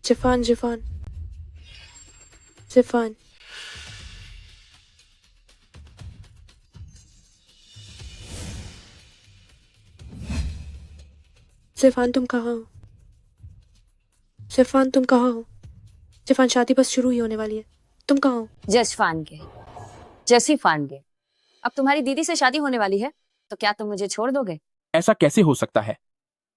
जिफान जिफान जिफान जिफान तुम कहाँ हो? जिफान तुम कहाँ हो? जिफान शादी बस शुरू ही होने वाली है, तुम कहाँ हो? जसफान के जसी फान के अब तुम्हारी दीदी से शादी होने वाली है तो क्या तुम मुझे छोड़ दोगे? ऐसा कैसे हो सकता है?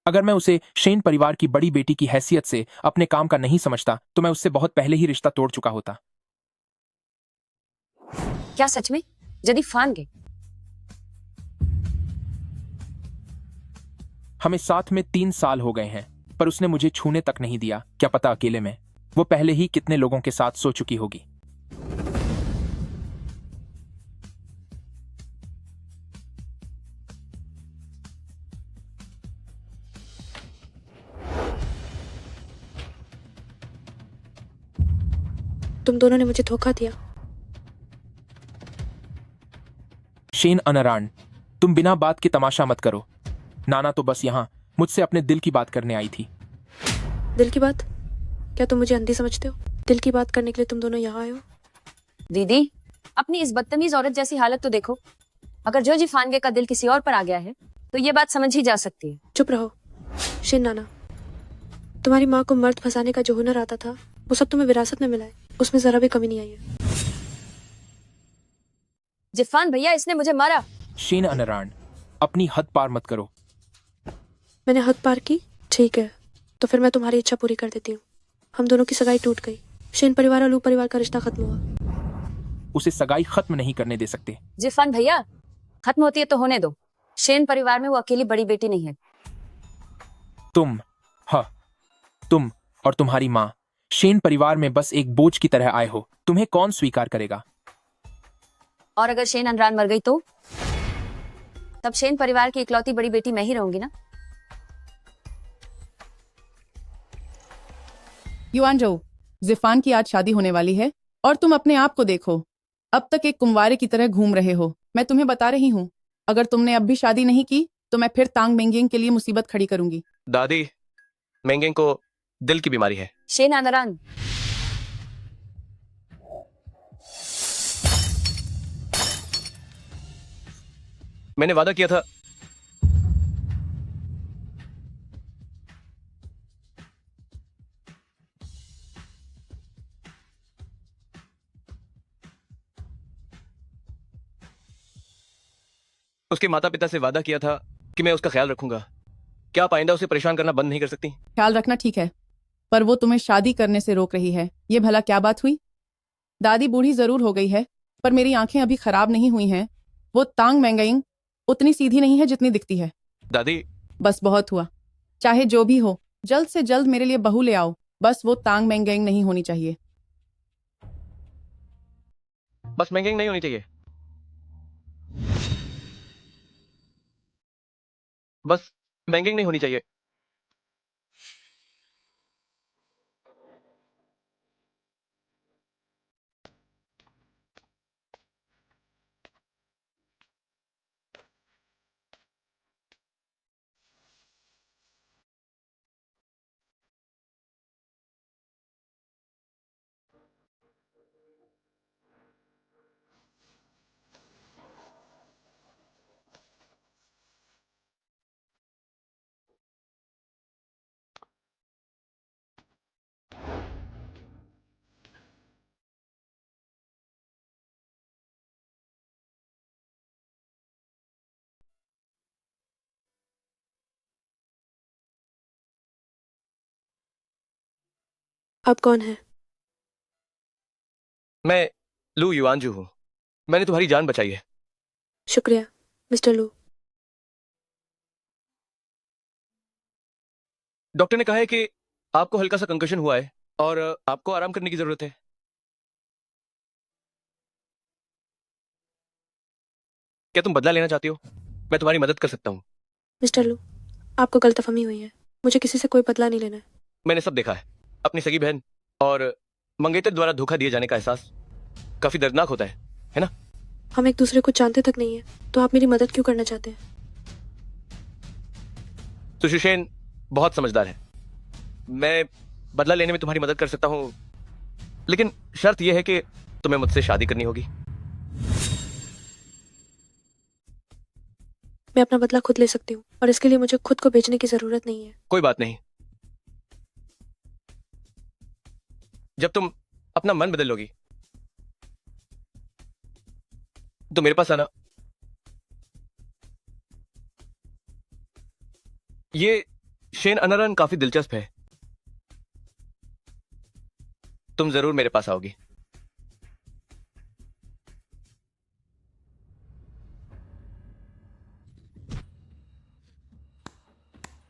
अगर मैं उसे शेन परिवार की बड़ी बेटी की हैसियत से अपने काम का नहीं समझता तो मैं उससे बहुत पहले ही रिश्ता तोड़ चुका होता। क्या सच में? जदी फान के हमें साथ में 3 साल हो गए हैं, पर उसने मुझे छूने तक नहीं दिया। क्या पता अकेले में वो पहले ही कितने लोगों के साथ सो चुकी होगी। तुम दोनों ने मुझे धोखा दिया। शेन अनरान, तुम बिना बात के तमाशा मत करो। नाना तो बस यहाँ मुझसे अपने दिल की बात करने आई थी। दिल की बात? क्या तुम मुझे अंधी समझते हो? दिल की बात करने के लिए तुम दोनों यहाँ आए हो? दीदी, अपनी इस बदतमीज औरत जैसी हालत तो देखो। अगर जोजी फानगे का दिल किसी और पर आ गया है तो ये बात समझ ही जा सकती है। चुप रहो। शेन नाना, तुम्हारी माँ को मर्द फंसाने का जो हुनर आता था वो सब तुम्हें विरासत में मिला है, उसमें जरा भी कमी नहीं आई है। जिफान भैया, इसने मुझे मारा। शेन अनरान, अपनी हद पार मत करो। मैंने हद पार की? ठीक है, तो फिर मैं तुम्हारी इच्छा पूरी कर देती हूँ। हम दोनों की सगाई टूट गई। शेन परिवार और लू परिवार का रिश्ता खत्म हुआ। उसे सगाई खत्म नहीं करने दे सकते। जिफान भैया, खत्म होती है तो होने दो। शेन परिवार में वो अकेली बड़ी बेटी नहीं है। तुम और तुम्हारी माँ शेन परिवार में बस एक बोझ की तरह आए हो। तुम्हें कौन स्वीकार करेगा? और अगर शेन अनरान मर गई तो तब शेन परिवार की इकलौती बड़ी बेटी मैं ही रहूंगी ना। युआनजो, जिफान की आज शादी होने वाली है और तुम अपने आप को देखो। अब तक एक कुंवारे की तरह घूम रहे हो। मैं तुम्हें बता रही हूँ, अगर तुमने अब भी शादी नहीं की तो मैं फिर तांग मेंगेंग के लिए मुसीबत खड़ी करूंगी। दादी, मेंगेंग को दिल की बीमारी है। शेन अनरान, मैंने वादा किया था। उसके माता पिता से वादा किया था कि मैं उसका ख्याल रखूंगा। क्या आप आइंदा उसे परेशान करना बंद नहीं कर सकती? ख्याल रखना ठीक है, पर वो तुम्हें शादी करने से रोक रही है। ये भला क्या बात हुई? दादी बूढ़ी जरूर हो गई है, पर मेरी आंखें अभी खराब नहीं हुई हैं। वो तांग मेंगेंग उतनी सीधी नहीं है जितनी दिखती है। दादी, बस बहुत हुआ। चाहे जो भी हो, जल्द से जल्द मेरे लिए बहू ले आओ। बस वो तांग मेंगेंग नहीं होनी चाहिए। बस मेंगेंग नहीं होनी चाहिए। बस मेंगेंग नहीं होनी चाहिए। अब कौन है? मैं लू युआनजू हूं। मैंने तुम्हारी जान बचाई है। शुक्रिया मिस्टर लू। डॉक्टर ने कहा है कि आपको हल्का सा कंकशन हुआ है और आपको आराम करने की जरूरत है। क्या तुम बदला लेना चाहती हो? मैं तुम्हारी मदद कर सकता हूँ। मिस्टर लू, आपको गलतफहमी हुई है। मुझे किसी से कोई बदला नहीं लेना है। मैंने सब देखा है। अपनी सगी बहन और मंगेतर द्वारा धोखा दिए जाने का एहसास काफी दर्दनाक होता है ना? हम एक दूसरे को जानते तक नहीं है, तो आप मेरी मदद क्यों करना चाहते हैं? सुशील सेन बहुत समझदार है। मैं बदला लेने में तुम्हारी मदद कर सकता हूँ, लेकिन शर्त यह है कि तुम्हें मुझसे शादी करनी होगी। मैं अपना बदला खुद ले सकती हूँ और इसके लिए मुझे खुद को बेचने की जरूरत नहीं है। कोई बात नहीं, जब तुम अपना मन बदल लोगी तो मेरे पास आना। ये शेन अनरन काफी दिलचस्प है, तुम जरूर मेरे पास आओगी।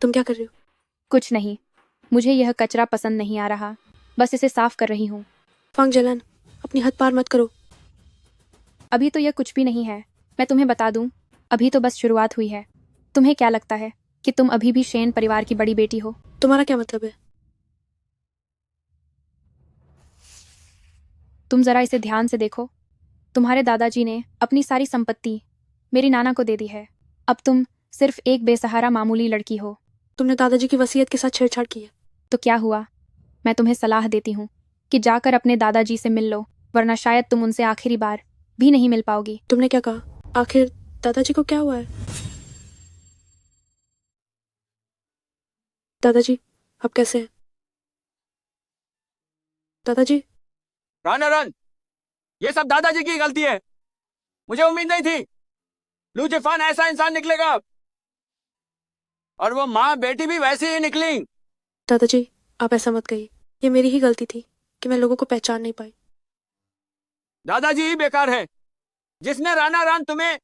तुम क्या कर रही हो? कुछ नहीं, मुझे यह कचरा पसंद नहीं आ रहा, बस इसे साफ कर रही हूँ। फांग जलन, अपनी हद पार मत करो। अभी तो यह कुछ भी नहीं है, मैं तुम्हें बता दूं, अभी तो बस शुरुआत हुई है। तुम्हें क्या लगता है कि तुम अभी भी शेन परिवार की बड़ी बेटी हो? तुम्हारा क्या मतलब है? तुम जरा इसे ध्यान से देखो। तुम्हारे दादाजी ने अपनी सारी संपत्ति मेरी नाना को दे दी है। अब तुम सिर्फ एक बेसहारा मामूली लड़की हो। तुमने दादाजी की वसीयत के साथ छेड़छाड़ की है। तो क्या हुआ? मैं तुम्हें सलाह देती हूँ कि जाकर अपने दादाजी से मिल लो, वरना शायद तुम उनसे आखिरी बार भी नहीं मिल पाओगी। तुमने क्या कहा? आखिर दादाजी को क्या हुआ है? दादाजी, आप कैसे हैं? दादाजी, रन, ये सब दादाजी की गलती है। मुझे उम्मीद नहीं थी लू जिफान ऐसा इंसान निकलेगा, और वो माँ बेटी भी वैसी ही निकली। दादाजी, आप ऐसा मत कहिए। ये मेरी ही गलती थी कि मैं लोगों को पहचान नहीं पाई। दादाजी ही बेकार है, जिसने राना रान तुम्हें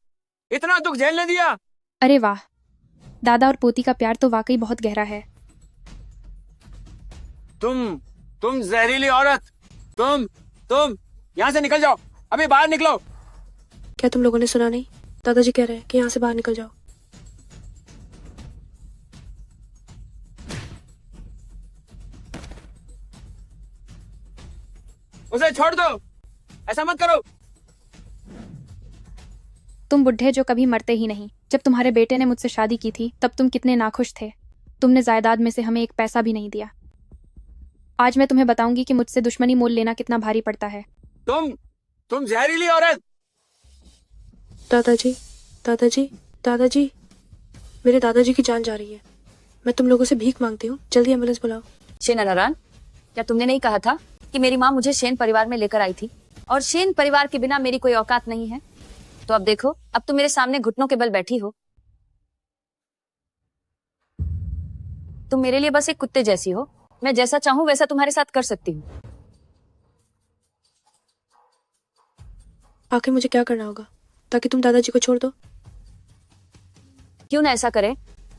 इतना दुख झेलने दिया। अरे वाह, दादा और पोती का प्यार तो वाकई बहुत गहरा है। तुम जहरीली औरत, तुम यहाँ से निकल जाओ, अभी बाहर निकलो। क्या तुम लोगों ने सुना नहीं? दादाजी कह रहे हैं कि यहाँ से बाहर निकल जाओ। उसे छोड़ दो, ऐसा मत करो। तुम बुढ़े जो कभी मरते ही नहीं। जब तुम्हारे बेटे ने मुझसे शादी की थी तब तुम कितने नाखुश थे। तुमने जायदाद में से हमें एक पैसा भी नहीं दिया। आज मैं तुम्हें बताऊंगी कि मुझसे दुश्मनी मोल लेना कितना भारी पड़ता है। तुम जहरीली औरत। दादाजी, दादाजी, दादाजी, मेरे दादाजी की जान जा रही है। मैं तुम लोगों से भीख मांगती हूँ, जल्दी एम्बुलेंस बुलाओ। शेन अनरन, क्या तुमने नहीं कहा था कि मेरी माँ मुझे शेन परिवार में लेकर आई थी और शेन परिवार के बिना मेरी कोई औकात नहीं है? तो अब देखो, अब तुम मेरे सामने घुटनों के बल बैठी हो। तुम मेरे लिए बस एक कुत्ते जैसी हो। मैं जैसा चाहूं वैसा तुम्हारे साथ कर सकती हूँ। आखिर मुझे क्या करना होगा ताकि तुम दादाजी को छोड़ दो? क्यों ना ऐसा करे,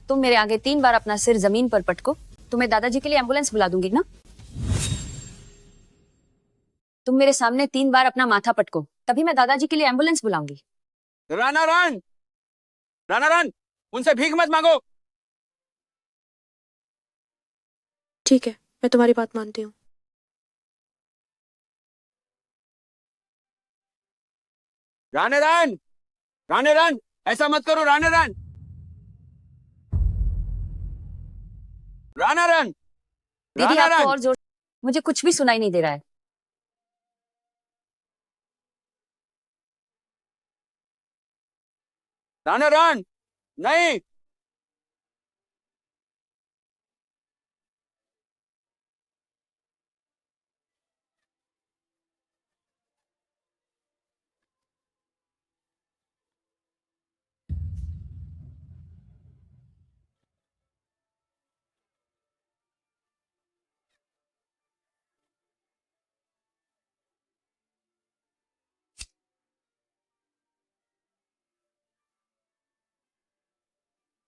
तुम मेरे आगे 3 बार अपना सिर जमीन पर पटको, तो मैं दादाजी के लिए एम्बुलेंस बुला दूंगी ना। तुम मेरे सामने 3 बार अपना माथा पटको, तभी मैं दादाजी के लिए एम्बुलेंस बुलाऊंगी। राना रान, उनसे भीख मत मांगो। ठीक है, मैं तुम्हारी बात मानती हूँ। राने रान, ऐसा मत करो। राना रान, दीदी आपको और जोर, मुझे कुछ भी सुनाई नहीं दे रहा है। राना रान, नहीं।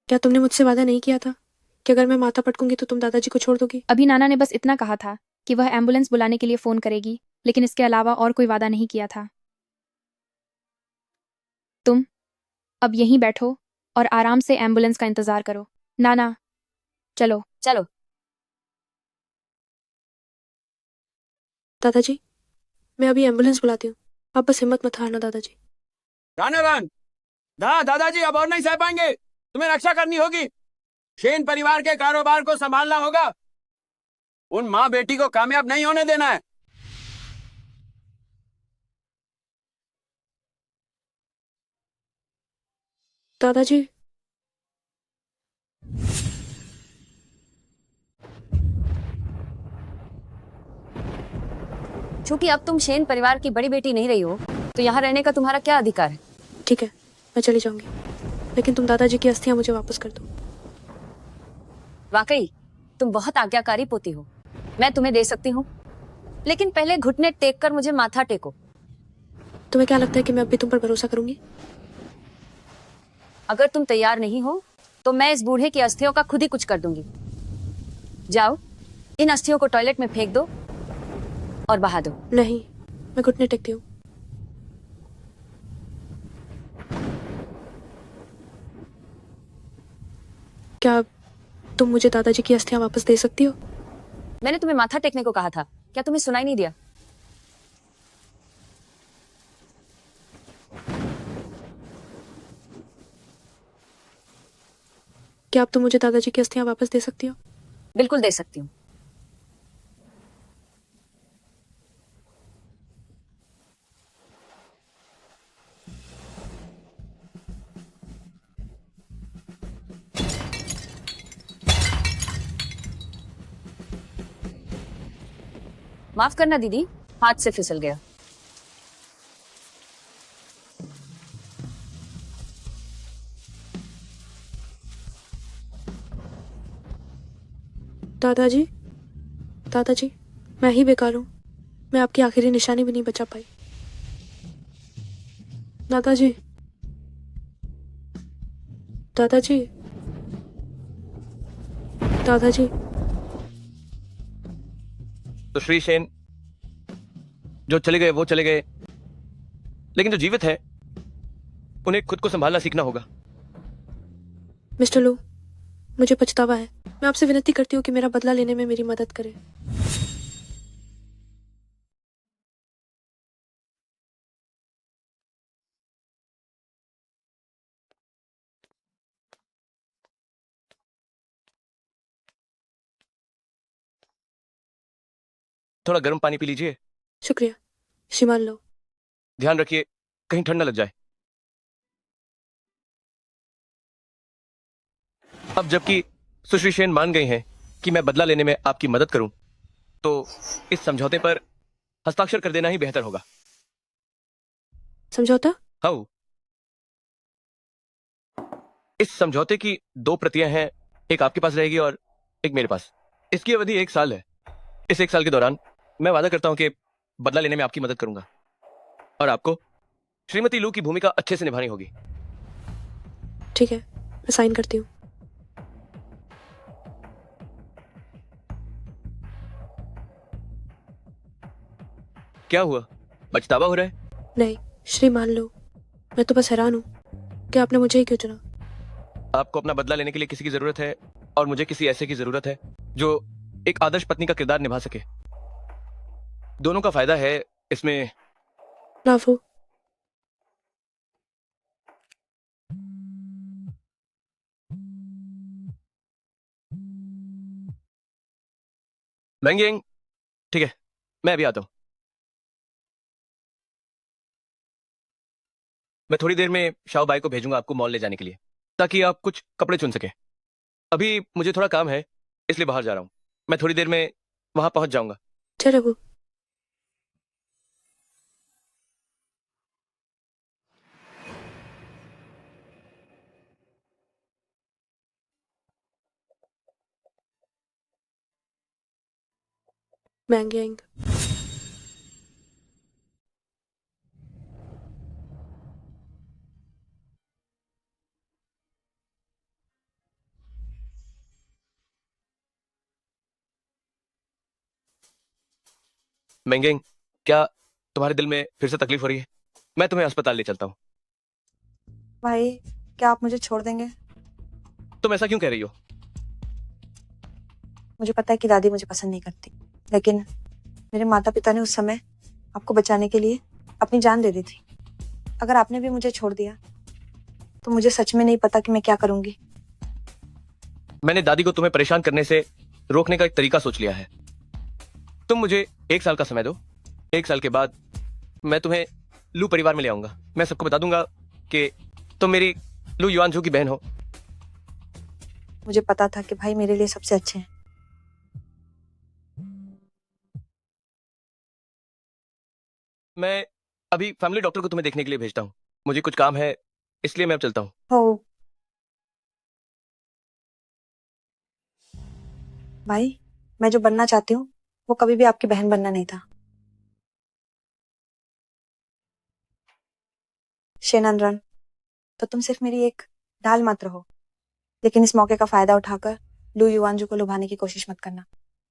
क्या तुमने मुझसे वादा नहीं किया था कि अगर मैं माथा पटकूंगी तो तुम दादाजी को छोड़ दोगी? अभी नाना ने बस इतना कहा था कि वह एम्बुलेंस बुलाने के लिए फोन करेगी, लेकिन इसके अलावा और कोई वादा नहीं किया था। तुम अब यहीं बैठो और आराम से एम्बुलेंस का इंतजार करो। नाना, चलो। चलो। दादाजी, मैं अभी एम्बुलेंस बुलाती हूँ, आप बस हिम्मत मत हारना दादाजी। राना रान, दादाजी अब और नहीं सह पाएंगे। तुम्हें रक्षा करनी होगी। शेन परिवार के कारोबार को संभालना होगा। उन माँ बेटी को कामयाब नहीं होने देना है। दादाजी, क्योंकि अब तुम शेन परिवार की बड़ी बेटी नहीं रही हो, तो यहाँ रहने का तुम्हारा क्या अधिकार है? ठीक है, मैं चली जाऊंगी, लेकिन तुम दादाजी की अस्थियां मुझे वापस कर दो। वाकई तुम बहुत आज्ञाकारी पोती हो। मैं तुम्हें दे सकती हूँ, लेकिन पहले घुटने टेक कर मुझे माथा टेको। तुम्हें क्या लगता है कि मैं अब भी तुम पर भरोसा करूंगी? अगर तुम तैयार नहीं हो तो मैं इस बूढ़े की अस्थियों का खुद ही कुछ कर दूंगी। जाओ, इन अस्थियों को टॉयलेट में फेंक दो और बहा दो। नहीं, मैं घुटने टेकती हूँ। क्या तुम मुझे दादाजी की अस्थियां वापस दे सकती हो? मैंने तुम्हें माथा टेकने को कहा था, क्या तुम्हें सुनाई नहीं दिया? क्या अब तुम मुझे दादाजी की अस्थियां वापस दे सकती हो? बिल्कुल दे सकती हूँ। माफ करना दीदी, हाथ से फिसल गया। दादाजी, दादाजी, मैं ही बेकार हूँ। मैं आपकी आखिरी निशानी भी नहीं बचा पाई। दादाजी, दादाजी, दादाजी। तो श्री सेन जो चले गए वो चले गए, लेकिन जो जीवित है उन्हें खुद को संभालना सीखना होगा। मिस्टर लू, मुझे पछतावा है। मैं आपसे विनती करती हूँ कि मेरा बदला लेने में मेरी मदद करें। थोड़ा गर्म पानी पी लीजिए। शुक्रिया, श्रीमान लो। ध्यान रखिए कहीं ठंड न लग जाए। अब जबकि सुश्री सेन मान गई हैं कि मैं बदला लेने में आपकी मदद करूं, तो इस समझौते पर हस्ताक्षर कर देना ही बेहतर होगा। समझौता? हाँ, इस समझौते की 2 प्रतियां हैं, एक आपके पास रहेगी और एक मेरे पास। इसकी अवधि 1 साल है। इस 1 साल के दौरान मैं वादा करता हूं कि बदला लेने में आपकी मदद करूंगा और आपको श्रीमती लू की भूमिका अच्छे से निभानी होगी। ठीक है, मैं साइन करती हूँ। क्या हुआ, पछतावा हो रहा है? नहीं, श्रीमान लो, मैं तो बस हैरान हूँ कि आपने मुझे ही क्यों चुना। आपको अपना बदला लेने के लिए किसी की जरूरत है और मुझे किसी ऐसे की जरूरत है जो एक आदर्श पत्नी का किरदार निभा सके। दोनों का फायदा है इसमें। लाफो, मैंगिंग, ठीक है, मैं अभी आता हूं। मैं थोड़ी देर में शाओ बाई को भेजूंगा आपको मॉल ले जाने के लिए, ताकि आप कुछ कपड़े चुन सके। अभी मुझे थोड़ा काम है, इसलिए बाहर जा रहा हूं। मैं थोड़ी देर में वहां पहुंच जाऊंगा। चलो रघु। मैंगेंग, मैंगिंग, क्या तुम्हारे दिल में फिर से तकलीफ हो रही है? मैं तुम्हें अस्पताल ले चलता हूँ। भाई, क्या आप मुझे छोड़ देंगे? तुम ऐसा क्यों कह रही हो? मुझे पता है कि दादी मुझे पसंद नहीं करती, लेकिन मेरे माता पिता ने उस समय आपको बचाने के लिए अपनी जान दे दी थी। अगर आपने भी मुझे छोड़ दिया तो मुझे सच में नहीं पता कि मैं क्या करूंगी। मैंने दादी को तुम्हें परेशान करने से रोकने का एक तरीका सोच लिया है। तुम मुझे 1 साल का समय दो। 1 साल के बाद मैं तुम्हें लू परिवार में ले आऊंगा। मैं सबको बता दूंगा कि तुम मेरी लू युआनझू की बहन हो। मुझे पता था कि भाई मेरे लिए सबसे अच्छे हैं। मैं अभी फैमिली डॉक्टर को तुम्हें देखने के लिए भेजता हूँ। मुझे कुछ काम है, इसलिए मैं अब चलता हूँ। हो भाई, मैं जो बनना चाहती हूँ वो कभी भी आपकी बहन बनना नहीं था। शेनन, तो तुम सिर्फ मेरी एक ढाल मात्र हो, लेकिन इस मौके का फायदा उठाकर लू युआनजू को लुभाने की कोशिश मत करना,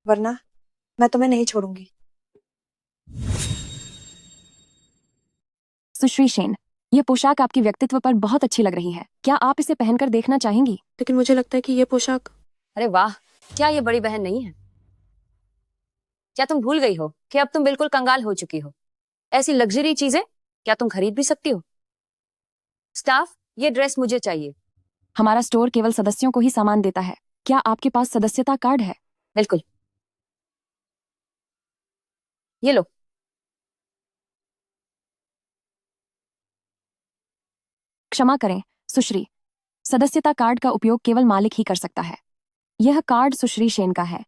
वरना मैं तुम्हें नहीं छोड़ूंगी। सुश्री शेन, ये पोशाक आपके व्यक्तित्व पर बहुत अच्छी लग रही है। क्या आप इसे पहनकर देखना चाहेंगी? लेकिन मुझे लगता है कि ये पोशाक। अरे वाह, क्या ये बड़ी बहन नहीं है? क्या तुम भूल गई हो कि अब तुम बिल्कुल कंगाल हो चुकी हो? ऐसी लग्जरी चीजें क्या तुम खरीद भी सकती हो? स्टाफ, ये ड्रेस मुझे चाहिए। हमारा स्टोर केवल सदस्यों को ही सामान देता है। क्या आपके पास सदस्यता कार्ड है? बिल्कुल, ये लो। क्षमा करें सुश्री, सदस्यता कार्ड का उपयोग केवल मालिक ही कर सकता है। यह कार्ड सुश्री शेन का है।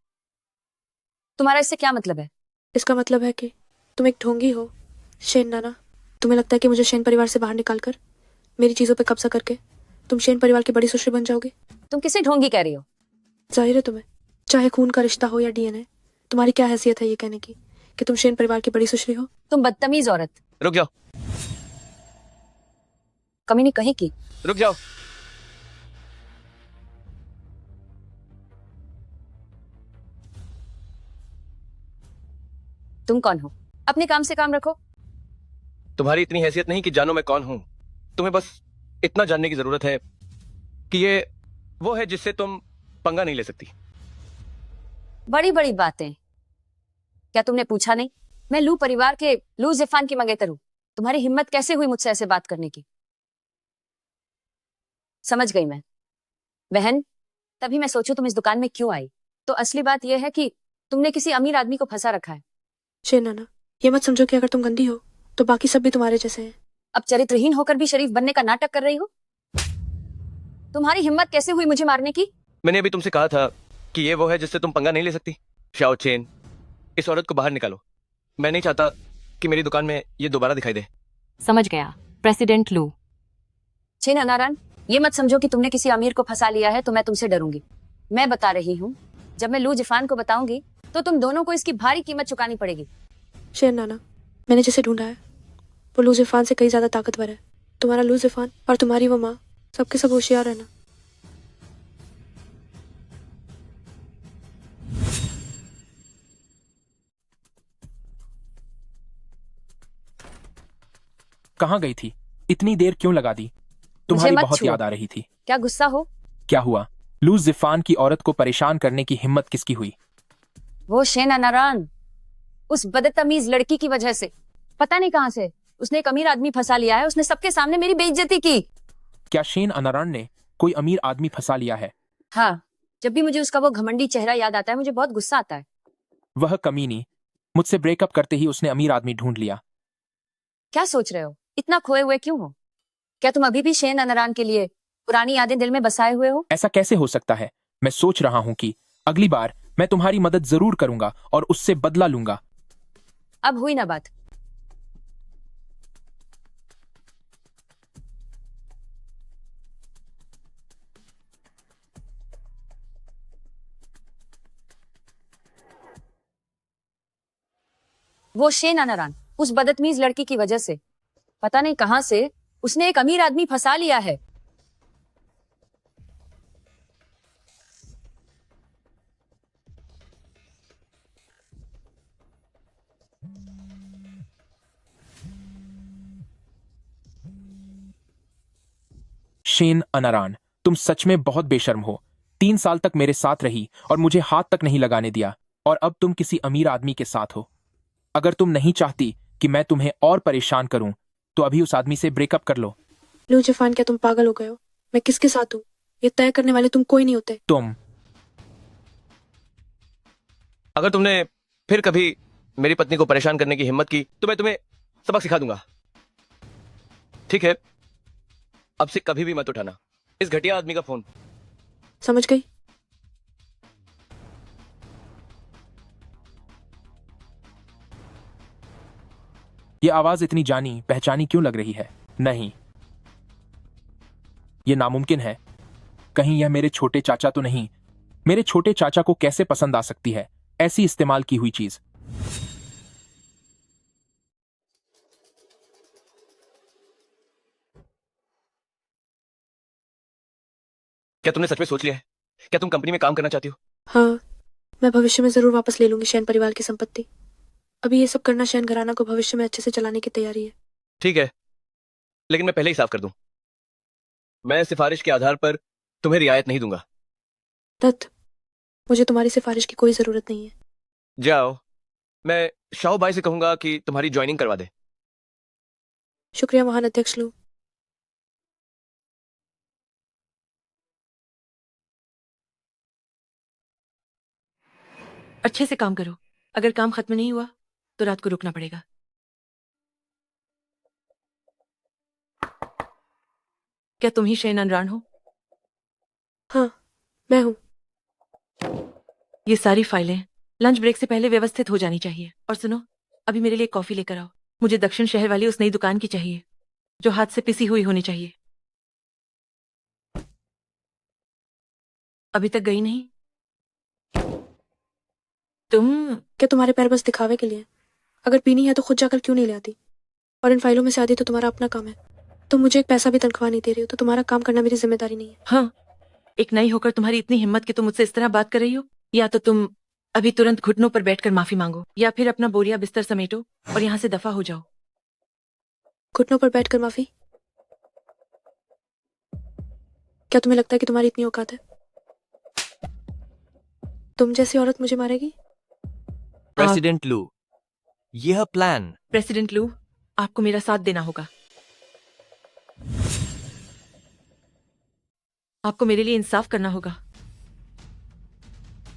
तुम्हारा इससे क्या मतलब है? इसका मतलब है कि तुम एक ढोंगी हो शेन नाना। तुम्हें लगता है कि मुझे शेन परिवार से बाहर निकालकर मेरी चीजों पे कब्जा करके तुम शेन परिवार की बड़ी सुश्री बन जाओगे? तुम किसे ढोंगी कह रही हो? जाहिर है तुम्हें, चाहे खून का रिश्ता हो या डीएनए, तुम्हारी क्या हैसियत है ये कहने की कि तुम शेन परिवार की बड़ी सुश्री हो? तुम बदतमीज औरत, रुक जाओ, कमीनी कहीं की। रुक जाओ। तुम कौन हो? अपने काम से काम रखो। तुम्हारी इतनी हैसियत नहीं कि जानो मैं कौन हूं। तुम्हें बस इतना जानने की जरूरत है कि ये वो है जिससे तुम पंगा नहीं ले सकती। बड़ी बड़ी बातें। क्या तुमने पूछा नहीं? मैं लू परिवार के लू जिफान की मंगेतर हूं। तुम्हारी हिम्मत कैसे हुई मुझसे ऐसे बात करने की? समझ गई मैं। बहन, तभी मैं सोचूं तुम इस दुकान में क्यों आई। तो असली बात यह है कि तुमने किसी अमीर आदमी को फंसा रखा है। शेन नाना, ये मत समझो कि अगर तुम गंदी हो तो बाकी सब भी तुम्हारे जैसे हैं। अब चरित्रहीन होकर भी शरीफ बनने का नाटक कर रही हो? तुम्हारी हिम्मत कैसे हुई मुझे मारने की? मैंने अभी तुमसे कहा था कि ये वो है जिससे तुम पंगा नहीं ले सकती। शाओ चेन, इस औरत को बाहर निकालो। मैं नहीं चाहता कि मेरी दुकान में ये दोबारा दिखाई दे। समझ गया प्रेसिडेंट लू। छेन अनारान, ये मत समझो कि तुमने किसी अमीर को फंसा लिया है तो मैं तुमसे डरूंगी। मैं बता रही हूँ, जब मैं लू जिफान को बताऊंगी तो तुम दोनों को इसकी भारी कीमत चुकानी पड़ेगी। शेन नाना, मैंने जिसे ढूंढा है वो लू जिफान से कई ज्यादा ताकतवर है। तुम्हारा लू जिफान और तुम्हारी वो माँ, सबके सब होशियार है ना। कहाँ गई थी? इतनी देर क्यों लगा दी? तुम्हारी मत बहुत छुओ। याद आ रही थी। क्या गुस्सा हो? क्या हुआ? लू जिफान की औरत को परेशान करने की हिम्मत किसकी हुई? वो शेन अनारान, उस बदतमीज लड़की की वजह से। पता नहीं कहां से उसने एक अमीर आदमी फंसा लिया है। उसने सबके सामने मेरी बेइज्जती की। क्या शेन अनारान ने कोई अमीर आदमी फंसा लिया है? हाँ, जब भी मुझे उसका वो घमंडी चेहरा याद आता है मुझे बहुत गुस्सा आता है। वह कमीनी, मुझसे ब्रेकअप करते ही उसने अमीर आदमी ढूंढ लिया। क्या सोच रहे हो? इतना खोए हुए क्यों हो? क्या तुम अभी भी शेन अनारान के लिए पुरानी यादें दिल में बसाए हुए हो? ऐसा कैसे हो सकता है? मैं सोच रहा हूँ कि अगली बार मैं तुम्हारी मदद जरूर करूंगा और उससे बदला लूंगा। अब हुई ना बात। वो शेन अनारान, उस बदतमीज लड़की की वजह से, पता नहीं कहां से उसने एक अमीर आदमी फंसा लिया है। शेन अनारान, तुम सच में बहुत बेशर्म हो। 3 साल तक मेरे साथ रही और मुझे हाथ तक नहीं लगाने दिया, और अब तुम किसी अमीर आदमी के साथ हो। अगर तुम नहीं चाहती कि मैं तुम्हें और परेशान करूं तो अभी उस आदमी से ब्रेकअप कर लो। लू जिफान, क्या तुम पागल हो गए हो? मैं किसके साथ हूँ ये तय करने वाले तुम कोई नहीं होते। तुम अगर तुमने फिर कभी मेरी पत्नी को परेशान करने की हिम्मत की तो मैं तुम्हें सबक सिखा दूंगा। ठीक है, अब से कभी भी मत उठाना इस घटिया आदमी का फोन। समझ गई। ये आवाज इतनी जानी पहचानी क्यों लग रही है? नहीं, ये नामुमकिन है। कहीं यह मेरे छोटे चाचा तो नहीं? मेरे छोटे चाचा को कैसे पसंद आ सकती है ऐसी इस्तेमाल की हुई चीज? क्या तुमने सच में सोच लिया है? क्या तुम कंपनी में काम करना चाहती हो? हाँ, मैं भविष्य में जरूर वापस ले लूंगी शैन परिवार की संपत्ति। अभी ये सब करना शैन घराना को भविष्य में अच्छे से चलाने की तैयारी है। ठीक है, लेकिन मैं पहले ही साफ कर दूं, मैं सिफारिश के आधार पर तुम्हें रियायत नहीं दूंगा। दत्त, मुझे तुम्हारी सिफारिश की कोई जरूरत नहीं है। जाओ, मैं शाओ भाई से कहूंगा कि तुम्हारी ज्वाइनिंग करवा दे। शुक्रिया महान अध्यक्ष लू। अच्छे से काम करो। अगर काम खत्म नहीं हुआ तो रात को रुकना पड़ेगा। क्या तुम ही शैन अनरान हो? हाँ, मैं हूँ। ये सारी फाइलें लंच ब्रेक से पहले व्यवस्थित हो जानी चाहिए। और सुनो, अभी मेरे लिए कॉफी लेकर आओ। मुझे दक्षिण शहर वाली उस नई दुकान की चाहिए जो हाथ से पिसी हुई होनी चाहिए। अभी तक गई नहीं तुम? क्या तुम्हारे पैर बस दिखावे के लिए? अगर पीनी है तो खुद जाकर क्यों नहीं ले आती? और इन फाइलों में से आधी तो तुम्हारा अपना काम है। तुम मुझे एक पैसा भी तनख्वाह नहीं दे रही हो तो तुम्हारा काम करना मेरी जिम्मेदारी नहीं है। हाँ, एक नई होकर तुम्हारी इतनी हिम्मत कि तुम मुझसे इस तरह बात कर रही हो? या तो तुम अभी तुरंत घुटनों पर बैठकर माफी मांगो, या फिर अपना बोरिया बिस्तर समेटो और यहाँ से दफा हो जाओ। घुटनों पर बैठकर माफी? क्या तुम्हें लगता है कि तुम्हारी इतनी औकात है? तुम जैसी औरत मुझे मारेगी? प्रेसिडेंट लू, यह प्लान। प्रेसिडेंट लू, आपको मेरा साथ देना होगा। आपको मेरे लिए इंसाफ करना होगा।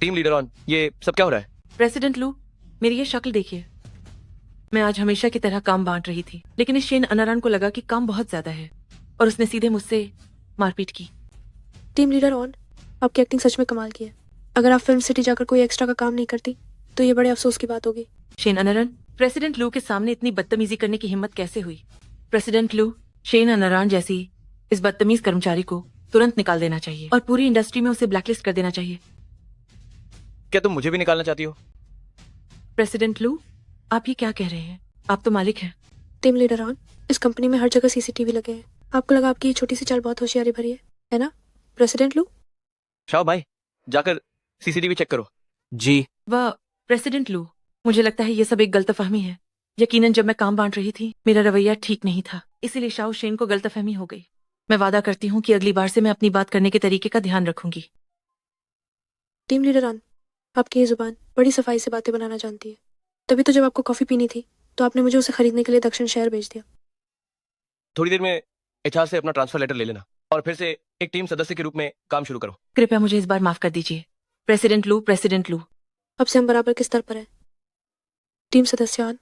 टीम लीडर ऑन, ये सब क्या हो रहा है? प्रेसिडेंट लू, मेरी ये शक्ल देखिए। मैं आज हमेशा की तरह काम बांट रही थी, लेकिन इस शेन अनारान को लगा कि काम बहुत ज्यादा है और उसने सीधे मुझसे मारपीट की। टीम लीडर ऑन, आपकी एक्टिंग सच में कमाल की है। अगर आप फिल्म सिटी जाकर कोई एक्स्ट्रा का काम नहीं करती तो ये बड़े अफसोस की बात होगी। शेन अनारान, प्रेसिडेंट लू के सामने इतनी बदतमीजी करने की हिम्मत कैसे हुई? प्रेसिडेंट लू, शेन अनारान जैसी इस बदतमीज कर्मचारी को तुरंत निकाल देना चाहिए और पूरी इंडस्ट्री में उसे ब्लैकलिस्ट कर देना चाहिए। क्या तुम मुझे भी निकालना चाहती हो? प्रेसिडेंट लू, आप ये क्या कह रहे हैं? आप तो मालिक हैं। टीम लीडर ऑन, इस कंपनी में हर जगह सीसीटीवी लगे हैं। आपको लगा आपकी ये छोटी सी चाल बहुत होशियारी भरी है ना प्रेसिडेंट लू? शाओ भाई, जाकर सीसीटीवी चेक करो। जी। वह प्रेसिडेंट लू, मुझे लगता है ये सब एक गलतफहमी है। यकीनन जब मैं काम बांट रही थी मेरा रवैया ठीक नहीं था, इसीलिए शाओ शेन को गलतफहमी हो गई। मैं वादा करती हूँ कि अगली बार से मैं अपनी बात करने के तरीके का ध्यान रखूंगी। टीम लीडर ऑन, आपकी ये जुबान बड़ी सफाई से बातें बनाना जानती है। तभी तो जब आपको कॉफी पीनी थी तो आपने मुझे उसे खरीदने के लिए दक्षिण शहर भेज दिया। थोड़ी देर में एचआर से अपना ट्रांसफर लेटर ले लेना और फिर से एक टीम सदस्य के रूप में काम शुरू करो। कृपया मुझे इस बार माफ कर दीजिए प्रेसिडेंट लू। प्रेसिडेंट लू, अब से हम बराबर के स्तर पर हैं। टीम सदस्यान,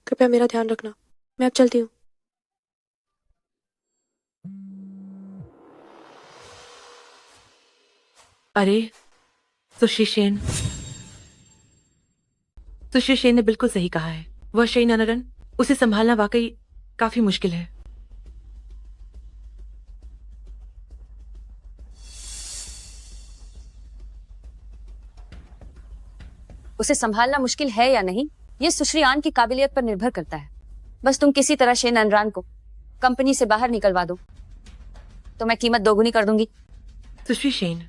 कृपया मेरा ध्यान रखना। मैं अब चलती हूँ। अरे सुश्री शेन, सुश्री शेन ने बिल्कुल सही कहा है। वह शेन अनरन, उसे संभालना वाकई काफी मुश्किल है। उसे संभालना मुश्किल है या नहीं, ये सुश्री आन की काबिलियत पर निर्भर करता है। बस तुम किसी तरह शेन अनरान को कंपनी से बाहर निकलवा दो तो मैं कीमत दोगुनी कर दूंगी। सुश्री शेन,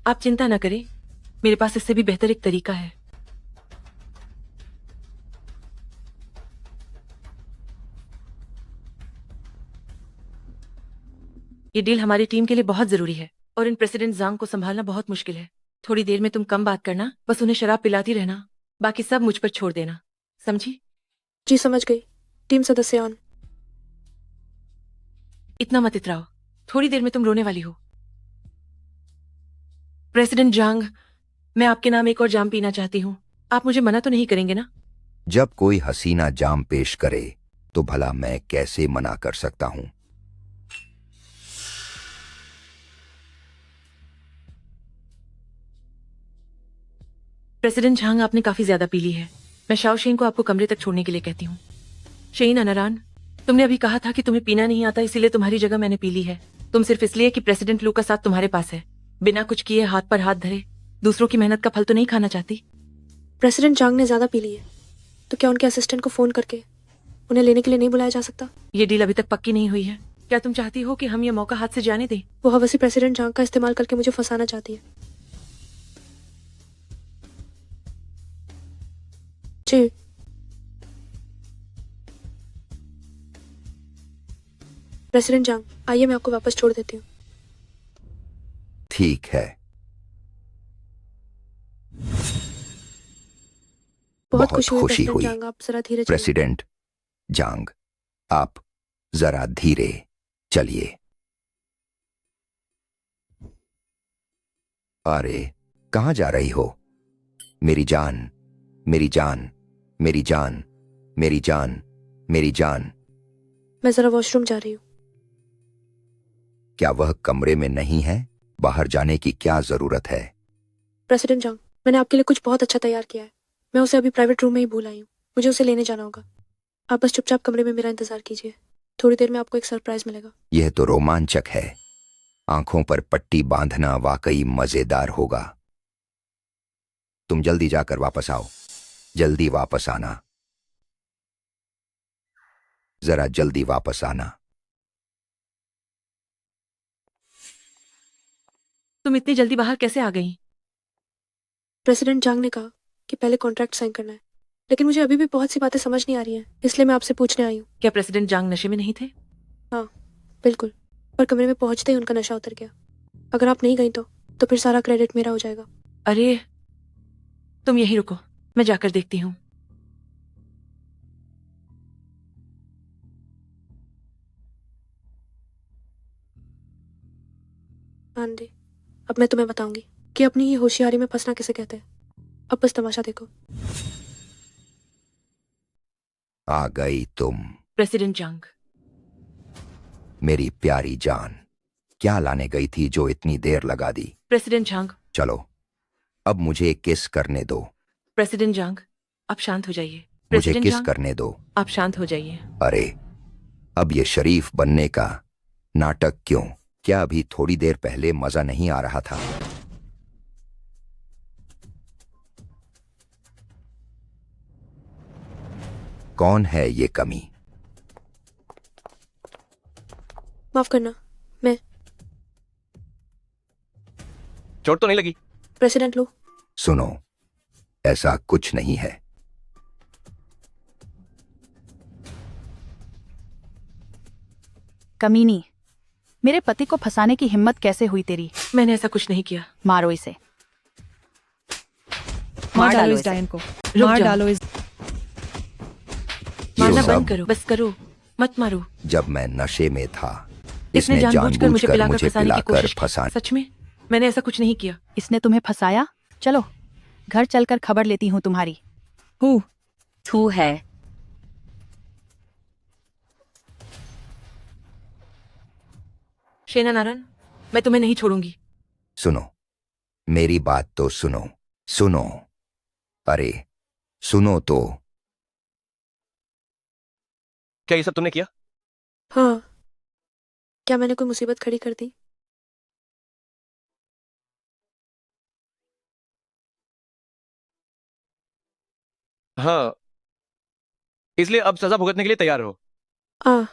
आप चिंता न करें, मेरे पास इससे भी बेहतर एक तरीका है। ये डील हमारी टीम के लिए बहुत जरूरी है और इन प्रेसिडेंट जांग को संभालना बहुत मुश्किल है। थोड़ी देर में तुम कम बात करना, बस उन्हें शराब पिलाती रहना, बाकी सब मुझ पर छोड़ देना, समझी? जी समझ गई। टीम सदस्यान, इतना मत इतराओ, थोड़ी देर में तुम रोने वाली हो। प्रेसिडेंट जांग, मैं आपके नाम एक और जाम पीना चाहती हूँ। आप मुझे मना तो नहीं करेंगे ना? जब कोई हसीना जाम पेश करे तो भला मैं कैसे मना कर सकता हूं? प्रेसिडेंट झांग, आपने काफी ज्यादा पी ली है। मैं शाओ शेन को आपको कमरे तक छोड़ने के लिए कहती हूँ। शेन अनारान, तुमने अभी कहा था कि तुम्हें पीना नहीं आता, इसीलिए तुम्हारी जगह मैंने पी ली है। तुम सिर्फ इसलिए कि प्रेसिडेंट लू का साथ तुम्हारे पास है। बिना कुछ किए हाथ पर हाथ धरे दूसरों की मेहनत का फल तो नहीं खाना चाहती? प्रेसिडेंट जांग ने ज्यादा पी ली है, तो क्या उनके असिस्टेंट को फोन करके उन्हें लेने के लिए नहीं बुलाया जा सकता? ये डील अभी तक पक्की नहीं हुई है। क्या तुम चाहती हो कि हम ये मौका हाथ से जाने दें? वो हवसी प्रेसिडेंट जांग का इस्तेमाल करके मुझे फंसाना चाहती है। जी। प्रेसिडेंट जांग, आइए मैं आपको वापस छोड़ देती हूँ। ठीक है। बहुत खुशी हुई खुशी प्रेसिडेंट हुई। जांग, आप जरा धीरे चलिए। प्रेसिडेंट जांग, आप जरा धीरे चलिए। अरे, कहां जा रही हो? मेरी जान, मेरी जान, मेरी जान, मेरी जान, मेरी जान। मैं जरा वॉशरूम जा रही हूँ। क्या वह कमरे में नहीं है? बाहर जाने की क्या जरूरत है? प्रेसिडेंट जांग, मैंने आपके लिए कुछ बहुत अच्छा तैयार किया है। मैं उसे अभी प्राइवेट रूम में ही भूल आई हूँ। मुझे उसे लेने जाना होगा। आप बस चुपचाप कमरे में मेरा इंतजार कीजिए। थोड़ी देर में आपको एक सरप्राइज मिलेगा। यह तो रोमांचक है। आंखों पर पट्टी बांधना वाकई मजेदार होगा। तुम जल्दी जाकर वापस आओ। जल्दी वापस आना। जरा जल्दी वापस आना। तुम इतनी जल्दी बाहर कैसे आ गई? प्रेसिडेंट जांग ने कहा कि पहले कॉन्ट्रैक्ट साइन करना है, लेकिन मुझे अभी भी बहुत सी बातें समझ नहीं आ रही हैं, इसलिए मैं आपसे पूछने आई हूँ। क्या प्रेसिडेंट जांग नशे में नहीं थे? हाँ, बिल्कुल, पर कमरे में पहुंचते ही उनका नशा उतर गया। अगर आप नहीं गई तो फिर सारा क्रेडिट मेरा हो जाएगा। अरे, तुम यहीं रुको, मैं जाकर देखती हूँ। आंधी, अब मैं तुम्हें बताऊंगी कि अपनी ये होशियारी में फंसना किसे कहते हैं। अब बस तमाशा देखो। आ गई तुम, प्रेसिडेंट जांग। मेरी प्यारी जान। क्या लाने गई थी जो इतनी देर लगा दी? प्रेसिडेंट जांग। चलो, अब मुझे किस करने दो। प्रेसिडेंट जांग, आप शांत हो जाइए। मुझे प्रेसिडेंट किस जांग, करने दो। आप शांत हो जाइए। अरे, अब ये शरीफ बनने का नाटक क्यों? क्या अभी थोड़ी देर पहले मजा नहीं आ रहा था? कौन है ये कमी? माफ करना, मैं चोट तो नहीं लगी? प्रेसिडेंट लो। सुनो, ऐसा कुछ नहीं है। कमीनी, मेरे पति को फंसाने की हिम्मत कैसे हुई तेरी? मैंने ऐसा कुछ नहीं किया। मारो इसे। मार डालो इस डायन को। रुक मार जाओ। डालो इस। मारना सब- बंद करो, बस करो, मत मारो। जब मैं नशे में था, इसने इसने जानबूझकर मुझे जानबूझकर मुझे फंसाने की पिलाकर कोशिश की। फंसा। सच में मैंने ऐसा कुछ नहीं किया। इसने तुम्हें फंसाया? चलो, घर चलकर खबर लेती हूँ तुम्हारी। हूँ। तू है। शेना नारायण, मैं तुम्हें नहीं छोड़ूंगी। सुनो, मेरी बात तो सुनो। सुनो, अरे सुनो तो। क्या ये सब तुमने किया? हाँ, क्या मैंने कोई मुसीबत खड़ी कर दी? हाँ, इसलिए अब सजा भुगतने के लिए तैयार हो। आ,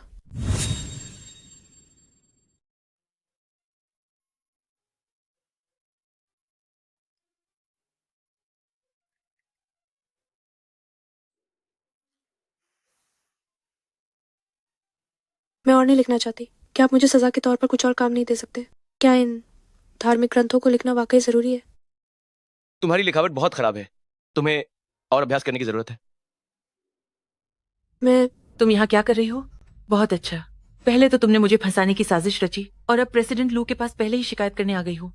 मैं और नहीं लिखना चाहती। क्या आप मुझे सजा के तौर पर कुछ और काम नहीं दे सकते? क्या इन धार्मिक ग्रंथों को लिखना वाकई जरूरी है? तुम्हारी लिखावट बहुत खराब है, तुम्हें और अभ्यास करने की जरूरत है। मैं तुम यहाँ क्या कर रही हो? बहुत अच्छा। पहले तो तुमने मुझे फंसाने की साजिश रची और अब प्रेसिडेंट लू के पास पहले ही शिकायत करने आ गई हो।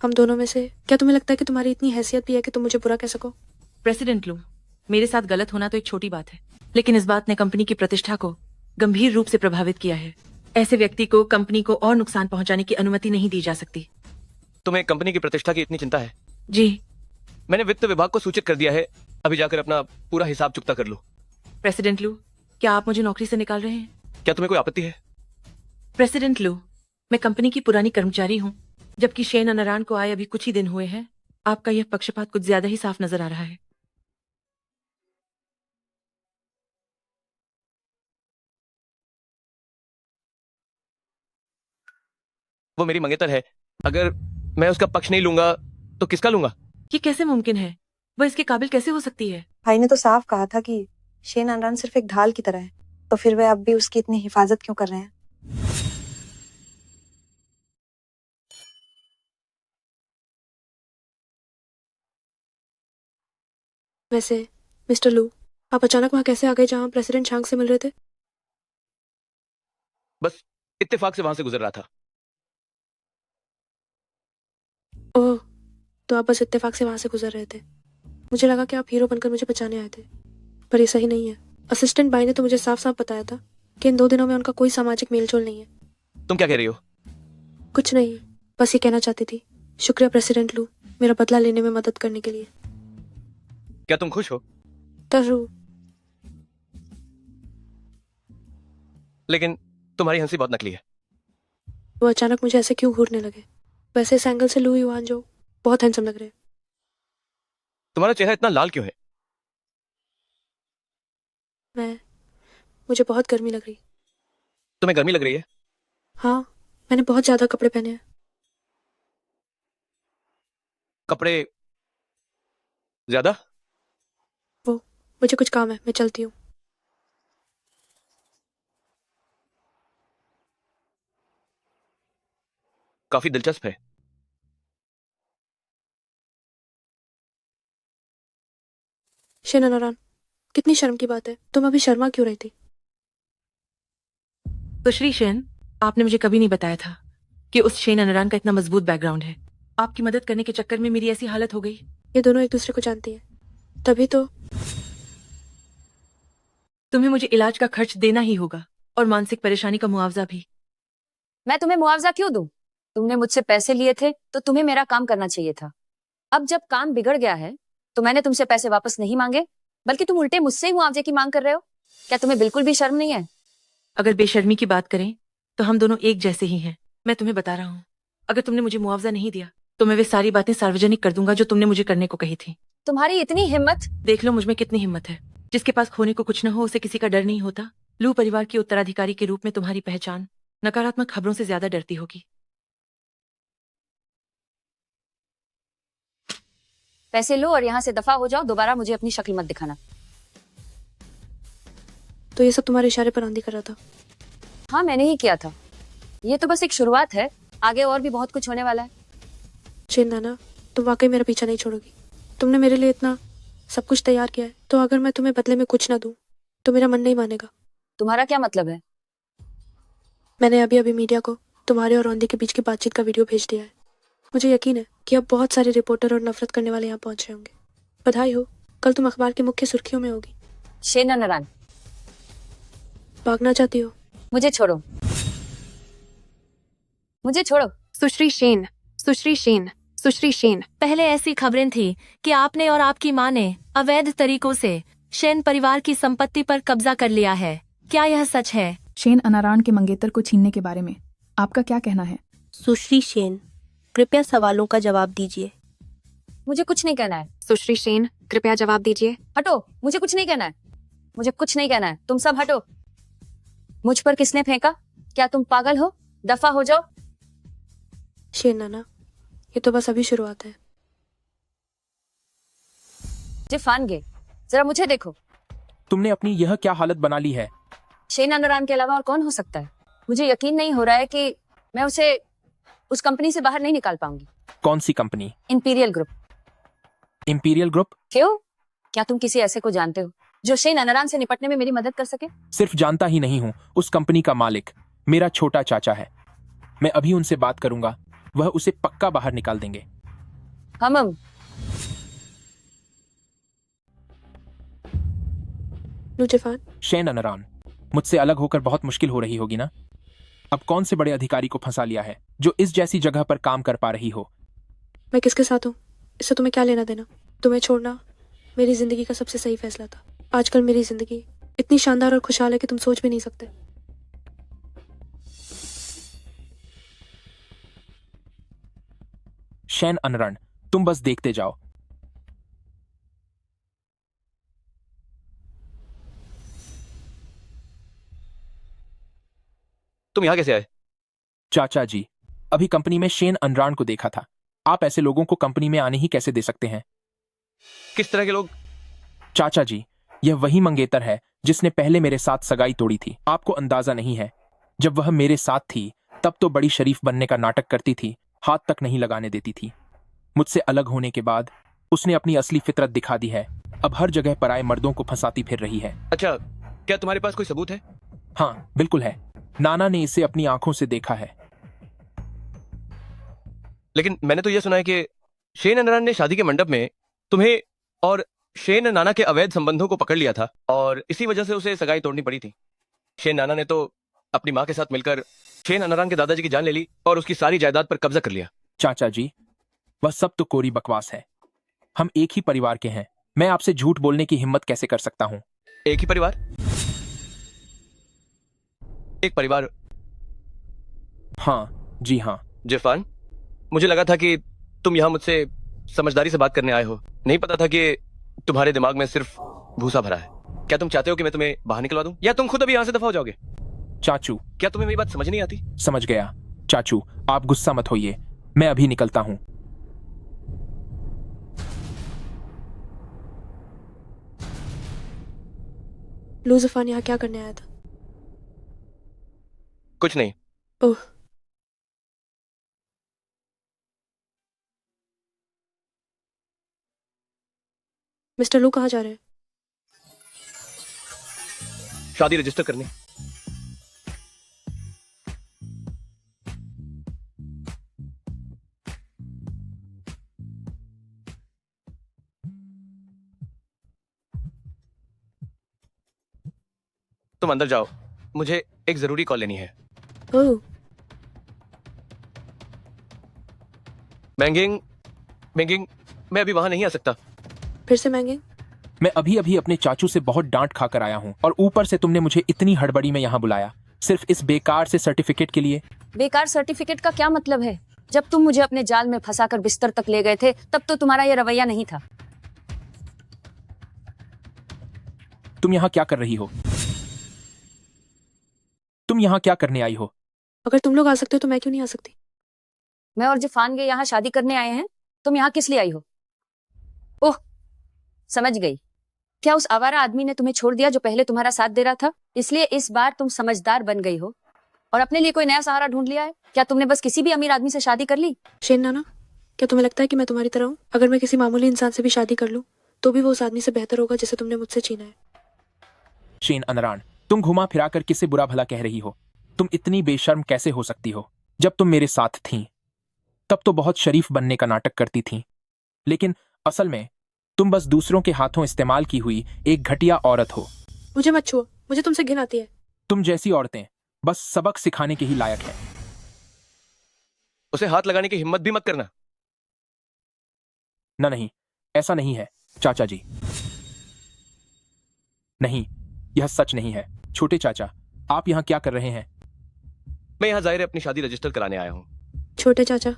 हम दोनों में से क्या तुम्हें लगता है कि तुम्हारी इतनी हैसियत भी है कि तुम मुझे बुरा कह सको? प्रेसिडेंट लू, मेरे साथ गलत होना तो एक छोटी बात है, लेकिन इस बात ने कंपनी की प्रतिष्ठा को गंभीर रूप से प्रभावित किया है। ऐसे व्यक्ति को कंपनी को और नुकसान पहुंचाने की अनुमति नहीं दी जा सकती। तुम्हें कंपनी की प्रतिष्ठा की इतनी चिंता है? जी। मैंने वित्त विभाग को सूचित कर दिया है, अभी जाकर अपना पूरा हिसाब चुकता कर लो। प्रेसिडेंट लू, क्या आप मुझे नौकरी से निकाल रहे हैं? क्या तुम्हें कोई आपत्ति है? प्रेसिडेंट लू, मैं कंपनी की पुरानी कर्मचारी हूँ, जबकि शेन अनारान को आए अभी कुछ ही दिन हुए हैं। आपका यह पक्षपात कुछ ज्यादा ही साफ नजर आ रहा है। वो मेरी मंगेतर है, अगर मैं उसका पक्ष नहीं लूंगा तो किसका लूंगा? ये कैसे मुमकिन है? वह इसके काबिल कैसे हो सकती है? भाई ने तो साफ कहा था कि शेन अनरान सिर्फ एक ढाल की तरह है, तो फिर वे अब भी उसकी इतनी हिफाजत क्यों कर रहे हैं? वैसे मिस्टर लू, आप अचानक वहां कैसे आ गए जहां प्रेसिडेंट शांग से मिल रहे थे? बस इत्तेफाक से वहां से गुजर रहा था। ओह, तो आप बस इत्तेफाक से वहां से गुजर रहे थे। मुझे लगा कि आप हीरो बनकर मुझे बचाने आए थे, पर ये सही नहीं है। असिस्टेंट बाई ने तो मुझे साफ साफ बताया था कि इन 2 दिनों में उनका कोई सामाजिक मेलजोल नहीं है। तुम क्या कह रही हो? कुछ नहीं, बस ये कहना चाहती थी। शुक्रिया प्रेसिडेंट लू, मेरा बदला लेने में मदद करने के लिए। क्या तुम खुश हो? तरू, लेकिन तुम्हारी हंसी बहुत नकली है। वो अचानक मुझे ऐसे क्यों घूरने लगे? वैसे इस एंगल से लू युआन जो बहुत हैंडसम लग रहे हैं। तुम्हारा चेहरा इतना लाल क्यों है? मुझे बहुत गर्मी लग रही। तुम्हें गर्मी लग रही है? हाँ, मैंने बहुत ज्यादा कपड़े पहने हैं। कपड़े ज्यादा? मुझे कुछ काम है, मैं चलती हूँ। काफी दिलचस्प है। शेन अनारान, कितनी शर्म की बात है, तुम अभी शर्मा क्यों रही थी? तो श्री शेन, आपने मुझे कभी नहीं बताया था कि उस शेन अनारान का इतना मजबूत बैकग्राउंड है। आपकी मदद करने के चक्कर में मेरी ऐसी हालत हो गई। ये दोनों एक दूसरे को जानती हैं, तभी तो। तुम्हें मुझे इलाज का खर्च देना ही होगा और मानसिक परेशानी का मुआवजा भी। मैं तुम्हें मुआवजा क्यों दूं? तुमने मुझसे पैसे लिए थे तो तुम्हें मेरा काम करना चाहिए था। अब जब काम बिगड़ गया है तो मैंने तुमसे पैसे वापस नहीं मांगे, बल्कि तुम उल्टे मुझसे ही मुआवजे की मांग कर रहे हो। क्या तुम्हें बिल्कुल भी शर्म नहीं है? अगर बेशर्मी की बात करें तो हम दोनों एक जैसे ही हैं। मैं तुम्हें बता रहा हूँ, अगर तुमने मुझे मुआवजा नहीं दिया तो मैं वे सारी बातें सार्वजनिक कर दूंगा जो तुमने मुझे करने को कही थी। तुम्हारी इतनी हिम्मत! देख लो मुझ में कितनी हिम्मत है। जिसके पास खोने को कुछ न हो उसे किसी का डर नहीं होता। लू परिवार की उत्तराधिकारी के रूप में तुम्हारी पहचान नकारात्मक खबरों से ज्यादा डरती होगी। पैसे लो और यहाँ से दफा हो जाओ, दोबारा मुझे अपनी शक्ल मत दिखाना। तो ये सब तुम्हारे इशारे पर आंधी कर रहा था? हाँ, मैंने ही किया था। ये तो बस एक शुरुआत है, आगे और भी बहुत कुछ होने वाला है। शेन नाना, तुम वाकई मेरा पीछा नहीं छोड़ोगी? तुमने मेरे लिए इतना सब कुछ तैयार किया है, तो अगर मैं तुम्हें बदले में कुछ ना दूं तो मेरा मन नहीं मानेगा। तुम्हारा क्या मतलब है? मैंने अभी अभी मीडिया को तुम्हारे और औंधी के बीच की बातचीत का वीडियो भेज दिया है। मुझे यकीन है कि अब बहुत सारे रिपोर्टर और नफरत करने वाले यहाँ पहुंच रहे होंगे। बधाई हो, कल तुम अखबार की मुख्य सुर्खियों में होगी। शेन अनारान, भागना चाहती हो? मुझे छोड़ो, मुझे छोड़ो। सुश्री शेन, सुश्री शेन, सुश्री शेन। पहले ऐसी खबरें थी कि आपने और आपकी मां ने अवैध तरीकों से शेन परिवार की संपत्ति पर कब्जा कर लिया है। क्या यह सच है? शेन अनारान के मंगेतर को छीनने के बारे में आपका क्या कहना है? सुश्री शेन, कृपया सवालों का जवाब दीजिए। मुझे कुछ नहीं कहना है। सुश्री शेन, कृपया जवाब दीजिए। हटो, मुझे कुछ नहीं कहना है। मुझे कुछ नहीं कहना है, तुम सब हटो। मुझ पर किसने फेंका? क्या तुम पागल हो? दफा हो जाओ। शेन नाना, ये तो बस अभी शुरुआत है। जिफानगे, जरा मुझे देखो। तुमने अपनी यह क्या हालत बना ली है? शेन अनारान के अलावा और कौन हो सकता है? मुझे यकीन नहीं हो रहा है कि मैं उसे उस कंपनी से बाहर नहीं निकाल पाऊंगी। कौन सी company? Imperial group. Imperial group? क्यों? क्या तुम किसी ऐसे को जानते हो जो शेन अनारान से निपटने में मेरी मदद कर सके? सिर्फ जानता ही नहीं हूँ, उस कंपनी का मालिक मेरा छोटा चाचा है। मैं अभी उनसे बात करूंगा, वह उसे पक्का बाहर निकाल देंगे। हम लूजेफान, शेन अनरान, मुझसे अलग होकर बहुत मुश्किल हो रही होगी ना? अब कौन से बड़े अधिकारी को फंसा लिया है जो इस जैसी जगह पर काम कर पा रही हो? मैं किसके साथ हूँ इससे तुम्हें क्या लेना देना? तुम्हें छोड़ना मेरी जिंदगी का सबसे सही फैसला था। आजकल मेरी जिंदगी इतनी शानदार और खुशहाल है कि तुम सोच भी नहीं सकते। शेन अनरान, तुम बस देखते जाओ। तुम यहाँ कैसे आए? चाचा जी, अभी कंपनी में शेन अनरान को देखा था। आप ऐसे लोगों को कंपनी में आने ही कैसे दे सकते हैं? किस तरह के लोग? चाचा जी, यह वही मंगेतर है जिसने पहले मेरे साथ सगाई तोड़ी थी। आपको अंदाजा नहीं है, जब वह मेरे साथ थी तब तो बड़ी शरीफ बनने का नाटक करती थी, हाथ तक नहीं लगाने देती थी। मुझसे अलग होने के बाद उसने अपनी असली फितरत दिखा दी है। अब हर जगह पराए मर्दों को फंसाती फिर रही है। अच्छा, क्या तुम्हारे पास कोई सबूत है? हाँ, बिल्कुल है। नाना ने इसे अपनी आंखों से देखा है। लेकिन मैंने तो यह सुना है कि शेन अनरान ने शादी के मंडप में तुम्हें और शेन नाना के अवैध संबंधों को पकड़ लिया था और इसी वजह से उसे सगाई तोड़नी पड़ी थी। शेन नाना ने तो अपनी माँ के साथ मिलकर शेन अनरान के दादाजी की जान ले ली और उसकी सारी जायदाद पर कब्जा कर लिया। चाचा जी, वह सब तो कोरी बकवास है। हम एक ही परिवार के हैं। मैं आपसे झूठ बोलने की हिम्मत कैसे कर सकता हूँ? एक ही परिवार? एक परिवार? हाँ जी हाँ। जिफान, मुझे लगा था कि तुम यहाँ मुझसे समझदारी से बात करने आए हो। नहीं पता था कि तुम्हारे दिमाग में सिर्फ भूसा भरा है। क्या तुम चाहते हो कि मैं तुम्हें बाहर निकलवा दूं या तुम खुद अभी यहाँ से दफा हो जाओगे? चाचू, क्या तुम्हें मेरी बात समझ नहीं आती? समझ गया। चाचू, आप गुस्सा मत होइए, मैं अभी निकलता हूँ। लूजेफान यहाँ क्या करने आया था? कुछ नहीं। ओह, मिस्टर लू कहाँ जा रहे हैं? शादी रजिस्टर करने। तुम अंदर जाओ, मुझे एक जरूरी कॉल लेनी है। ओह, बैंगिंग, बैंगिंग, मैं अभी वहां नहीं आ सकता। फिर से महंगे? मैं अभी अभी अपने चाचू से बहुत डांट खाकर आया हूँ और ऊपर से तुमने मुझे इतनी हड़बड़ी में यहाँ बुलाया सिर्फ इस बेकार से सर्टिफिकेट के लिए। बेकार सर्टिफिकेट का क्या मतलब है? जब तुम मुझे अपने जाल में फंसाकर बिस्तर तक ले गए थे तब तो तुम्हारा यह रवैया नहीं था। तुम यहाँ क्या कर रही हो? तुम यहाँ क्या करने आई हो? अगर तुम लोग आ सकते हो तो मैं क्यों नहीं आ सकती? मैं और जिफान के यहाँ शादी करने आए हैं। तुम यहाँ किस लिए आई हो? ओह, समझ गई। क्या उस आवारा आदमी ने तुम्हें छोड़ दिया जो पहले तुम्हारा साथ दे रहा था, इसलिए इस बार तुम समझदार बन गई हो और अपने लिए कोई नया सहारा ढूंढ लिया है? क्या तुमने बस किसी भी अमीर आदमी से शादी कर ली? शेन नाना, क्या तुम्हें लगता है कि मैं तुम्हारी तरह हूँ? अगर मैं किसी मामूली इंसान से भी शादी कर लूँ तो भी वो उस आदमी से बेहतर होगा जिसे तुमने मुझसे छीना है। शेन अनरान, तुम घुमा फिरा कर किसे बुरा भला कह रही हो? तुम इतनी बेशर्म कैसे हो सकती हो? जब तुम मेरे साथ थीं तब तो बहुत शरीफ बनने का नाटक करती थीं, लेकिन असल में तुम बस दूसरों के हाथों इस्तेमाल की हुई एक घटिया औरत हो। मुझे मत छुओ, मुझे तुमसे घिन आती है। तुम जैसी औरतें बस सबक सिखाने के ही लायक हैं। उसे हाथ लगाने की हिम्मत भी मत करना। ना नहीं, ऐसा नहीं है चाचा जी। नहीं, यह सच नहीं है। छोटे चाचा, आप यहाँ क्या कर रहे हैं? मैं यहाँ जाहिर है अपनी शादी रजिस्टर कराने आया हूँ। छोटे चाचा,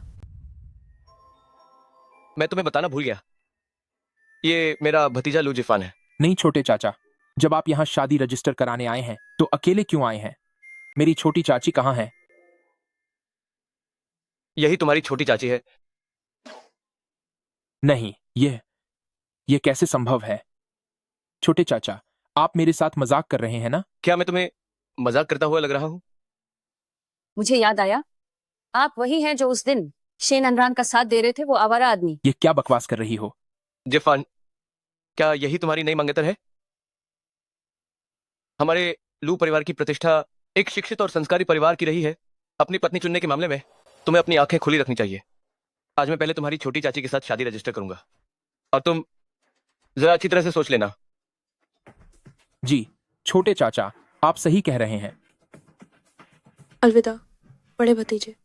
मैं तुम्हें बताना भूल गया, ये मेरा भतीजा लू जिफान है। नहीं छोटे चाचा, जब आप यहाँ शादी रजिस्टर कराने आए हैं तो अकेले क्यों आए हैं? मेरी छोटी चाची कहाँ है? यही तुम्हारी छोटी चाची है। नहीं, ये कैसे संभव है? छोटे चाचा, आप मेरे साथ मजाक कर रहे हैं ना? क्या मैं तुम्हें मजाक करता हुआ लग रहा हूँ? मुझे याद आया, आप वही हैं जो उस दिन शेन अनरान का साथ दे रहे थे, वो आवारा आदमी। ये क्या बकवास कर रही हो? जिफान, क्या यही तुम्हारी नई मंगेतर है? हमारे लू परिवार की प्रतिष्ठा एक शिक्षित और संस्कारी परिवार की रही है अपनी पत्नी चुनने के मामले में। तुम्हें अपनी आंखें खुली रखनी चाहिए। आज मैं पहले तुम्हारी छोटी चाची के साथ शादी रजिस्टर करूंगा, और तुम जरा अच्छी तरह से सोच लेना। जी छोटे चाचा, आप सही कह रहे हैं। अलविदा बड़े भतीजे।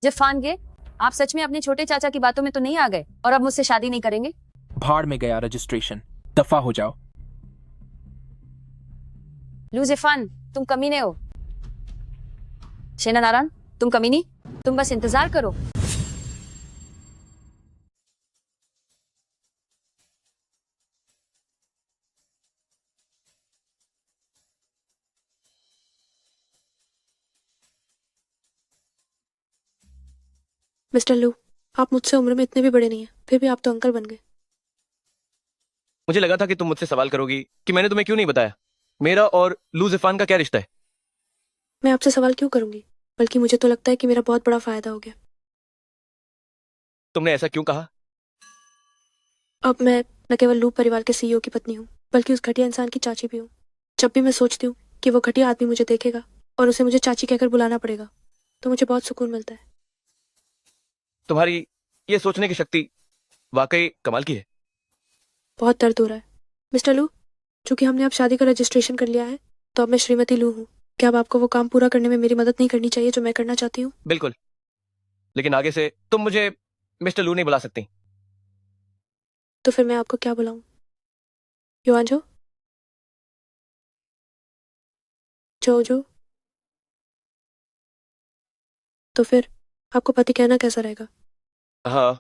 जब फान गए, आप सच में अपने छोटे चाचा की बातों में तो नहीं आ गए और अब मुझसे शादी नहीं करेंगे? भाड़ में गया रजिस्ट्रेशन, दफा हो जाओ। लू जिफान, तुम कमीने हो। शेना नारायण, तुम कमीनी, तुम बस इंतजार करो। मिस्टर लू, आप मुझसे उम्र में इतने भी बड़े नहीं हैं, फिर भी आप तो अंकल बन गए। मुझे लगा था कि तुम मुझसे सवाल करोगी कि मैंने तुम्हें क्यों नहीं बताया मेरा और लू जिफान का क्या रिश्ता है। मैं आपसे सवाल क्यों करूंगी, बल्कि मुझे तो लगता है कि मेरा बहुत बड़ा फायदा हो गया। तुमने ऐसा क्यों कहा? अब मैं न केवल लू परिवार के सीईओ की पत्नी हूँ, बल्कि उस घटिया इंसान की चाची भी हूँ। जब भी मैं सोचती हूँ कि वो घटिया आदमी मुझे देखेगा और उसे मुझे चाची कहकर बुलाना पड़ेगा, तो मुझे बहुत सुकून मिलता है। तुम्हारी ये सोचने की शक्ति वाकई कमाल की है। बहुत दर्द हो रहा है मिस्टर लू। चूंकि हमने अब शादी का रजिस्ट्रेशन कर लिया है, तो अब मैं श्रीमती लू हूँ। क्या अब आपको वो काम पूरा करने में मेरी मदद नहीं करनी चाहिए जो मैं करना चाहती हूँ? बिल्कुल, लेकिन आगे से तुम मुझे मिस्टर लू नहीं बुला सकती। तो फिर मैं आपको क्या बुलाऊं? युआंजो? जोजो? तो फिर आपको पति कहना कैसा रहेगा? हाँ,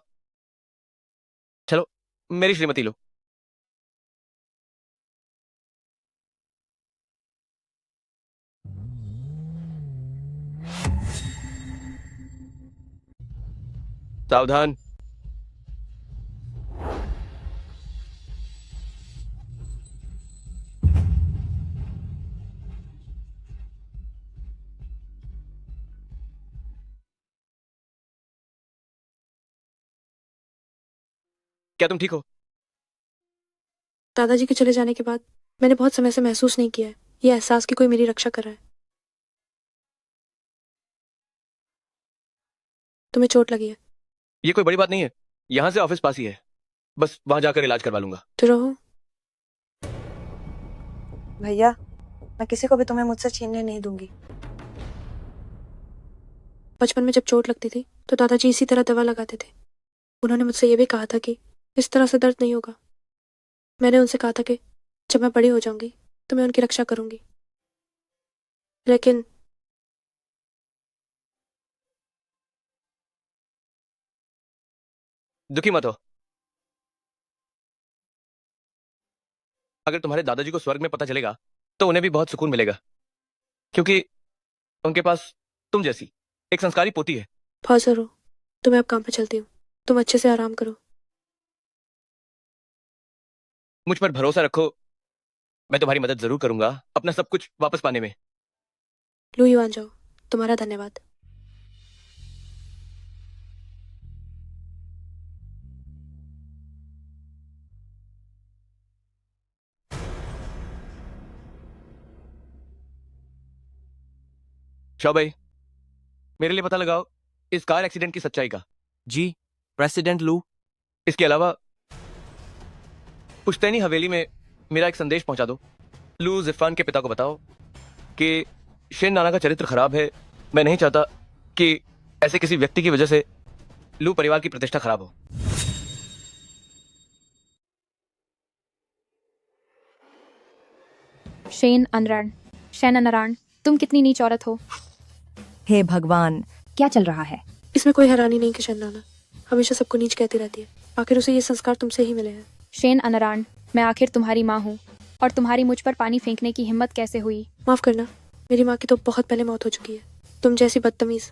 चलो मेरी श्रीमती लो। सावधान। क्या तुम ठीक हो? दादाजी के चले जाने के बाद मैंने बहुत समय से महसूस नहीं किया है ये एहसास कि कोई मेरी रक्षा कर रहा है। तुम्हें चोट लगी है? ये कोई बड़ी बात नहीं है, यहाँ से ऑफिस पास ही है, बस वहां जाकर इलाज करवा लूंगा। तो रहो। भैया, मैं किसी को भी तुम्हें मुझसे छीनने नहीं दूंगी। बचपन में जब चोट लगती थी तो दादाजी इसी तरह दवा लगाते थे। उन्होंने मुझसे ये भी कहा था कि इस तरह से दर्द नहीं होगा। मैंने उनसे कहा था कि जब मैं बड़ी हो जाऊंगी तो मैं उनकी रक्षा करूंगी। लेकिन दुखी मत हो। अगर तुम्हारे दादाजी को स्वर्ग में पता चलेगा तो उन्हें भी बहुत सुकून मिलेगा, क्योंकि उनके पास तुम जैसी एक संस्कारी पोती है। बहुत जरूर हो, तो मैं अब काम पे चलती हूँ। तुम अच्छे से आराम करो। मुझ पर भरोसा रखो, मैं तुम्हारी मदद जरूर करूंगा अपना सब कुछ वापस पाने में। लू युआन जाओ, तुम्हारा धन्यवाद। शाह भाई, मेरे लिए पता लगाओ इस कार एक्सीडेंट की सच्चाई का। जी प्रेसिडेंट लू। इसके अलावा पुश्तैनी हवेली में मेरा एक संदेश पहुंचा दो। लू जिफान के पिता को बताओ कि शेन नाना का चरित्र खराब है। मैं नहीं चाहता कि ऐसे किसी व्यक्ति की वजह से लू परिवार की प्रतिष्ठा खराब हो। शेन अनरान, शैन अनरान, तुम कितनी नीच औरत हो। हे भगवान, क्या चल रहा है? इसमें कोई हैरानी नहीं कि शन्नाना हमेशा सबको नीच कहती रहती है। आखिर उसे ये संस्कार तुमसे ही मिले हैं। शेन अनरान, मैं आखिर तुम्हारी माँ हूँ, और तुम्हारी मुझ पर पानी फेंकने की हिम्मत कैसे हुई? माफ करना, मेरी माँ की तो बहुत पहले मौत हो चुकी है। तुम जैसी बदतमीज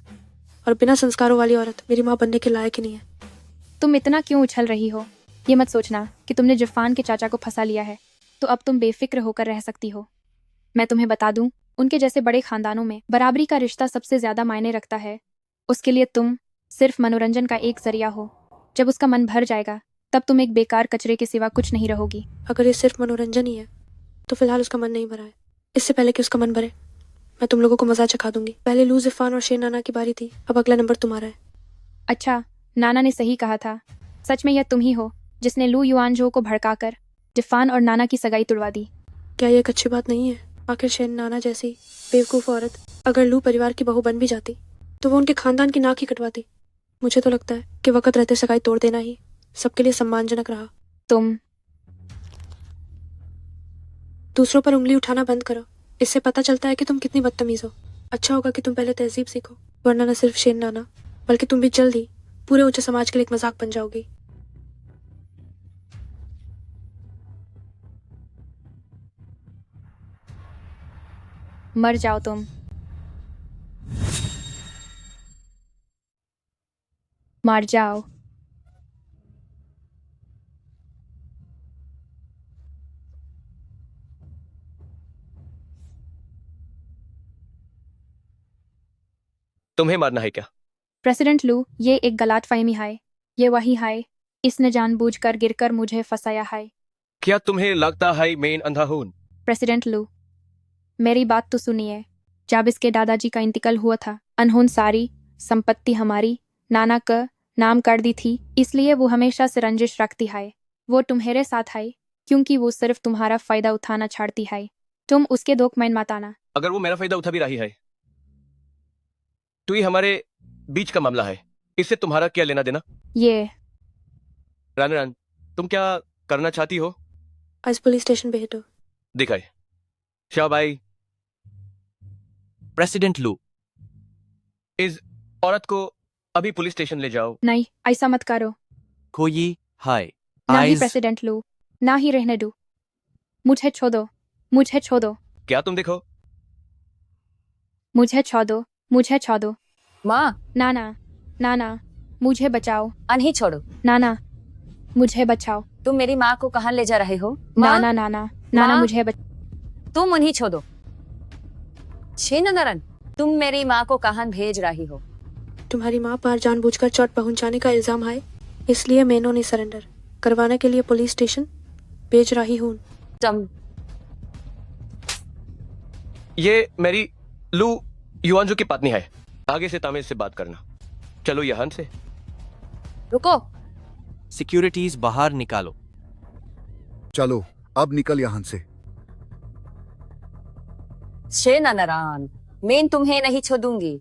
और बिना संस्कारों वाली औरत मेरी माँ बनने के लायक ही नहीं है। तुम इतना क्यों उछल रही हो? ये मत सोचना कि तुमने जिफान के चाचा को फंसा लिया है तो अब तुम बेफिक्र होकर रह सकती हो। मैं तुम्हें बता दूं, उनके जैसे बड़े खानदानों में बराबरी का रिश्ता सबसे ज्यादा मायने रखता है। उसके लिए तुम सिर्फ मनोरंजन का एक जरिया हो। जब उसका मन भर जाएगा तब तुम एक बेकार कचरे के सिवा कुछ नहीं रहोगी। अगर ये सिर्फ मनोरंजन ही है तो फिलहाल उसका मन नहीं भरा है। इससे पहले कि उसका मन भरे मैं तुम लोगों को मजा चखा दूंगी। पहले लू, जिफान और शेन नाना की बारी थी, अब अगला नंबर तुम्हारा है। अच्छा, नाना ने सही कहा था। सच में यह तुम ही हो जिसने लू युआनजो को भड़काकर जिफान और नाना की सगाई तुड़वा दी। क्या ये एक अच्छी बात नहीं है? आखिर शेन नाना जैसी बेवकूफ़ औरत अगर लू परिवार की बहू बन भी जाती तो वो उनके खानदान की नाक ही कटवाती। मुझे तो लगता है कि वक्त रहते सगाई तोड़ देना ही सबके लिए सम्मानजनक रहा। तुम दूसरों पर उंगली उठाना बंद करो। इससे पता चलता है कि तुम कितनी बदतमीज हो। अच्छा होगा कि तुम पहले तहजीब सीखो, वरना न सिर्फ शेन नाना बल्कि तुम भी जल्द ही पूरे ऊंचे समाज के लिए एक मजाक बन जाओगी। मर जाओ तुम। मर जाओ। तुम्हें मारना है क्या? प्रेसिडेंट लू, ये एक गलतफहमी है। ये वही है, इसने जानबूझकर गिरकर मुझे फंसाया है। क्या तुम्हें लगता है मैं अंधा हूं? प्रेसिडेंट लू, मेरी बात तो सुनिए। जब इसके दादाजी का इंतकाल हुआ था, अनहोनी सारी संपत्ति हमारी नाना का नाम कर दी थी, इसलिए वो हमेशा से रंजिश रखती है। वो तुम्हारे साथ है क्योंकि वो सिर्फ तुम्हारा फायदा उठाना चाहती है। तुम उसके दोखमैन मत आना। अगर वो मेरा फायदा उठा भी रही है तो ये हमारे बीच का मामला है, इससे तुम्हारा क्या लेना देना? ये रान, तुम क्या करना चाहती हो? आज पुलिस स्टेशन पे हिटो। दिखाए शाहबाई, प्रेसिडेंट लू, इस औरत को अभी पुलिस स्टेशन ले जाओ। नहीं, ऐसा मत करो। खोई हाय ना ही आइज प्रेसिडेंट लू, ना ही रहने दो। मुझे छोड़ो, मुझे छोड़ो, क्या तुम देखो? मुझे छोड़ो, मुझे छोड़ो। माँ, नाना, नाना, मुझे बचाओ। अनही छोड़ो। नाना, मुझे बचाओ। तुम मेरी माँ को कहाँ ले जा रहे हो? माँ, नाना, नाना, नाना, माँ? मुझे तुम उन्हीं छोड़ो। शेननरन, तुम मेरी माँ को कहाँ भेज रही हो? तुम्हारी माँ पर जानबूझकर चोट पहुंचाने का इल्जाम है, इसलिए मैंने उन्हें सरेंडर करवाने के लिए पुलिस स्टेशन भेज रही हूँ। तुम ये मेरी लू युआनजो की पत्नी है। आगे से तमीज से बात करना। चलो यहाँ से। रुको। सिक्योरिटीज बाहर निकालो। चलो अब निकल यहाँ से। शेननरान, मैं तुम्हें नहीं छोड़ूंगी।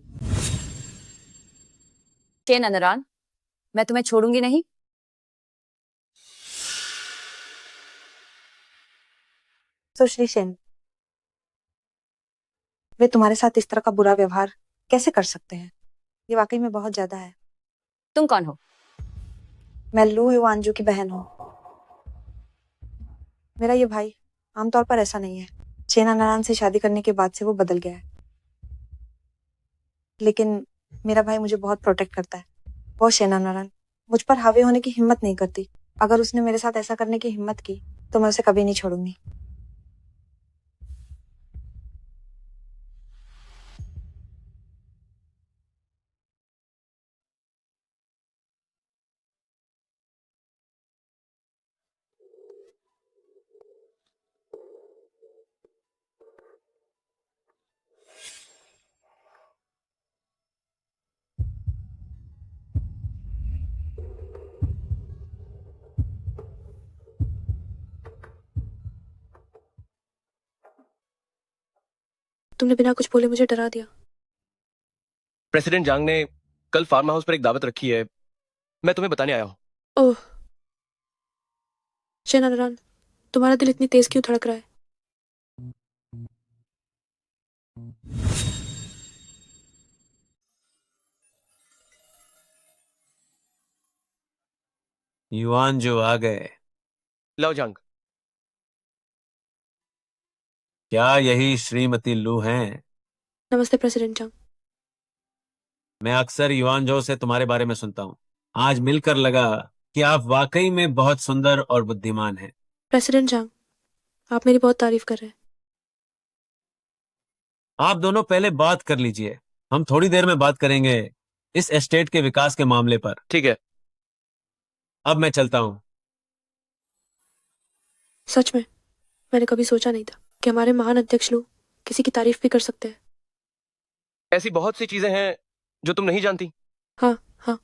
शेननरान, मैं तुम्हें छोड़ूंगी नहीं। सुश्री सेन, वे तुम्हारे साथ इस तरह का बुरा व्यवहार कैसे कर सकते हैं? ये वाकई में बहुत ज्यादा है। तुम कौन हो? मैं लू युआनजो की बहन हूँ। मेरा ये भाई आमतौर पर ऐसा नहीं है। चेना नारायण से शादी करने के बाद से वो बदल गया है, लेकिन मेरा भाई मुझे बहुत प्रोटेक्ट करता है। वो शेना नारायण मुझ पर हावी होने की हिम्मत नहीं करती। अगर उसने मेरे साथ ऐसा करने की हिम्मत की तो मैं उसे कभी नहीं छोड़ूंगी। तुमने बिना कुछ बोले मुझे डरा दिया। प्रेसिडेंट जांग ने कल फार्म हाउस पर एक दावत रखी है, मैं तुम्हें बताने आया हूँ। ओह शेननरान, तुम्हारा दिल इतनी तेज क्यों धड़क रहा है? युआनजो आ गए। लो जांग। क्या यही श्रीमती लू हैं? नमस्ते प्रेसिडेंट जांग। मैं अक्सर युआनजो से तुम्हारे बारे में सुनता हूँ। आज मिलकर लगा कि आप वाकई में बहुत सुंदर और बुद्धिमान हैं। प्रेसिडेंट जांग, आप मेरी बहुत तारीफ कर रहे हैं। आप दोनों पहले बात कर लीजिए, हम थोड़ी देर में बात करेंगे इस एस्टेट के विकास के मामले पर। ठीक है। अब मैं चलता हूँ। सच में मैंने कभी सोचा नहीं था कि हमारे महान अध्यक्ष लोग किसी की तारीफ भी कर सकते हैं। ऐसी बहुत सी चीजें हैं जो तुम नहीं जानती। हाँ हाँ,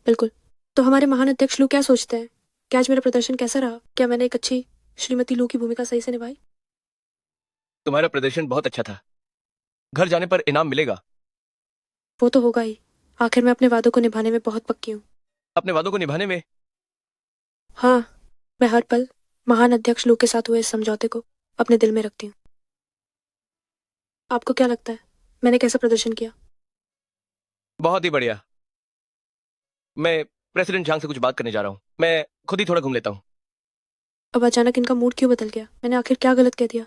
बिल्कुल। तो हमारे महान अध्यक्ष लू क्या सोचते हैं कि आज मेरा प्रदर्शन कैसा रहा? क्या मैंने एक अच्छी श्रीमती लू की भूमिका सही से निभाई? तुम्हारा प्रदर्शन बहुत अच्छा था। घर जाने पर इनाम मिलेगा। वो तो होगा ही। आखिर मैं अपने वादों को निभाने में बहुत पक्की हूँ। अपने वादों को निभाने में? हाँ, मैं हर पल महान अध्यक्ष लू के साथ हुए इस समझौते को अपने दिल में रखती हूँ। आपको क्या लगता है मैंने कैसा प्रदर्शन किया? बहुत ही बढ़िया। मैं प्रेसिडेंट झांग से कुछ बात करने जा रहा हूँ। मैं खुद ही थोड़ा घूम लेता हूँ। अब अचानक इनका मूड क्यों बदल गया? मैंने आखिर क्या गलत कह दिया?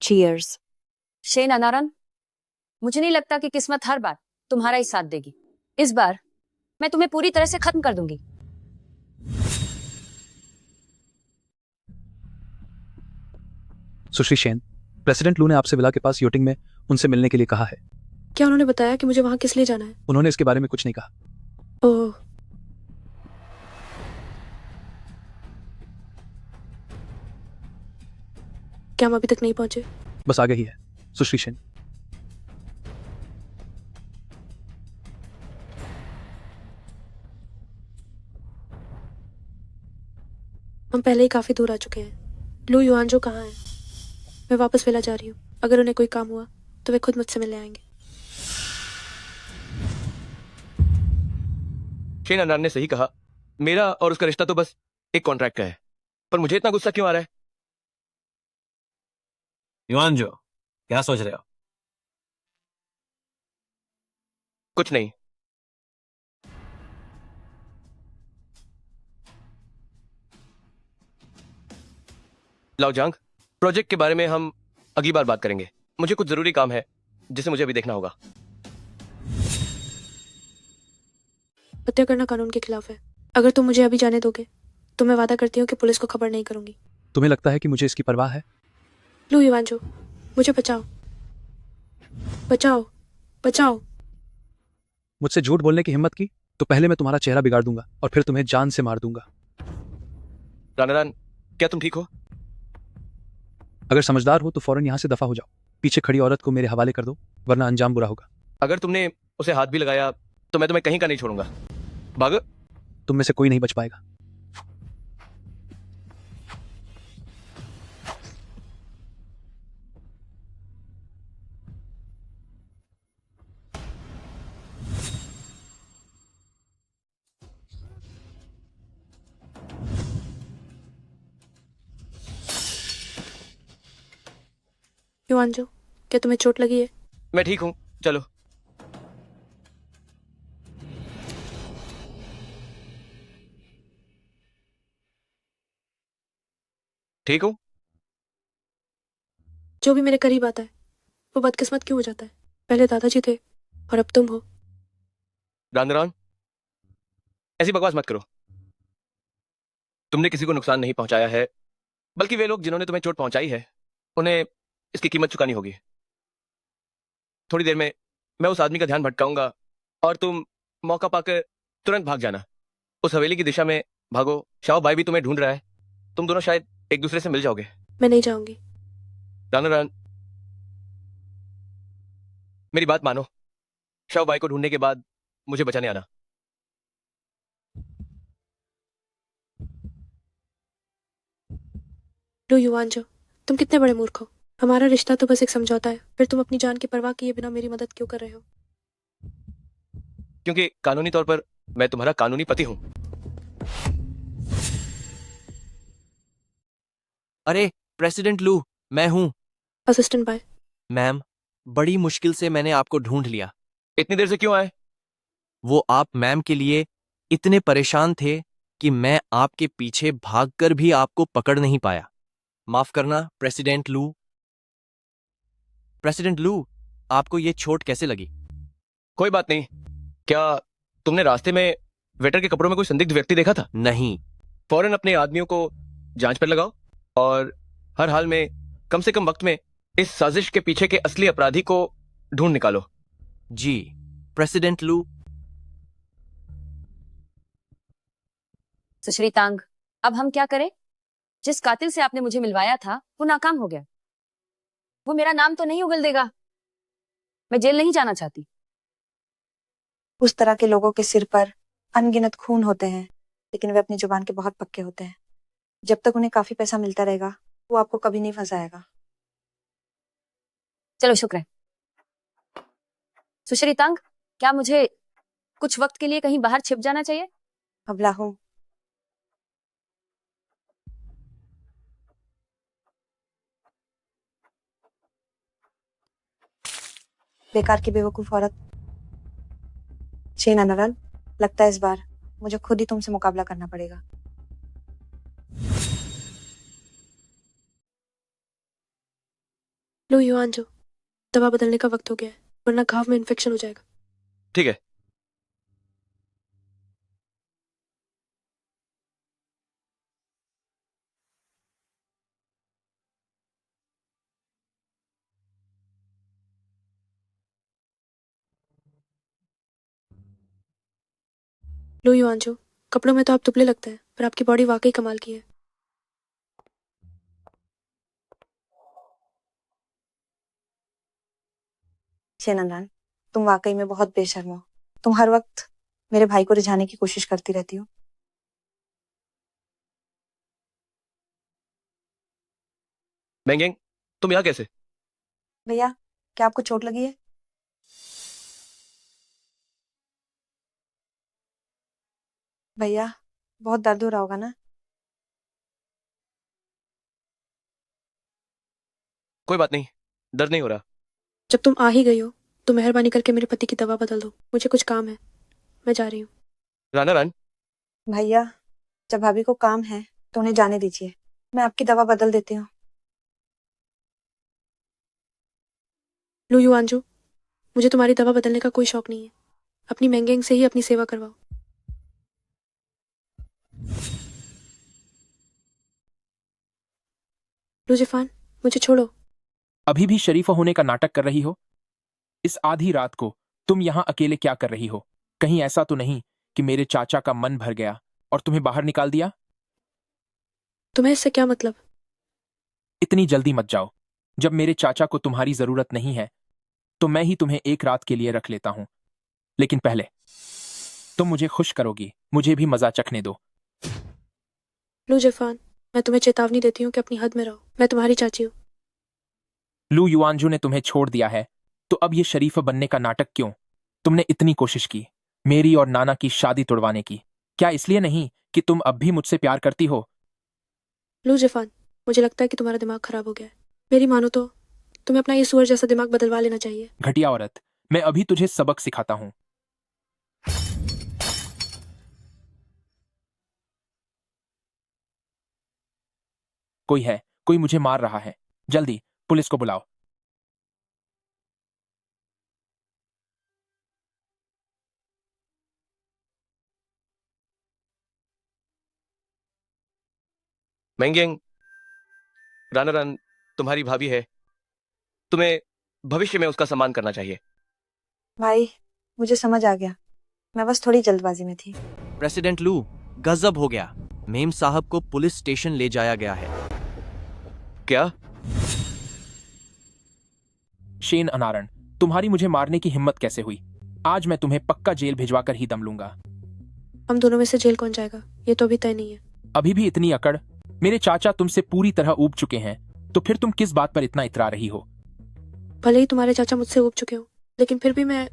चीयर्स। शेन अनारन, मुझे नहीं लगता कि किस्मत हर बार तुम्हारा ही साथ देगी। इस बार मैं तुम्हें पूरी तरह से खत्म कर दूंगी। सुश्री शेन, प्रेसिडेंट लू ने आपसे विला के पास योटिंग में उनसे मिलने के लिए कहा है। क्या उन्होंने बताया कि मुझे वहां किस लिए जाना है? उन्होंने इसके बारे में कुछ नहीं कहा। ओह, क्या हम अभी तक नहीं पहुंचे? बस आगे ही है सुश्री शेन। हम पहले ही काफी दूर आ चुके हैं। लू युआनजो कहाँ है? मैं वापस विला जा रही हूँ। अगर उन्हें कोई काम हुआ तो वे खुद मुझसे मिलने आएंगे। शेन अनार ने सही कहा। मेरा और उसका रिश्ता तो बस एक कॉन्ट्रैक्ट का है। पर मुझे इतना गुस्सा क्यों आ रहा है? युआनजो, क्या सोच रहे हो? कुछ नहीं। लाओ जांग, प्रोजेक्ट के बारे में हम अगली बार बात करेंगे। मुझे कुछ जरूरी काम है जिसे मुझे अभी देखना होगा। हत्या करना कानून के खिलाफ है। अगर तुम मुझे अभी जाने दोगे तो मैं वादा करती हूँ कि पुलिस को खबर नहीं करूंगी। तुम्हें लगता है कि मुझे इसकी परवाह है? लू युआनजो, मुझे बचाओ, बचाओ, बचाओ। मुझसे झूठ बोलने की हिम्मत की तो पहले मैं तुम्हारा चेहरा बिगाड़ दूंगा और फिर तुम्हें जान से मार दूंगा। रानारान, क्या तुम ठीक हो? अगर समझदार हो तो फौरन यहाँ से दफा हो जाओ। पीछे खड़ी औरत को मेरे हवाले कर दो, वरना अंजाम बुरा होगा। अगर तुमने उसे हाथ भी लगाया तो मैं तुम्हें कहीं का नहीं छोड़ूंगा। भागो। तुम में से कोई नहीं बच पाएगा। युआनजो, क्या तुम्हें चोट लगी है? मैं ठीक हूं, चलो। ठीक हूं। जो भी मेरे करीब आता है वो बदकिस्मत क्यों हो जाता है? पहले दादाजी थे और अब तुम हो। रानारान, ऐसी बकवास मत करो। तुमने किसी को नुकसान नहीं पहुंचाया है, बल्कि वे लोग जिन्होंने तुम्हें चोट पहुंचाई है उन्हें इसकी कीमत चुकानी होगी। थोड़ी देर में मैं उस आदमी का ध्यान भटकाऊंगा और तुम मौका पाकर तुरंत भाग जाना। उस हवेली की दिशा में भागो। शाओ भाई भी तुम्हें ढूंढ रहा है। तुम दोनों शायद एक दूसरे से मिल जाओगे। मैं नहीं जाऊंगी। रानारान, मेरी बात मानो। शाओ भाई को ढूंढने के बाद मुझे बचाने आना। लू युआनजो, तुम कितने बड़े मूर्ख हो। हमारा रिश्ता तो बस एक समझौता है, फिर तुम अपनी जान की परवाह किए बिना मेरी मदद क्यों कर रहे हो? क्योंकि कानूनी तौर पर मैं तुम्हारा कानूनी पति हूं। अरे प्रेसिडेंट लू, मैं हूं। Assistant bye. मैम, बड़ी मुश्किल से मैंने आपको ढूंढ लिया। इतनी देर से क्यों आए? वो आप मैम के लिए इतने परेशान थे कि मैं आपके पीछे भागकर भी आपको पकड़ नहीं पाया। माफ करना प्रेसिडेंट लू। प्रेसिडेंट लू, आपको ये चोट कैसे लगी? कोई बात नहीं। क्या तुमने रास्ते में वेटर के कपड़ों में कोई संदिग्ध व्यक्ति देखा था? नहीं। फौरन अपने आदमियों को जांच पर लगाओ और हर हाल में कम से कम वक्त में इस साजिश के पीछे के असली अपराधी को ढूंढ निकालो। जी प्रेसिडेंट लू। सुश्री तांग, अब हम क्या करें? जिस कातिल से आपने मुझे मिलवाया था वो नाकाम हो गया। वो मेरा नाम तो नहीं उगल देगा। मैं जेल नहीं जाना चाहती। उस तरह के लोगों के सिर पर अनगिनत खून होते हैं, लेकिन वे अपनी जुबान के बहुत पक्के होते हैं। जब तक उन्हें काफी पैसा मिलता रहेगा वो आपको कभी नहीं फंसाएगा। चलो शुक्र है। सुश्री तंग, क्या मुझे कुछ वक्त के लिए कहीं बाहर छिप जाना चाहिए? अबला हूं। बेकार की बेवकूफ औरत। शेन अनरन, लगता है इस बार मुझे खुद ही तुमसे मुकाबला करना पड़ेगा। लो युआनजो, दवा बदलने का वक्त हो गया है, वरना घाव में इन्फेक्शन हो जाएगा। ठीक है। लो युआनजो, कपड़ों में तो आप दुबले लगते हैं, पर आपकी बॉडी वाकई कमाल की है। शेन अनरन, तुम वाकई में बहुत बेशर्म हो। तुम हर वक्त मेरे भाई को रिझाने की कोशिश करती रहती हो। मैंगेंग, तुम यहाँ कैसे? भैया, क्या आपको चोट लगी है? भैया, बहुत दर्द हो रहा होगा ना? कोई बात नहीं, दर्द नहीं हो रहा। जब तुम आ ही गई हो तो मेहरबानी करके मेरे पति की दवा बदल दो। मुझे कुछ काम है, मैं जा रही हूँ। रानारान, भैया, जब भाभी को काम है तो उन्हें जाने दीजिए। मैं आपकी दवा बदल देती हूँ। लो युआनजो, मुझे तुम्हारी दवा बदलने का कोई शौक नहीं है। अपनी मैंगेंग से ही अपनी सेवा करवाओ। लो जिफान, मुझे छोड़ो। अभी भी शरीफा होने का नाटक कर रही हो? इस आधी रात को तुम यहाँ अकेले क्या कर रही हो? कहीं ऐसा तो नहीं कि मेरे चाचा का मन भर गया और तुम्हें बाहर निकाल दिया? तुम्हें इससे क्या मतलब? इतनी जल्दी मत जाओ। जब मेरे चाचा को तुम्हारी जरूरत नहीं है तो मैं ही तुम्हें एक रात के लिए रख लेता हूं। लेकिन पहले तुम मुझे खुश करोगी, मुझे भी मजा चखने दो। लो जिफान, मैं तुम्हें चेतावनी देती हूँ कि अपनी हद में रहो। मैं तुम्हारी चाची हूँ। लू युआनजू ने तुम्हें छोड़ दिया है तो अब ये शरीफ बनने का नाटक क्यों? तुमने इतनी कोशिश की मेरी और नाना की शादी तोड़वाने की, क्या इसलिए नहीं कि तुम अब भी मुझसे प्यार करती हो? लो जिफान, मुझे लगता है कि तुम्हारा दिमाग खराब हो गया है। मेरी मानो तो तुम्हें अपना ये सुअर जैसा दिमाग बदलवा लेना चाहिए। घटिया औरत, मैं अभी तुझे सबक सिखाता हूं। कोई है, कोई मुझे मार रहा है। जल्दी पुलिस को बुलाओ। मैंगेंग, रानारान तुम्हारी भाभी है, तुम्हें भविष्य में उसका सम्मान करना चाहिए। भाई, मुझे समझ आ गया, मैं बस थोड़ी जल्दबाजी में थी। प्रेसिडेंट लू, गजब हो गया। मेम साहब को पुलिस स्टेशन ले जाया गया है। क्या? शेन अनारण, तुम्हारी मुझे मारने की हिम्मत कैसे हुई? आज मैं तुम्हें पक्का जेल भिजवा कर ही दम लूंगा। हम दोनों में से जेल कौन जाएगा ये तो अभी तय नहीं है। अभी भी इतनी अकड़? मेरे चाचा तुमसे पूरी तरह ऊब चुके हैं, तो फिर तुम किस बात पर इतना इतरा रही हो? भले ही तुम्हारे चाचा मुझसे ऊब चुके हो, लेकिन फिर भी मैं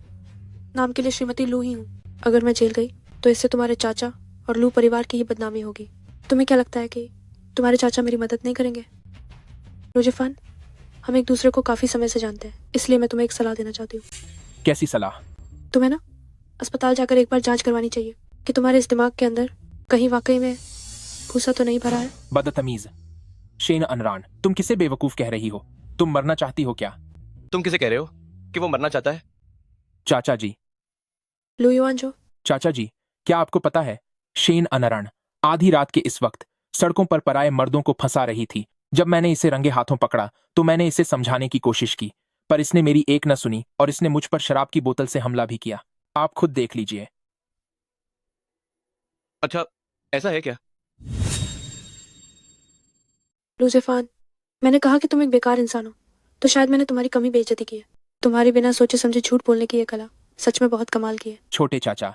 नाम के लिए श्रीमती लू ही हूँ। अगर मैं जेल गई तो इससे तुम्हारे चाचा और लू परिवार की ही बदनामी होगी। तुम्हें क्या लगता है कि तुम्हारे चाचा मेरी मदद नहीं करेंगे? रुजिफान, हम एक दूसरे को काफी समय से जानते हैं, इसलिए मैं तुम्हें एक सलाह देना चाहती हूँ। कैसी सलाह? तुम्हें ना अस्पताल जाकर एक बार जांच करवानी चाहिए कि तुम्हारे इस दिमाग के अंदर कहीं वाकई में भूसा तो नहीं भरा है। बदतमीज शेन अनरान, तुम किसे बेवकूफ कह रही हो? तुम मरना चाहती हो क्या? तुम किसे कह रहे हो कि वो मरना चाहता है? चाचा जी। लू युआनजो। चाचा जी, क्या आपको पता है शेन अनरान आधी रात के इस वक्त सड़कों पर पराए मर्दों को फंसा रही थी। जब मैंने इसे रंगे हाथों पकड़ा तो मैंने इसे समझाने की कोशिश की, पर इसने मेरी एक न सुनी और इसने मुझ पर शराब की बोतल से हमला भी किया। आप खुद देख लीजिए। अच्छा, ऐसा है क्या? लूजेफान, मैंने कहा कि तुम एक बेकार इंसान हो, तो शायद मैंने तुम्हारी कमी बेइज्जती की है। तुम्हारी बिना सोचे समझे झूठ बोलने की ये कला सच में बहुत कमाल की है। छोटे चाचा,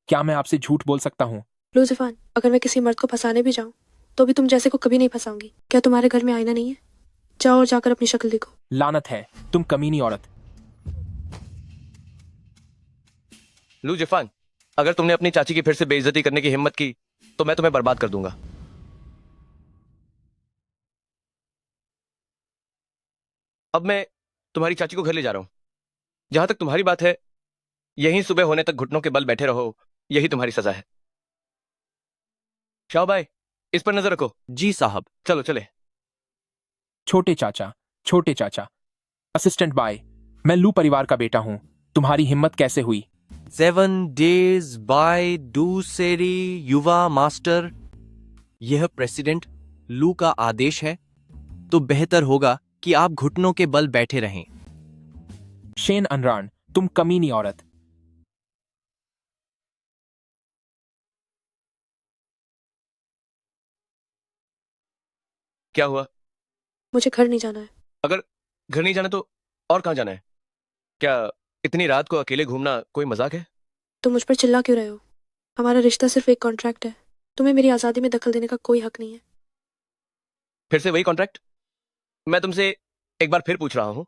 क्या मैं आपसे झूठ बोल सकता हूँ? लूजेफान, अगर मैं किसी मर्द को फंसाने भी जाऊं तो भी तुम जैसे को कभी नहीं फंसाऊंगी। क्या तुम्हारे घर में आईना नहीं है? जाओ और जाकर अपनी शक्ल देखो। लानत है, तुम कमीनी औरत। लू जिफान, अगर तुमने अपनी चाची की फिर से बेइज्जती करने की हिम्मत की तो मैं तुम्हें बर्बाद कर दूंगा। अब मैं तुम्हारी चाची को घर ले जा रहा हूं। जहां तक तुम्हारी बात है, यहीं सुबह होने तक घुटनों के बल बैठे रहो, यही तुम्हारी सजा है। शाह भाई, इस पर नजर रखो। जी साहब। चलो चले। छोटे चाचा, असिस्टेंट बाय, मैं लू परिवार का बेटा हूँ। तुम्हारी हिम्मत कैसे हुई? 7 days बाय डूसेरी युवा मास्टर। यह प्रेसिडेंट लू का आदेश है, तो बेहतर होगा कि आप घुटनों के बल बैठे रहें। शेन अनरान, तुम कमीनी औरत। क्या हुआ? मुझे घर नहीं जाना है। अगर घर नहीं जाना तो और कहां जाना है? क्या इतनी रात को अकेले घूमना कोई मजाक है? तुम मुझ पर चिल्ला क्यों रहे हो? हमारा रिश्ता सिर्फ एक कॉन्ट्रैक्ट है। तुम्हें मेरी आज़ादी में दखल देने का कोई हक नहीं है। फिर से वही कॉन्ट्रैक्ट? मैं तुमसे एक बार फिर पूछ रहा हूं,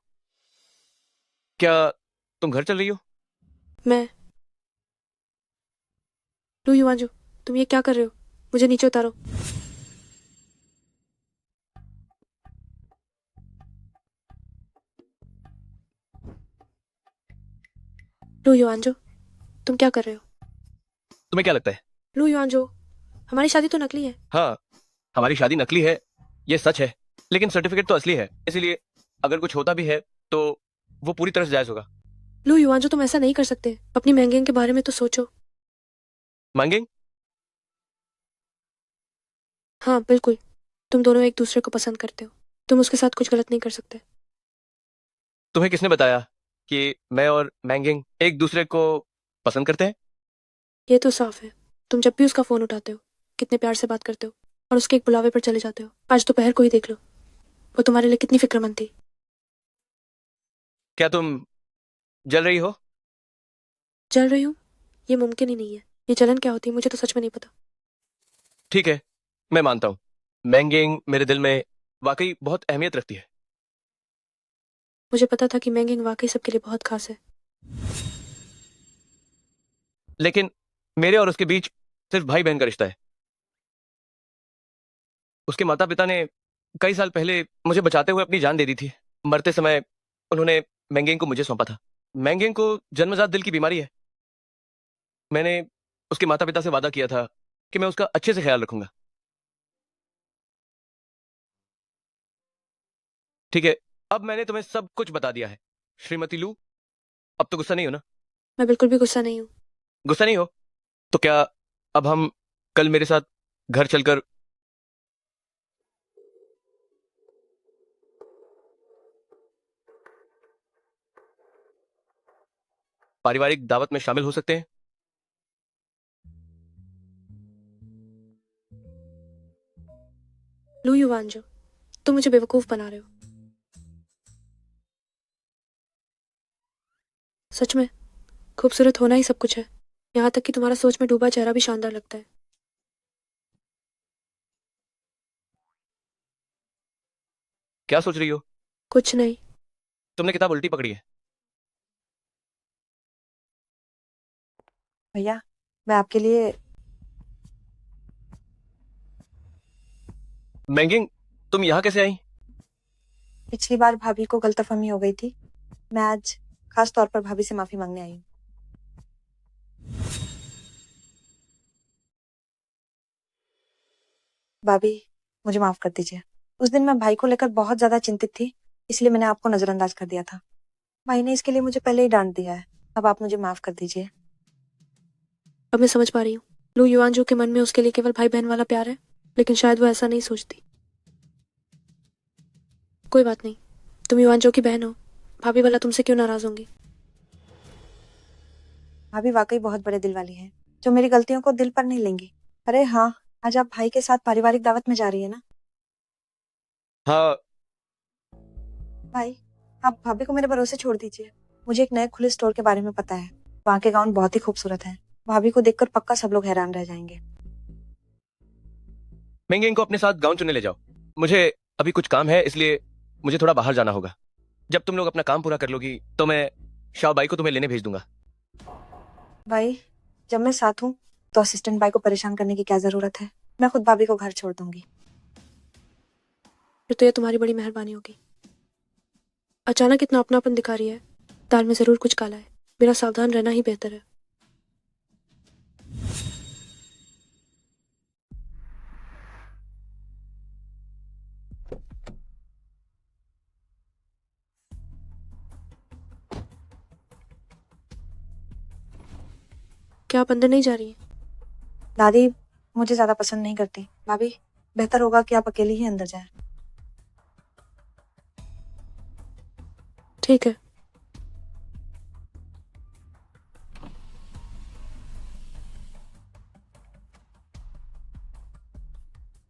क्या तुम घर चल रही हो? मैं लू युवांजू, तुम ये क्या कर रहे हो? मुझे नीचे उतारो। लू युवांजू, तुम क्या कर रहे हो? तुम्हें क्या लगता है? लू युवांजू, हमारी शादी तो नकली है। हाँ, हमारी शादी नकली है, ये सच है, लेकिन सर्टिफिकेट तो असली है। इसीलिए अगर कुछ होता भी है तो वो पूरी तरह से जायज होगा। लू युवांजू, तुम ऐसा नहीं कर सकते। अपनी महंगेंग के बारे में तो सोचो। मांगेंग? हाँ बिल्कुल, तुम दोनों एक दूसरे को पसंद करते हो। तुम उसके साथ कुछ गलत नहीं कर सकते। तुम्हें किसने बताया कि मैं और मैंगिंग एक दूसरे को पसंद करते हैं? ये तो साफ है। तुम जब भी उसका फोन उठाते हो, कितने प्यार से बात करते हो और उसके एक बुलावे पर चले जाते हो। आज दोपहर को ही देख लो, वो तुम्हारे लिए कितनी फिक्रमंद थी। क्या तुम जल रही हो? जल रही हूँ? ये मुमकिन ही नहीं है। ये जलन क्या होती है मुझे तो सच में नहीं पता। ठीक है, मैं मानता हूं, मैंगिंग मेरे दिल में वाकई बहुत अहमियत रखती है। मुझे पता था कि मैंगिंग वाकई सबके लिए बहुत खास है। लेकिन मेरे और उसके बीच सिर्फ भाई बहन का रिश्ता है। उसके माता पिता ने कई साल पहले मुझे बचाते हुए अपनी जान दे दी थी। मरते समय उन्होंने मैंगिंग को मुझे सौंपा था। मैंगिंग को जन्मजात दिल की बीमारी है। मैंने उसके माता पिता से वादा किया था कि मैं उसका अच्छे से ख्याल रखूंगा। ठीक है, अब मैंने तुम्हें सब कुछ बता दिया है श्रीमती लू। अब तो गुस्सा नहीं हो ना? मैं बिल्कुल भी गुस्सा नहीं हूँ। गुस्सा नहीं हो तो क्या अब हम कल मेरे साथ घर चलकर पारिवारिक दावत में शामिल हो सकते हैं? लू युवांजो, तुम मुझे बेवकूफ बना रहे हो। सच में खूबसूरत होना ही सब कुछ है। यहाँ तक कि तुम्हारा सोच में डूबा चेहरा भी शानदार लगता है। क्या सोच रही हो? कुछ नहीं। तुमने किताब उल्टी पकड़ी है। भैया, मैं आपके लिए मैंगिंग, तुम यहाँ कैसे आई? पिछली बार भाभी को गलतफहमी हो गई थी। मैं आज खास तौर पर भाभी से माफी मांगने आई हूँ। भाभी, मुझे माफ कर दीजिए। उस दिन मैं भाई को लेकर बहुत ज्यादा चिंतित थी, इसलिए मैंने आपको नजरअंदाज कर दिया था। भाई ने इसके लिए मुझे पहले ही डांट दिया है। अब आप मुझे माफ कर दीजिए। अब मैं समझ पा रही हूँ। लू युवांजो के मन में उसके लिए केवल भाई बहन वाला प्यार है, लेकिन शायद वो ऐसा नहीं सोचती। कोई बात नहीं, तुम युवांजो की बहन हो। भाभी भला तुमसे क्यों नाराज होंगी? भाभी वाकई बहुत बड़े दिल वाली हैं, जो मेरी गलतियों को दिल पर नहीं लेंगी। अरे हाँ, आज आप भाई के साथ पारिवारिक दावत में जा रही है ना? हाँ। भाई, आप भाभी को मेरे भरोसे छोड़ दीजिए। मुझे एक नए खुले स्टोर के बारे में पता है। वहाँ के गाउन बहुत ही खूबसूरत हैं। भाभी को देखकर पक्का सब लोग हैरान रह जाएंगे। मेंगेंग को अपने साथ गाउन चुनने ले जाओ। मुझे अभी कुछ काम है, इसलिए मुझे थोड़ा बाहर जाना होगा। जब तुम लोग अपना काम पूरा कर लोगी तो मैं शाओ बाई को तुम्हें लेने भेज दूंगा। भाई, जब मैं साथ हूँ तो असिस्टेंट भाई को परेशान करने की क्या जरूरत है। मैं खुद भाभी को घर छोड़ दूंगी। फिर तो ये तुम्हारी बड़ी मेहरबानी होगी। अचानक इतना अपनापन दिखा रही है, दाल में जरूर कुछ काला है। मेरा सावधान रहना ही बेहतर है। क्या आप अंदर नहीं जा रही हैं? दादी मुझे ज्यादा पसंद नहीं करती। भाभी, बेहतर होगा कि आप अकेली ही अंदर जाएं। ठीक है।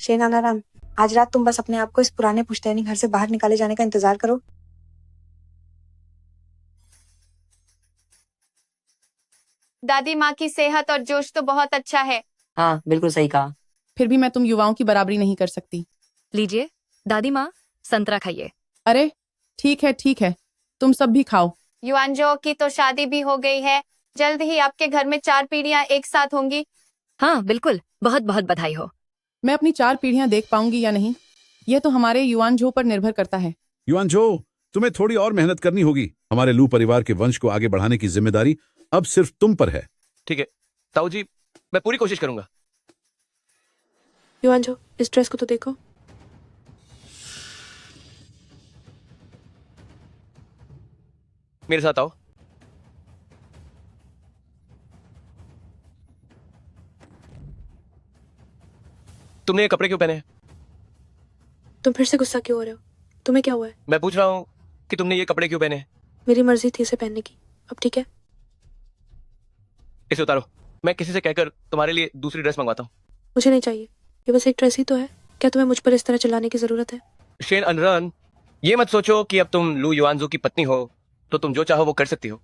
शेना नारायण, आज रात तुम बस अपने आप को इस पुराने पुश्तैनी घर से बाहर निकाले जाने का इंतजार करो। दादी माँ की सेहत और जोश तो बहुत अच्छा है। हाँ, बिल्कुल सही कहा। फिर भी मैं तुम युवाओं की बराबरी नहीं कर सकती। लीजिए दादी माँ, संतरा खाइए। अरे ठीक है, तुम सब भी खाओ। युआनजो की तो शादी भी हो गई है। जल्द ही आपके घर में 4 पीढ़ियां एक साथ होंगी। हाँ बिल्कुल, बहुत बहुत बधाई हो। मैं अपनी 4 पीढ़ियां देख पाऊंगी या नहीं, यह तो हमारे युआनझो पर निर्भर करता है। युआनझो, तुम्हें थोड़ी और मेहनत करनी होगी। हमारे लू परिवार के वंश को आगे बढ़ाने की जिम्मेदारी अब सिर्फ तुम पर है। ठीक है ताऊ जी, मैं पूरी कोशिश करूंगा। युआनजो, इस ड्रेस को तो देखो। मेरे साथ आओ। तुमने ये कपड़े क्यों पहने हैं? तुम फिर से गुस्सा क्यों हो रहे हो? तुम्हें क्या हुआ है? मैं पूछ रहा हूँ कि तुमने ये कपड़े क्यों पहने हैं? मेरी मर्जी थी इसे पहनने की। अब ठीक है। इसे उतारो। मैं किसी से कहकर तुम्हारे लिए दूसरी ड्रेस मंगवाता हूँ। मुझे नहीं चाहिए, ये बस एक ड्रेस ही तो है। क्या तुम्हें मुझ पर इस तरह चिल्लाने की जरूरत है? शेन अनरन, ये मत सोचो कि अब तुम लू युआनजो की पत्नी हो तो तुम जो चाहो वो कर सकती हो।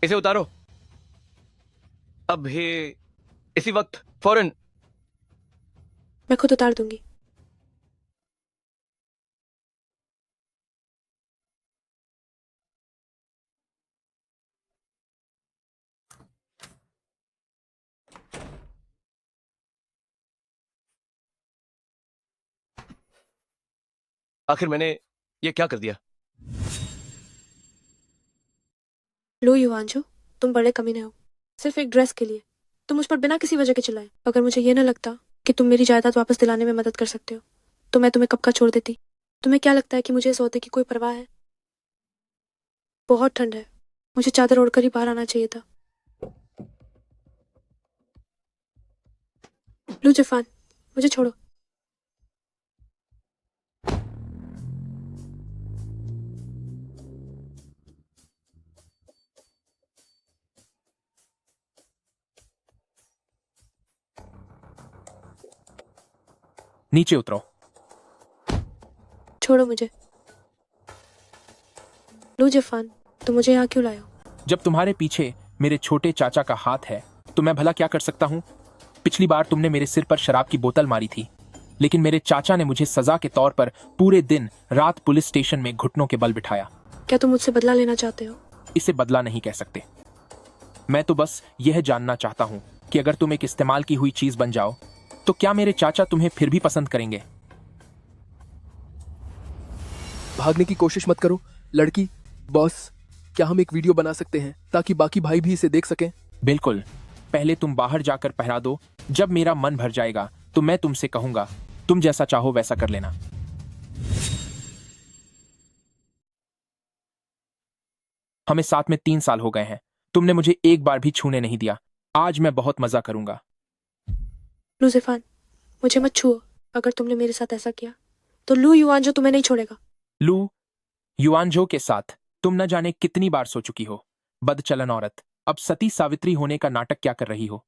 इसे उतारो अभी, इसी वक्त, फौरन। मैं खुद उतार दूंगी। आखिर मैंने ये क्या कर दिया? लो युआनजो, तुम बड़े कमीने हो। सिर्फ एक ड्रेस के लिए तुम मुझ पर बिना किसी वजह के चिल्लाए। अगर मुझे ये न लगता कि तुम मेरी जायदाद वापस दिलाने में मदद कर सकते हो तो मैं तुम्हें कब का छोड़ देती। तुम्हें क्या लगता है कि मुझे इस ओहदे की कोई परवाह है? बहुत ठंड है, मुझे चादर ओढ़कर ही बाहर आना चाहिए था। लो जिफान, मुझे छोड़ो। नीचे उतरो। छोड़ो मुझे। लो जिफान, तुम मुझे यहाँ क्यों लाए हो? जब तुम्हारे पीछे मेरे छोटे चाचा का हाथ है तो मैं भला क्या कर सकता हूँ? पिछली बार तुमने मेरे सिर पर शराब की बोतल मारी थी, लेकिन मेरे चाचा ने मुझे सजा के तौर पर पूरे दिन रात पुलिस स्टेशन में घुटनों के बल बिठाया। क्या तुम मुझसे बदला लेना चाहते हो? इसे बदला नहीं कह सकते। मैं तो बस यह जानना चाहता हूँ कि अगर तुम एक इस्तेमाल की हुई चीज बन जाओ तो क्या मेरे चाचा तुम्हें फिर भी पसंद करेंगे? भागने की कोशिश मत करो लड़की। बॉस, क्या हम एक वीडियो बना सकते हैं ताकि बाकी भाई भी इसे देख सकें? बिल्कुल। पहले तुम बाहर जाकर पहरा दो। जब मेरा मन भर जाएगा तो मैं तुमसे कहूंगा, तुम जैसा चाहो वैसा कर लेना। हमें साथ में 3 साल हो गए हैं। तुमने मुझे एक बार भी छूने नहीं दिया। आज मैं बहुत मजा करूंगा। लू जिफान, मुझे मत छुओ। अगर तुमने मेरे साथ ऐसा किया तो लू युआनजो तुम्हें नहीं छोड़ेगा। लू युआनजो के साथ तुम न जाने कितनी बार सो चुकी हो। बदचलन औरत, अब सती सावित्री होने का नाटक क्या कर रही हो?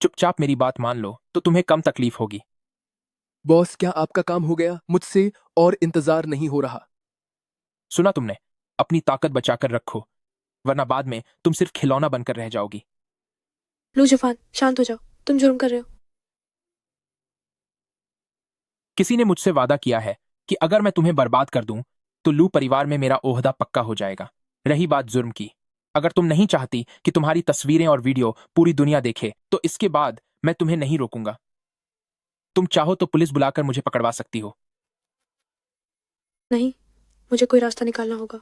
चुपचाप मेरी बात मान लो तो तुम्हें कम तकलीफ होगी। बॉस, क्या आपका काम हो गया? मुझसे और इंतजार नहीं हो रहा। सुना तुमने? अपनी ताकत बचाकर रखो, वरना बाद में तुम सिर्फ खिलौना बनकर रह जाओगी। लू जिफान, शांत हो जाओ। तुम जुर्म कर रहे हो। किसी ने मुझसे वादा किया है कि अगर मैं तुम्हें बर्बाद कर दूं तो लू परिवार में मेरा ओहदा पक्का हो जाएगा। रही बात जुर्म की, अगर तुम नहीं चाहती कि तुम्हारी तस्वीरें और वीडियो पूरी दुनिया देखे तो इसके बाद मैं तुम्हें नहीं रोकूंगा। तुम चाहो तो पुलिस बुलाकर मुझे पकड़वा सकती हो। नहीं, मुझे कोई रास्ता निकालना होगा।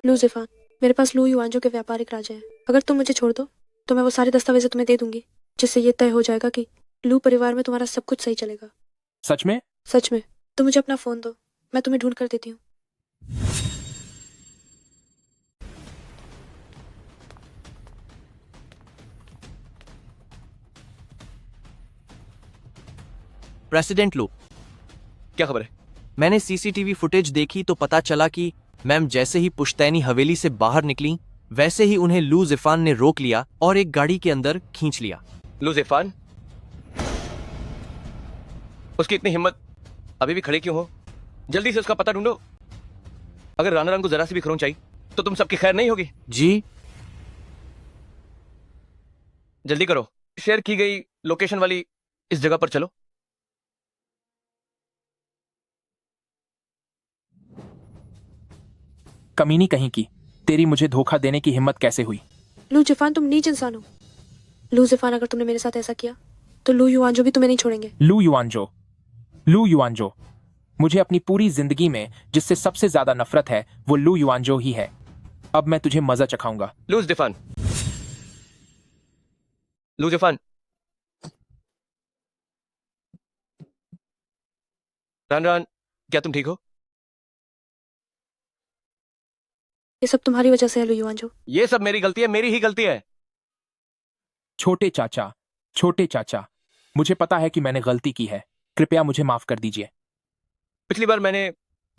लू जिफान, मेरे पास लू युआंजो के व्यापारिक राजा हैं। अगर तुम मुझे छोड़ दो तो मैं वो सारे दस्तावेज तुम्हें दे दूंगी, जिससे ये तय हो जाएगा कि लू परिवार में तुम्हारा सब कुछ सही चलेगा। सच में? सच में। तुम मुझे अपना फोन दो, मैं तुम्हें ढूंढ कर देती हूँ। प्रेसिडेंट लू, क्या खबर है? मैंने सीसीटीवी फुटेज देखी तो पता चला कि मैम जैसे ही पुश्तैनी हवेली से बाहर निकली वैसे ही उन्हें लू जिफान ने रोक लिया और एक गाड़ी के अंदर खींच लिया। लू जिफान? उसकी इतनी हिम्मत, अभी भी खड़े क्यों हो? जल्दी से उसका पता ढूंढो। अगर रानाराम को जरा सी भी खरोंच आई तो तुम सबकी खैर नहीं होगी। जी जल्दी करो, शेयर की गई लोकेशन वाली इस जगह पर चलो। कमीनी कहीं की, तेरी मुझे धोखा देने की हिम्मत कैसे हुई? लू जिफान, तुम नीच इंसान हो। लू जिफान, अगर तुमने मेरे साथ ऐसा किया तो लू युआंजो भी तुम्हें नहीं छोड़ेंगे। लू युआंजो? लू युआंजो? मुझे अपनी पूरी जिंदगी में जिससे सबसे ज्यादा नफरत है वो लू युआंजो ही है। अब मैं तुझे मजा चखाऊंगा। लू जिफान, लू जिफान। रान रान, क्या तुम ठीक हो? ये सब तुम्हारी वजह से है लू युआंजो। ये सब मेरी गलती है, मेरी ही गलती है। छोटे चाचा, छोटे चाचा, मुझे पता है कि मैंने गलती की है। कृपया मुझे माफ कर दीजिए। पिछली बार मैंने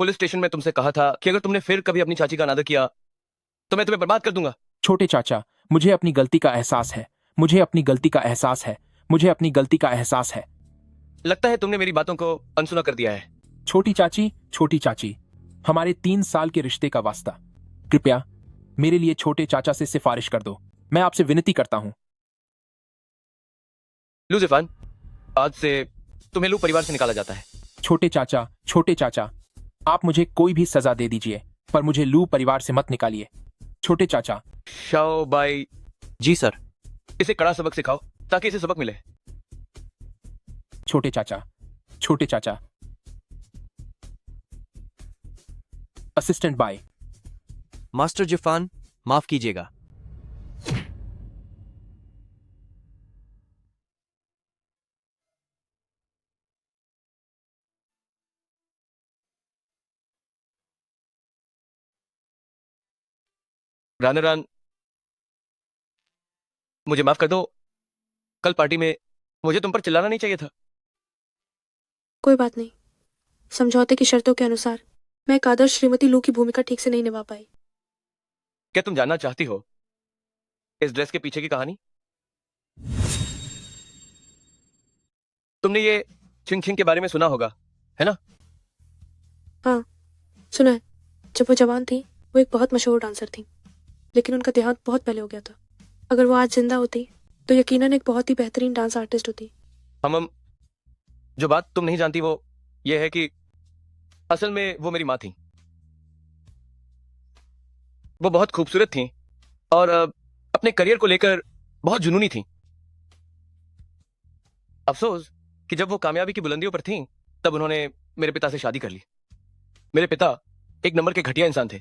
पुलिस स्टेशन में तुमसे कहा था कि अगर तुमने फिर कभी अपनी चाची का अनादर किया तो मैं तुम्हें बर्बाद कर दूंगा। छोटे चाचा, मुझे अपनी गलती का एहसास है। मुझे अपनी गलती का एहसास है। मुझे अपनी गलती का एहसास है। लगता है तुमने मेरी बातों को अनसुना कर दिया है। छोटी चाची, हमारे 3 साल के रिश्ते का वास्ता, कृपया मेरे लिए छोटे चाचा से सिफारिश कर दो। मैं आपसे विनती करता हूं। लू जिफान, आज से तुम्हें लू परिवार से निकाला जाता है। छोटे चाचा, आप मुझे कोई भी सजा दे दीजिए पर मुझे लू परिवार से मत निकालिए। छोटे चाचा। शाओ बाई। जी सर। इसे कड़ा सबक सिखाओ ताकि इसे सबक मिले। छोटे चाचा। Assistant bye. मास्टर जिफान, माफ कीजिएगा। रान, मुझे माफ कर दो। कल पार्टी में मुझे तुम पर चिल्लाना नहीं चाहिए था। कोई बात नहीं। समझौते की शर्तों के अनुसार मैं एक आदर्श श्रीमती लू की भूमिका ठीक से नहीं निभा पाई। क्या तुम जानना चाहती हो इस ड्रेस के पीछे की कहानी? तुमने ये छिंग छिंग के बारे में सुना होगा, है ना? हाँ, सुना है। जब वो जवान थी वो एक बहुत मशहूर डांसर थी, लेकिन उनका देहांत बहुत पहले हो गया था। अगर वो आज जिंदा होती तो यकीनन एक बहुत ही बेहतरीन डांस आर्टिस्ट होती। हम जो बात तुम नहीं जानती वो ये है कि असल में वो मेरी माँ थी। वो बहुत खूबसूरत थी और अपने करियर को लेकर बहुत जुनूनी थी। अफसोस कि जब वो कामयाबी की बुलंदियों पर थीं, तब उन्होंने मेरे पिता से शादी कर ली। मेरे पिता एक नंबर के घटिया इंसान थे।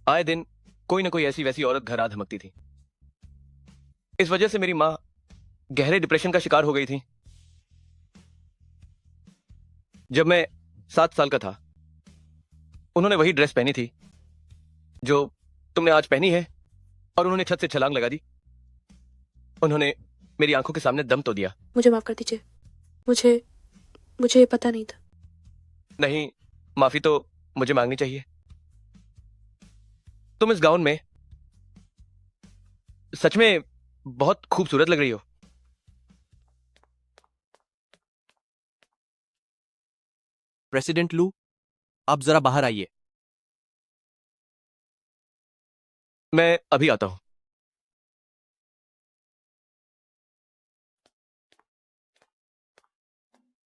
आए दिन कोई ना कोई ऐसी वैसी औरत घर आ धमकती थी। इस वजह से मेरी माँ गहरे डिप्रेशन का शिकार हो गई थी। जब मैं 7 साल का था, उन्होंने वही ड्रेस पहनी थी जो तुमने आज पहनी है और उन्होंने छत से छलांग लगा दी। उन्होंने मेरी आंखों के सामने दम तो दिया। मुझे माफ कर दीजिए। मुझे ये पता नहीं था। नहीं, माफी तो मुझे मांगनी चाहिए। तुम इस गाउन में सच में बहुत खूबसूरत लग रही हो। प्रेसिडेंट लू, आप जरा बाहर आइए। मैं अभी आता हूं।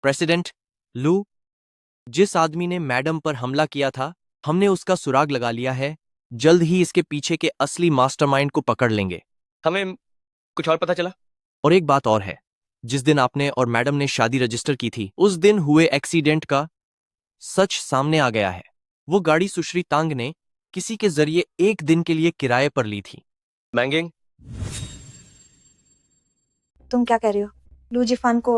प्रेसिडेंट लू, जिस आदमी ने मैडम पर हमला किया था, हमने उसका सुराग लगा लिया है। जल्द ही इसके पीछे के असली मास्टरमाइंड को पकड़ लेंगे। हमें कुछ और पता चला? और एक बात और है, जिस दिन आपने और मैडम ने शादी रजिस्टर की थी, उस दिन हुए एक्सीडेंट का सच सामने आ गया है। वो गाड़ी सुश्री तांग ने किसी के जरिए एक दिन के लिए किराए पर ली थी। मैंगिंग, तुम क्या कह रही हो? लू जिफान को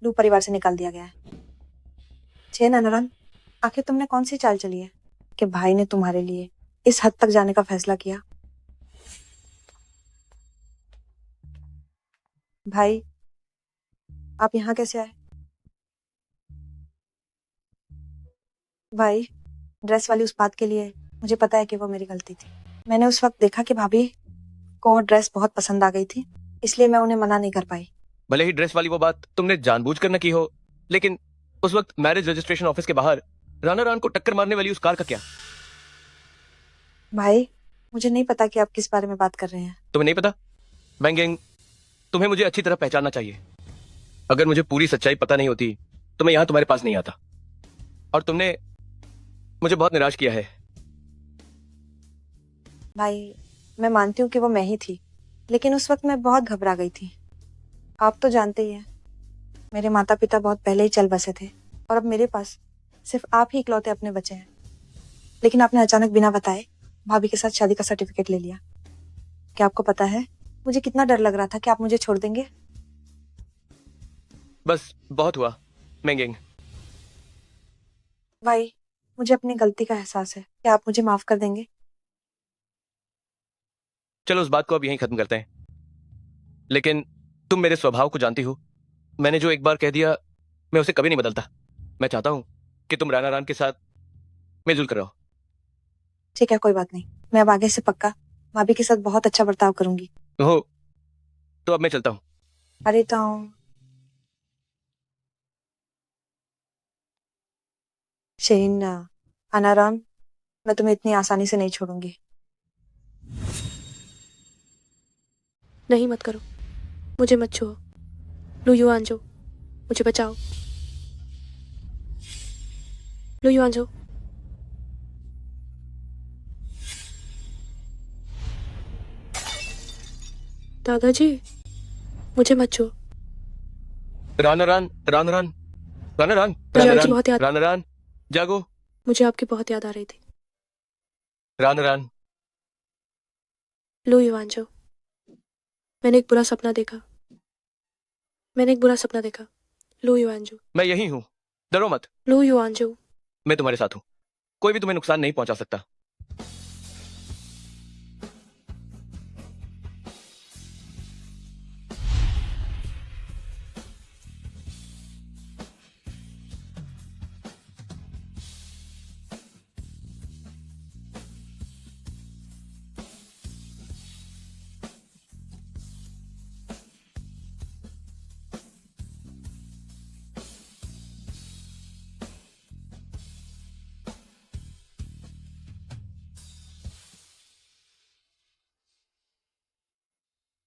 लू परिवार से निकाल दिया गया है। छे ननरन, आखिर तुमने कौन सी चाल चली है कि भाई ने तुम्हारे लिए इस हद तक जाने का फैसला किया? भाई, आप यहाँ कैसे आए? भाई, ड्रेस वाली उस बात के लिए मुझे पता है कि वो मेरी गलती थी। मैंने उस वक्त देखा कि भाभी को वो ड्रेस बहुत पसंद आ गई थी, इसलिए मैं उन्हें मना नहीं कर पाई। भले ही ड्रेस वाली वो बात तुमने जानबूझकर न की हो, लेकिन उस वक्त मैरिज रजिस्ट्रेशन ऑफिस के बाहर राना रान को टक्कर मारने वाली उस कार का क्या? भाई, मुझे नहीं पता कि आप किस बारे में बात कर रहे हैं। तुम्हें नहीं पता? बैंगिंग, तुम्हें मुझे अच्छी तरह पहचानना चाहिए। अगर मुझे पूरी सच्चाई पता नहीं होती तो मैं यहां तुम्हारे पास नहीं आता। और तुमने मुझे बहुत निराश किया है। भाई, मैं मानती हूँ कि वो मैं ही थी, लेकिन उस वक्त मैं बहुत घबरा गई थी। आप तो जानते ही हैं, मेरे माता पिता बहुत पहले ही चल बसे थे और अब मेरे पास सिर्फ आप ही इकलौते अपने बचे हैं। लेकिन आपने अचानक बिना बताए भाभी के साथ शादी का सर्टिफिकेट ले लिया। क्या आपको पता है मुझे कितना डर लग रहा था कि आप मुझे छोड़ देंगे? बस बहुत हुआ मैंगिंग। भाई, मुझे अपनी गलती का एहसास है। क्या आप मुझे माफ कर देंगे? चलो उस बात को अब यहीं खत्म करते हैं। लेकिन तुम मेरे स्वभाव को जानती हो। मैंने जो एक बार कह दिया मैं उसे कभी नहीं बदलता। मैं चाहता हूं कि तुम राना रान के साथ मिलजुल कर रहो। ठीक है, कोई बात नहीं। मैं अब आगे से पक्का भाभी के साथ बहुत अच्छा बर्ताव करूंगी। हो तो अब मैं चलता हूं। अरे तो शेन, अनाराम, मैं तुम्हें इतनी आसानी से नहीं छोड़ूंगी। नहीं, मत करो, मुझे मत छुओ। लू युआन जो, मुझे बचाओ। लू युआन जो। दादाजी, मुझे मत छुओ। राना रान, राना रान, राना रान, मुझे राना आपकी रान, बहुत याद राना रान, जागो। मुझे आपकी बहुत याद आ रही थी। राना रान, लू युआन जो, मैंने एक बुरा सपना देखा। मैंने एक बुरा सपना देखा। लू युआन जो। मैं यही हूं, डरो मत। लू युआन जो। मैं तुम्हारे साथ हूं। कोई भी तुम्हें नुकसान नहीं पहुंचा सकता।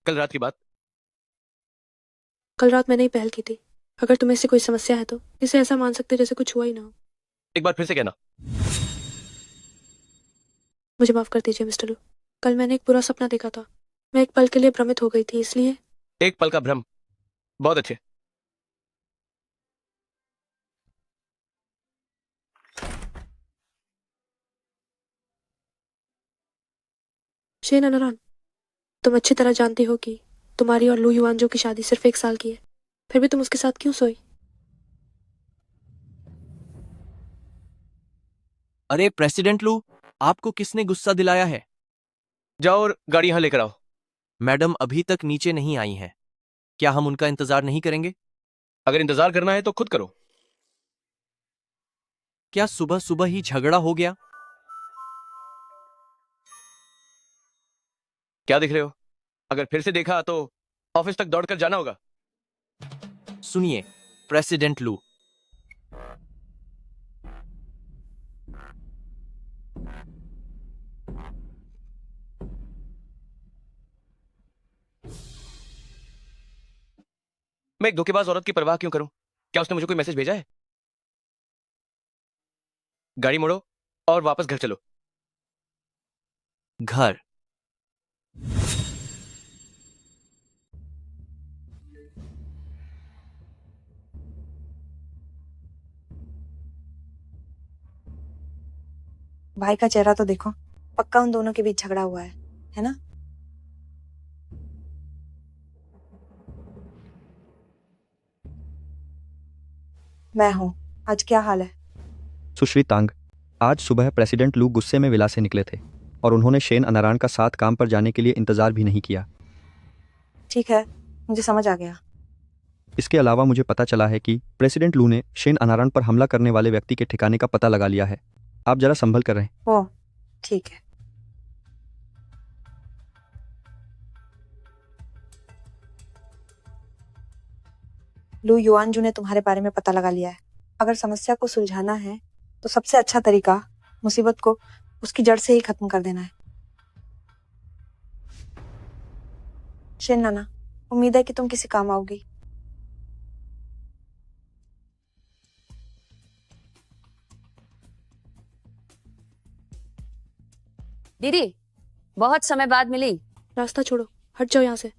कल रात की बात। कल रात मैंने ही पहल की थी। अगर तुम्हें इससे कोई समस्या है तो इसे ऐसा मान सकते जैसे कुछ हुआ ही ना हो। एक बार फिर से कहना। मुझे माफ कर दीजिए मिस्टर लू। कल मैंने एक बुरा सपना देखा था। मैं एक पल के लिए भ्रमित हो गई थी, इसलिए। एक पल का भ्रम, बहुत अच्छे। शेन अनरान, तुम अच्छी तरह जानती हो कि तुम्हारी और लू युआन जो की शादी सिर्फ 1 साल की है, फिर भी तुम उसके साथ क्यों सोई? अरे प्रेसिडेंट लू, आपको किसने गुस्सा दिलाया है? जाओ और गाड़ी यहां लेकर आओ। मैडम अभी तक नीचे नहीं आई हैं। क्या हम उनका इंतजार नहीं करेंगे? अगर इंतजार करना है तो खुद करो। क्या सुबह सुबह ही झगड़ा हो गया? क्या दिख रहे हो? अगर फिर से देखा तो ऑफिस तक दौड़कर जाना होगा। सुनिए प्रेसिडेंट लू, मैं एक धोखेबाज औरत की परवाह क्यों करूं? क्या उसने मुझे कोई मैसेज भेजा है? गाड़ी मोड़ो और वापस घर चलो। घर। भाई का चेहरा तो देखो, पक्का उन दोनों के बीच झगड़ा हुआ है ना? मैं हूं। आज क्या हाल है? सुश्री तांग, आज सुबह प्रेसिडेंट लू गुस्से में विला से निकले थे और उन्होंने शेन अनारान का साथ काम पर जाने के लिए इंतजार भी नहीं किया। ठीक है, मुझे समझ आ गया। इसके अलावा मुझे पता चला है कि प्रेसिडेंट लू ने शेन अनारान पर हमला करने वाले व्यक्ति के ठिकाने का पता लगा लिया है। आप जरा संभल कर रहें। ओ, ठीक है। लू युआनजू ने तुम्हारे बारे में पता लगा लिया है। अगर समस्या को सुलझाना है तो सबसे अच्छा तरीका मुसीबत को उसकी जड़ से ही खत्म कर देना है। शेन नाना, उम्मीद है कि तुम किसी काम आओगी। दीदी, बहुत समय बाद मिली। रास्ता छोड़ो, हट जाओ यहाँ से।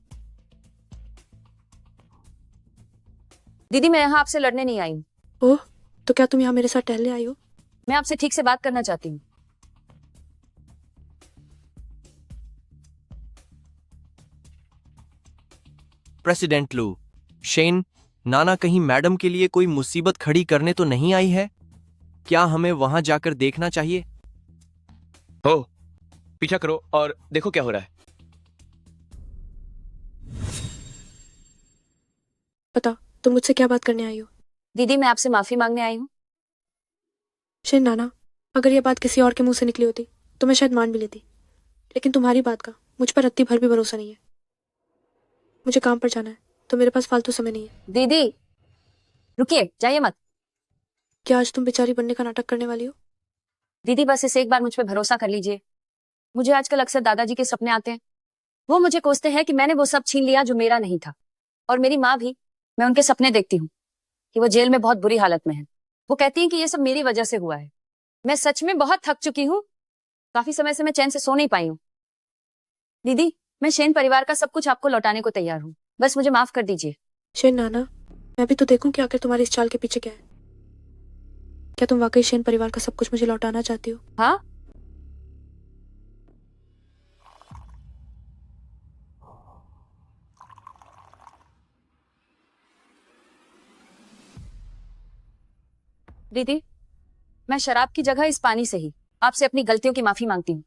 दीदी, मैं यहाँ आपसे लड़ने नहीं आई हूँ। ओह, तो क्या तुम यहाँ मेरे साथ टहलने आई हो? मैं आपसे ठीक से बात करना चाहती हूँ। प्रेसिडेंट लू, शेन, नाना कहीं मैडम के लिए कोई मुसीबत खड़ी करने तो नहीं आई है? क्या हमें वहां जाकर देखना चाहिए? हो, पीछा करो और देखो क्या हो रहा है। बताओ, तुम मुझसे क्या बात करने आई हो? दीदी, मैं आपसे माफी मांगने आई हूँ। शेन नाना, अगर ये बात किसी और के मुंह से निकली होती तो मैं शायद मान भी लेती, लेकिन तुम्हारी बात का मुझ पर रत्ती भर भी भरोसा नहीं है। मुझे काम पर जाना है, तो मेरे पास फालतू समय नहीं है। दीदी, रुकिए, जाइए मत। क्या आज तुम बेचारी बनने का नाटक करने वाली हो? दीदी, बस इस एक बार मुझ पर भरोसा कर लीजिए। मुझे आजकल अक्सर दादाजी के सपने आते हैं। वो मुझे कोसते हैं कि मैंने वो सब छीन लिया जो मेरा नहीं था। और मेरी माँ भी, मैं उनके सपने देखती हूँ कि वो जेल में बहुत बुरी हालत में है। वो कहती हैं कि ये सब मेरी वजह से हुआ है। मैं सच में बहुत थक चुकी हूँ। काफी समय से मैं चैन से सो नहीं पाई हूँ। दीदी, मैं शेन परिवार का सब कुछ आपको लौटाने को तैयार हूँ। बस मुझे माफ कर दीजिए। शेन नाना, मैं भी तो देखूं कि आखिर तुम्हारी इस चाल के पीछे क्या है। क्या तुम वाकई शेन परिवार का सब कुछ मुझे लौटाना चाहती हो? हाँ। दीदी, मैं शराब की जगह इस पानी से ही आपसे अपनी गलतियों की माफी मांगती हूँ।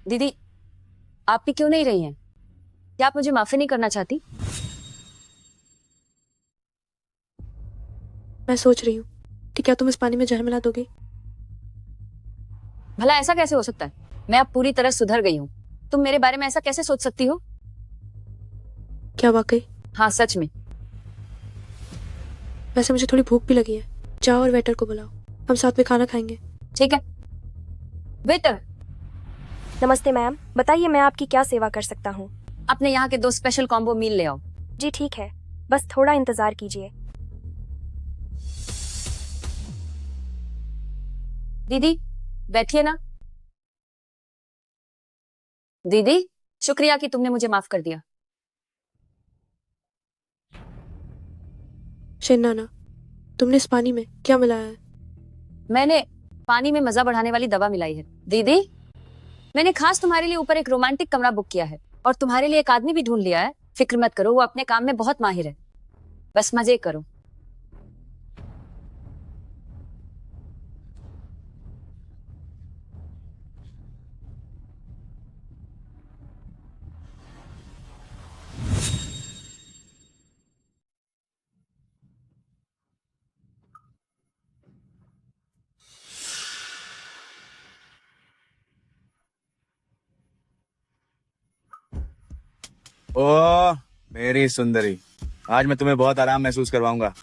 दीदी, आप भी क्यों नहीं रही हैं? क्या आप मुझे माफी नहीं करना चाहती? मैं सोच रही हूँ कि क्या तुम इस पानी में जहर मिला दोगी? भला ऐसा कैसे हो सकता है? मैं अब पूरी तरह सुधर गई हूँ। तुम मेरे बारे में ऐसा कैसे सोच सकती हो? क्या वाकई? हाँ, सच में। वैसे मुझे थोड़ी भूख भी लगी है। जाओ और वेटर को बुलाओ, हम साथ में खाना खाएंगे। ठीक है। वेटर। नमस्ते मैम, बताइए मैं आपकी क्या सेवा कर सकता हूँ? अपने यहाँ के 2 स्पेशल कॉम्बो मील ले आओ। जी ठीक है, बस थोड़ा इंतजार कीजिए। दीदी, बैठिए ना। दीदी, शुक्रिया कि तुमने मुझे माफ कर दिया। शेन नाना, तुमने इस पानी में क्या मिलाया है? मैंने पानी में मजा बढ़ाने वाली दवा मिलाई है। दीदी, मैंने खास तुम्हारे लिए ऊपर एक रोमांटिक कमरा बुक किया है और तुम्हारे लिए एक आदमी भी ढूंढ लिया है। फिक्र मत करो, वो अपने काम में बहुत माहिर है। बस मजे करो। ओह मेरी सुंदरी, आज मैं तुम्हें बहुत आराम महसूस करवाऊंगा।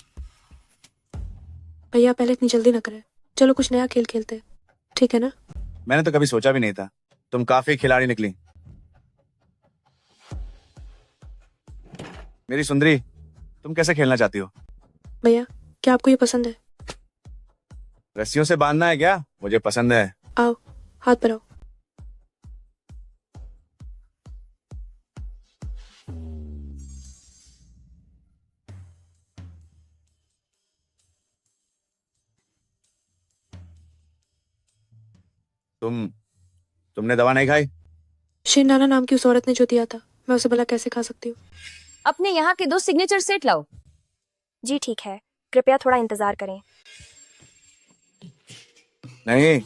भैया, पहले इतनी जल्दी न करें। चलो कुछ नया खेल खेलते हैं, ठीक है ना? मैंने तो कभी सोचा भी नहीं था, तुम काफी खिलाड़ी निकली। मेरी सुंदरी, तुम कैसे खेलना चाहती हो? भैया क्या आपको ये पसंद है? रस्सियों से बांधना है क्या? मुझे पसंद है। आओ हाथ पर आओ। तुमने दवा नहीं खाई? शेन नाना नाम की उस औरत ने जो दिया था, मैं उसे भला कैसे खा सकती हूँ? अपने यहाँ के 2 सिग्नेचर सेट लाओ। जी ठीक है, कृपया थोड़ा इंतजार करें। नहीं,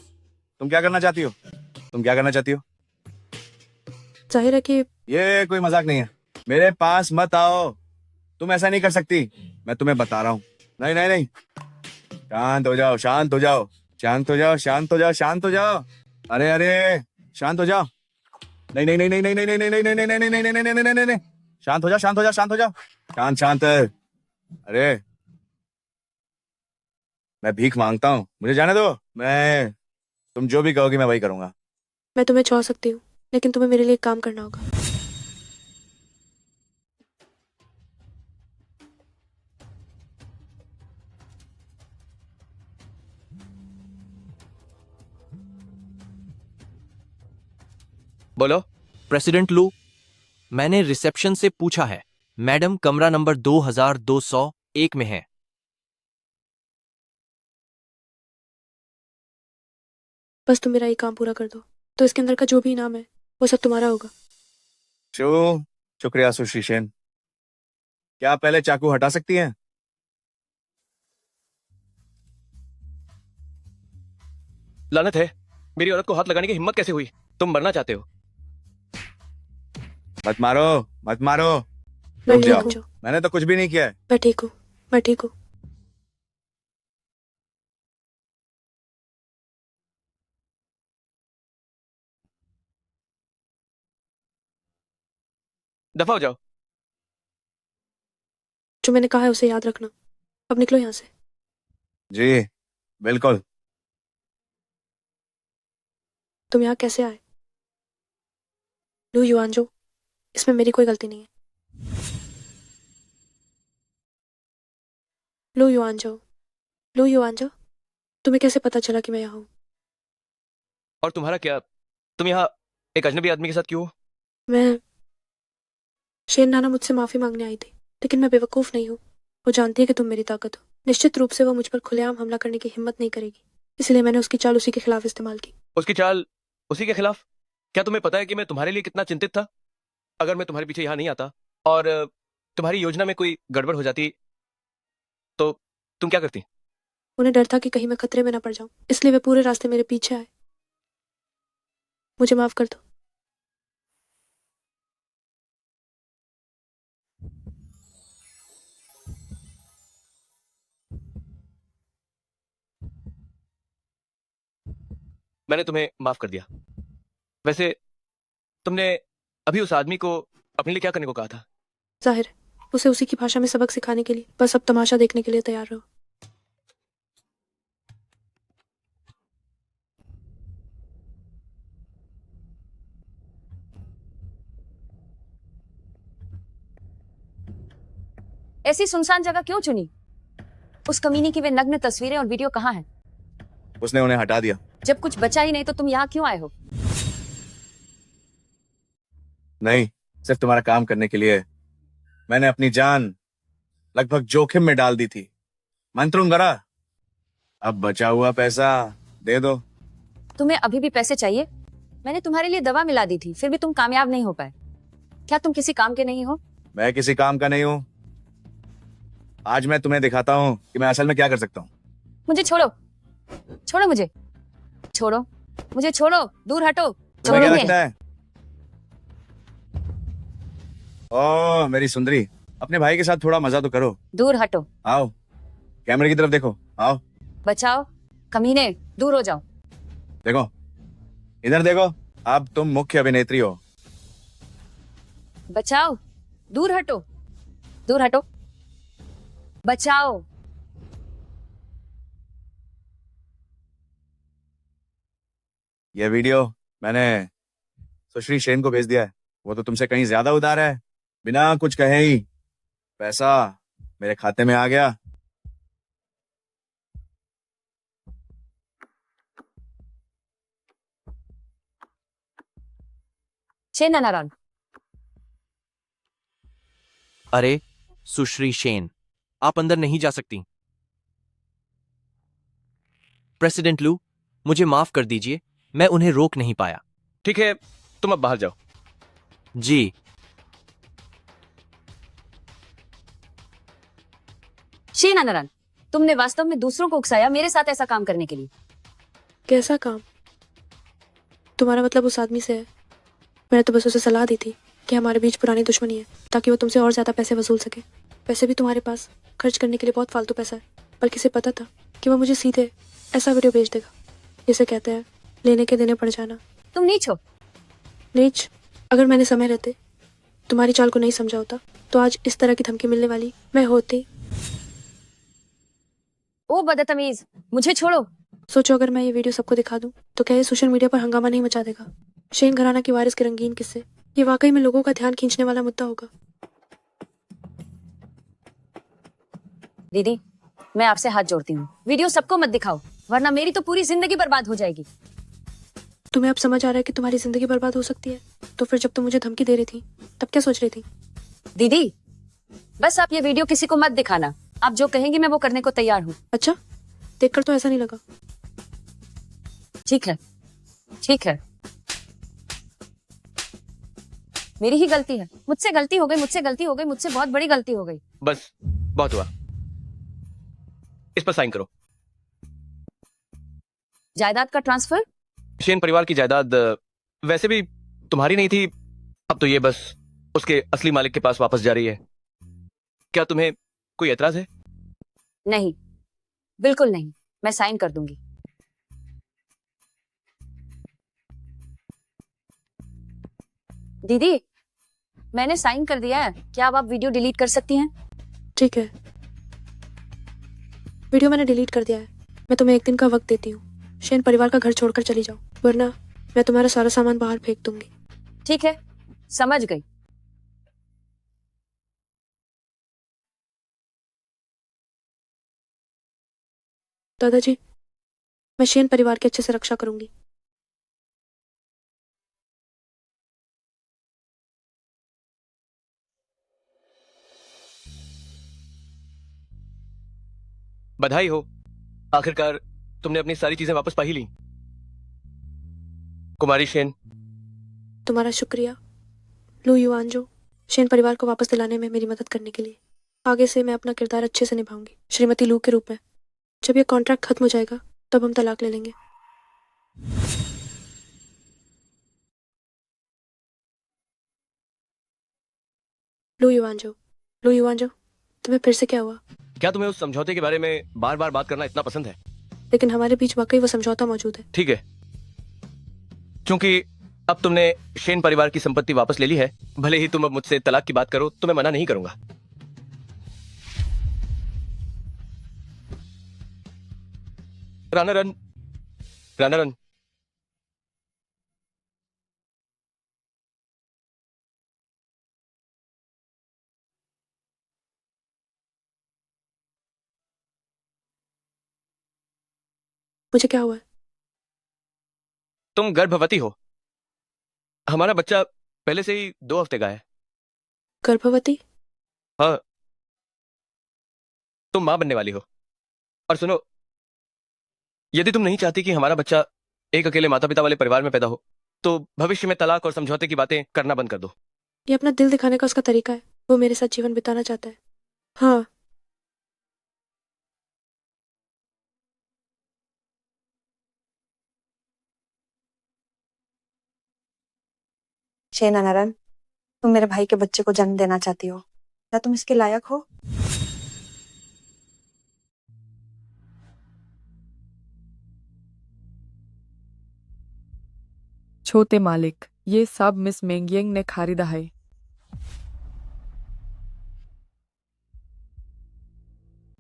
तुम क्या करना चाहती हो? तुम क्या करना चाहती हो? जाहिर है कि ये कोई मजाक नहीं है। मेरे पास मत आओ, तुम ऐसा नहीं कर सकती। मैं तुम्हें बता रहा हूँ। नहीं नहीं नहीं, शांत हो जाओ, शांत हो जाओ, शांत हो जाओ, शांत हो जाओ, शांत हो जाओ। अरे अरे, शांत हो जाओ। नहीं नहीं नहीं नहीं नहीं नहीं नहीं नहीं नहीं नहीं नहीं नहीं नहीं नहीं नहीं नहीं नहीं, शांत हो जाओ, शांत हो जाओ, शांत हो जाओ, शांत शांत। अरे मैं भीख मांगता हूँ, मुझे जाने दो। तुम जो भी कहोगी मैं वही करूंगा। मैं तुम्हें छोड़ सकती हूँ, लेकिन तुम्हें मेरे लिए एक काम करना होगा। बोलो। प्रेसिडेंट लू, मैंने रिसेप्शन से पूछा है, मैडम कमरा नंबर 2201 में है। बस तुम मेरा ये काम पूरा कर दो, तो इसके अंदर का जो भी इनाम है वो सब तुम्हारा होगा। शुक्रिया सुश्री सेन। क्या आप पहले चाकू हटा सकती हैं? लानत है, मेरी औरत को हाथ लगाने की हिम्मत कैसे हुई? तुम मरना चाहते हो? मत मारो, मत मारो, मैं रुक ठीक जाओ। हूँ। मैंने तो कुछ भी नहीं किया है। मैं ठीक हूँ, मैं ठीक हूँ। दफा हो जाओ। जो मैंने कहा है उसे याद रखना। अब निकलो यहाँ से। जी बिल्कुल। तुम यहाँ कैसे आए? लू युआनजो, इसमें मेरी कोई गलती नहीं है। लू युआनजो, लू युआनजो, तुम्हें कैसे पता चला कि मैं यहाँ हूँ? और तुम्हारा क्या? तुम यहाँ एक अजनबी आदमी के साथ क्यों हो? मैं शेन नाना मुझसे माफी मांगने आई थी, लेकिन मैं बेवकूफ नहीं हूँ। वो जानती है कि तुम मेरी ताकत हो। निश्चित रूप से वो मुझ पर खुलेआम हमला करने की हिम्मत नहीं करेगी, इसलिए मैंने उसकी चाल उसी के खिलाफ इस्तेमाल की। उसकी चाल उसी के खिलाफ? क्या तुम्हें पता है कि मैं तुम्हारे लिए कितना चिंतित था? अगर मैं तुम्हारे पीछे यहाँ नहीं आता और तुम्हारी योजना में कोई गड़बड़ हो जाती तो तुम क्या करती? उन्हें डर था कि कहीं मैं खतरे में न पड़ जाऊं, इसलिए वे पूरे रास्ते मेरे पीछे आए। मुझे माफ कर दो। मैंने तुम्हें माफ कर दिया। वैसे तुमने अभी उस आदमी को अपने लिए क्या करने को कहा था? जाहिर है उसे उसी की भाषा में सबक सिखाने के लिए, बस अब तमाशा देखने के लिए तैयार रहो। ऐसी सुनसान जगह क्यों चुनी? उस कमीनी की वे नग्न तस्वीरें और वीडियो कहाँ हैं? उसने उन्हें हटा दिया। जब कुछ बचा ही नहीं तो तुम यहाँ क्यों आए हो? नहीं, सिर्फ तुम्हारा काम करने के लिए। मैंने अपनी जान लगभग जोखिम में डाल दी थी। मंत्रुंगरा, अब बचा हुआ पैसा दे दो। तुम्हें अभी भी पैसे चाहिए? मैंने तुम्हारे लिए दवा मिला दी थी, फिर भी तुम कामयाब नहीं हो पाए। क्या तुम किसी काम के नहीं हो? मैं किसी काम का नहीं हूं। आज मैं तुम्हें दिखाता हूं कि मैं असल में क्या कर सकता हूं। मुझे छोड़ो, छोड़ो मुझे, छोड़ो मुझे, छोड़ो, दूर हटो, तुम्हें छोड़ो क्या मुझे। लगता है? ओ मेरी सुंदरी, अपने भाई के साथ थोड़ा मजा तो करो। दूर हटो, आओ, कैमरे की तरफ देखो। आओ, बचाओ, कमीने, दूर हो जाओ। देखो, इधर देखो। अब तुम मुख्य अभिनेत्री हो। बचाओ, दूर हटो, दूर हटो, बचाओ। यह वीडियो मैंने सुश्री सेन को भेज दिया है। वो तो तुमसे कहीं ज्यादा उदार है। बिना कुछ कहे ही पैसा मेरे खाते में आ गया। शेन अनारान, अरे सुश्री शेन, आप अंदर नहीं जा सकती। प्रेसिडेंट लू, मुझे माफ कर दीजिए, मैं उन्हें रोक नहीं पाया। ठीक है, तुम अब बाहर जाओ। जी। शेन अनारान, तुमने वास्तव में दूसरों को उकसाया मेरे साथ ऐसा काम करने के लिए। कैसा काम? तुम्हारा मतलब उस आदमी से है? मैंने तो बस उसे सलाह दी थी कि हमारे बीच पुरानी दुश्मनी है, ताकि वो तुमसे और ज्यादा पैसे वसूल सके। पैसे भी तुम्हारे पास खर्च करने के लिए बहुत फालतू पैसा है, पर किसे पता था कि वो मुझे सीधे ऐसा वीडियो भेज देगा जिसे कहते हैं लेने के देने पड़ जाना। तुम नीच हो। नीच? अगर मैंने समय रहते तुम्हारी चाल को नहीं समझा होता तो आज इस तरह की धमकी मिलने वाली मैं होती। ओ बदतमीज, मुझे छोड़ो। सोचो अगर मैं ये वीडियो सबको दिखा दूं तो क्या ये सोशल मीडिया पर हंगामा नहीं मचा देगा? शेन घराना की वारिस के रंगीन किस्से, ये वाकई में लोगों का ध्यान खींचने वाला मुद्दा होगा। दीदी, मैं आपसे हाथ जोड़ती हूँ, वीडियो सबको मत दिखाओ, वरना मेरी तो पूरी जिंदगी बर्बाद हो जाएगी। तुम्हें अब समझ आ रहा है कि तुम्हारी जिंदगी बर्बाद हो सकती है? तो फिर जब तुम मुझे धमकी दे रही थी तब क्या सोच रही थी? दीदी, बस आप ये वीडियो किसी को मत दिखाना। आप जो कहेंगी मैं वो करने को तैयार हूँ। अच्छा, देखकर तो ऐसा नहीं लगा। ठीक है, ठीक है, मेरी ही गलती है। मुझसे गलती हो गई, मुझसे गलती हो गई, मुझसे बहुत बड़ी गलती हो गई। बस, बहुत हुआ। इस पर साइन करो। जायदाद का ट्रांसफर? शेन परिवार की जायदाद वैसे भी तुम्हारी नहीं थी, अब तो ये बस उसके असली मालिक के पास वापस जा रही है। क्या तुम्हें कोई एतराज है? नहीं, बिल्कुल नहीं, मैं साइन कर दूंगी। दीदी, मैंने साइन कर दिया है, क्या अब आप वीडियो डिलीट कर सकती हैं? ठीक है, वीडियो मैंने डिलीट कर दिया है। मैं तुम्हें एक दिन का वक्त देती हूँ। शेन परिवार का घर छोड़कर चली जाओ, वरना मैं तुम्हारा सारा सामान बाहर फेंक दूंगी। ठीक है, समझ गई। दादाजी, मैं शेन परिवार की अच्छे से रक्षा करूंगी। बधाई हो, आखिरकार तुमने अपनी सारी चीजें वापस पा ही ली। कुमारी शेन। तुम्हारा शुक्रिया लू युआनजो, शेन परिवार को वापस दिलाने में मेरी मदद करने के लिए। आगे से मैं अपना किरदार अच्छे से निभाऊंगी, श्रीमती लू के रूप में। जब ये कॉन्ट्रैक्ट खत्म हो जाएगा तब हम तलाक ले लेंगे। लू युआनजो, तुम्हें फिर से क्या हुआ? क्या तुम्हें उस समझौते के बारे में बार बार बात करना इतना पसंद है? लेकिन हमारे बीच वाकई वो समझौता मौजूद है। ठीक है, क्योंकि अब तुमने शेन परिवार की संपत्ति वापस ले ली है, भले ही तुम अब मुझसे तलाक की बात करो तो मैं मना नहीं करूंगा। रानारन, रानारन, मुझे क्या हुआ है? तुम गर्भवती हो। हमारा बच्चा पहले से ही 2 हफ्ते का है। गर्भवती? हाँ, तुम मां बनने वाली हो। और सुनो, यदि तुम नहीं चाहती कि हमारा बच्चा एक अकेले माता पिता वाले परिवार में पैदा हो, तो भविष्य में तलाक और समझौते की बातें करना बंद कर दो। ये अपना दिल दिखाने का उसका तरीका है। वो मेरे साथ जीवन बिताना चाहता है। हाँ, शेन अनारन, तुम मेरे भाई के बच्चे को जन्म देना चाहती हो, क्या तुम इसके लायक हो? छोटे मालिक, ये सब मिस मेंगियंग ने खरीदा है।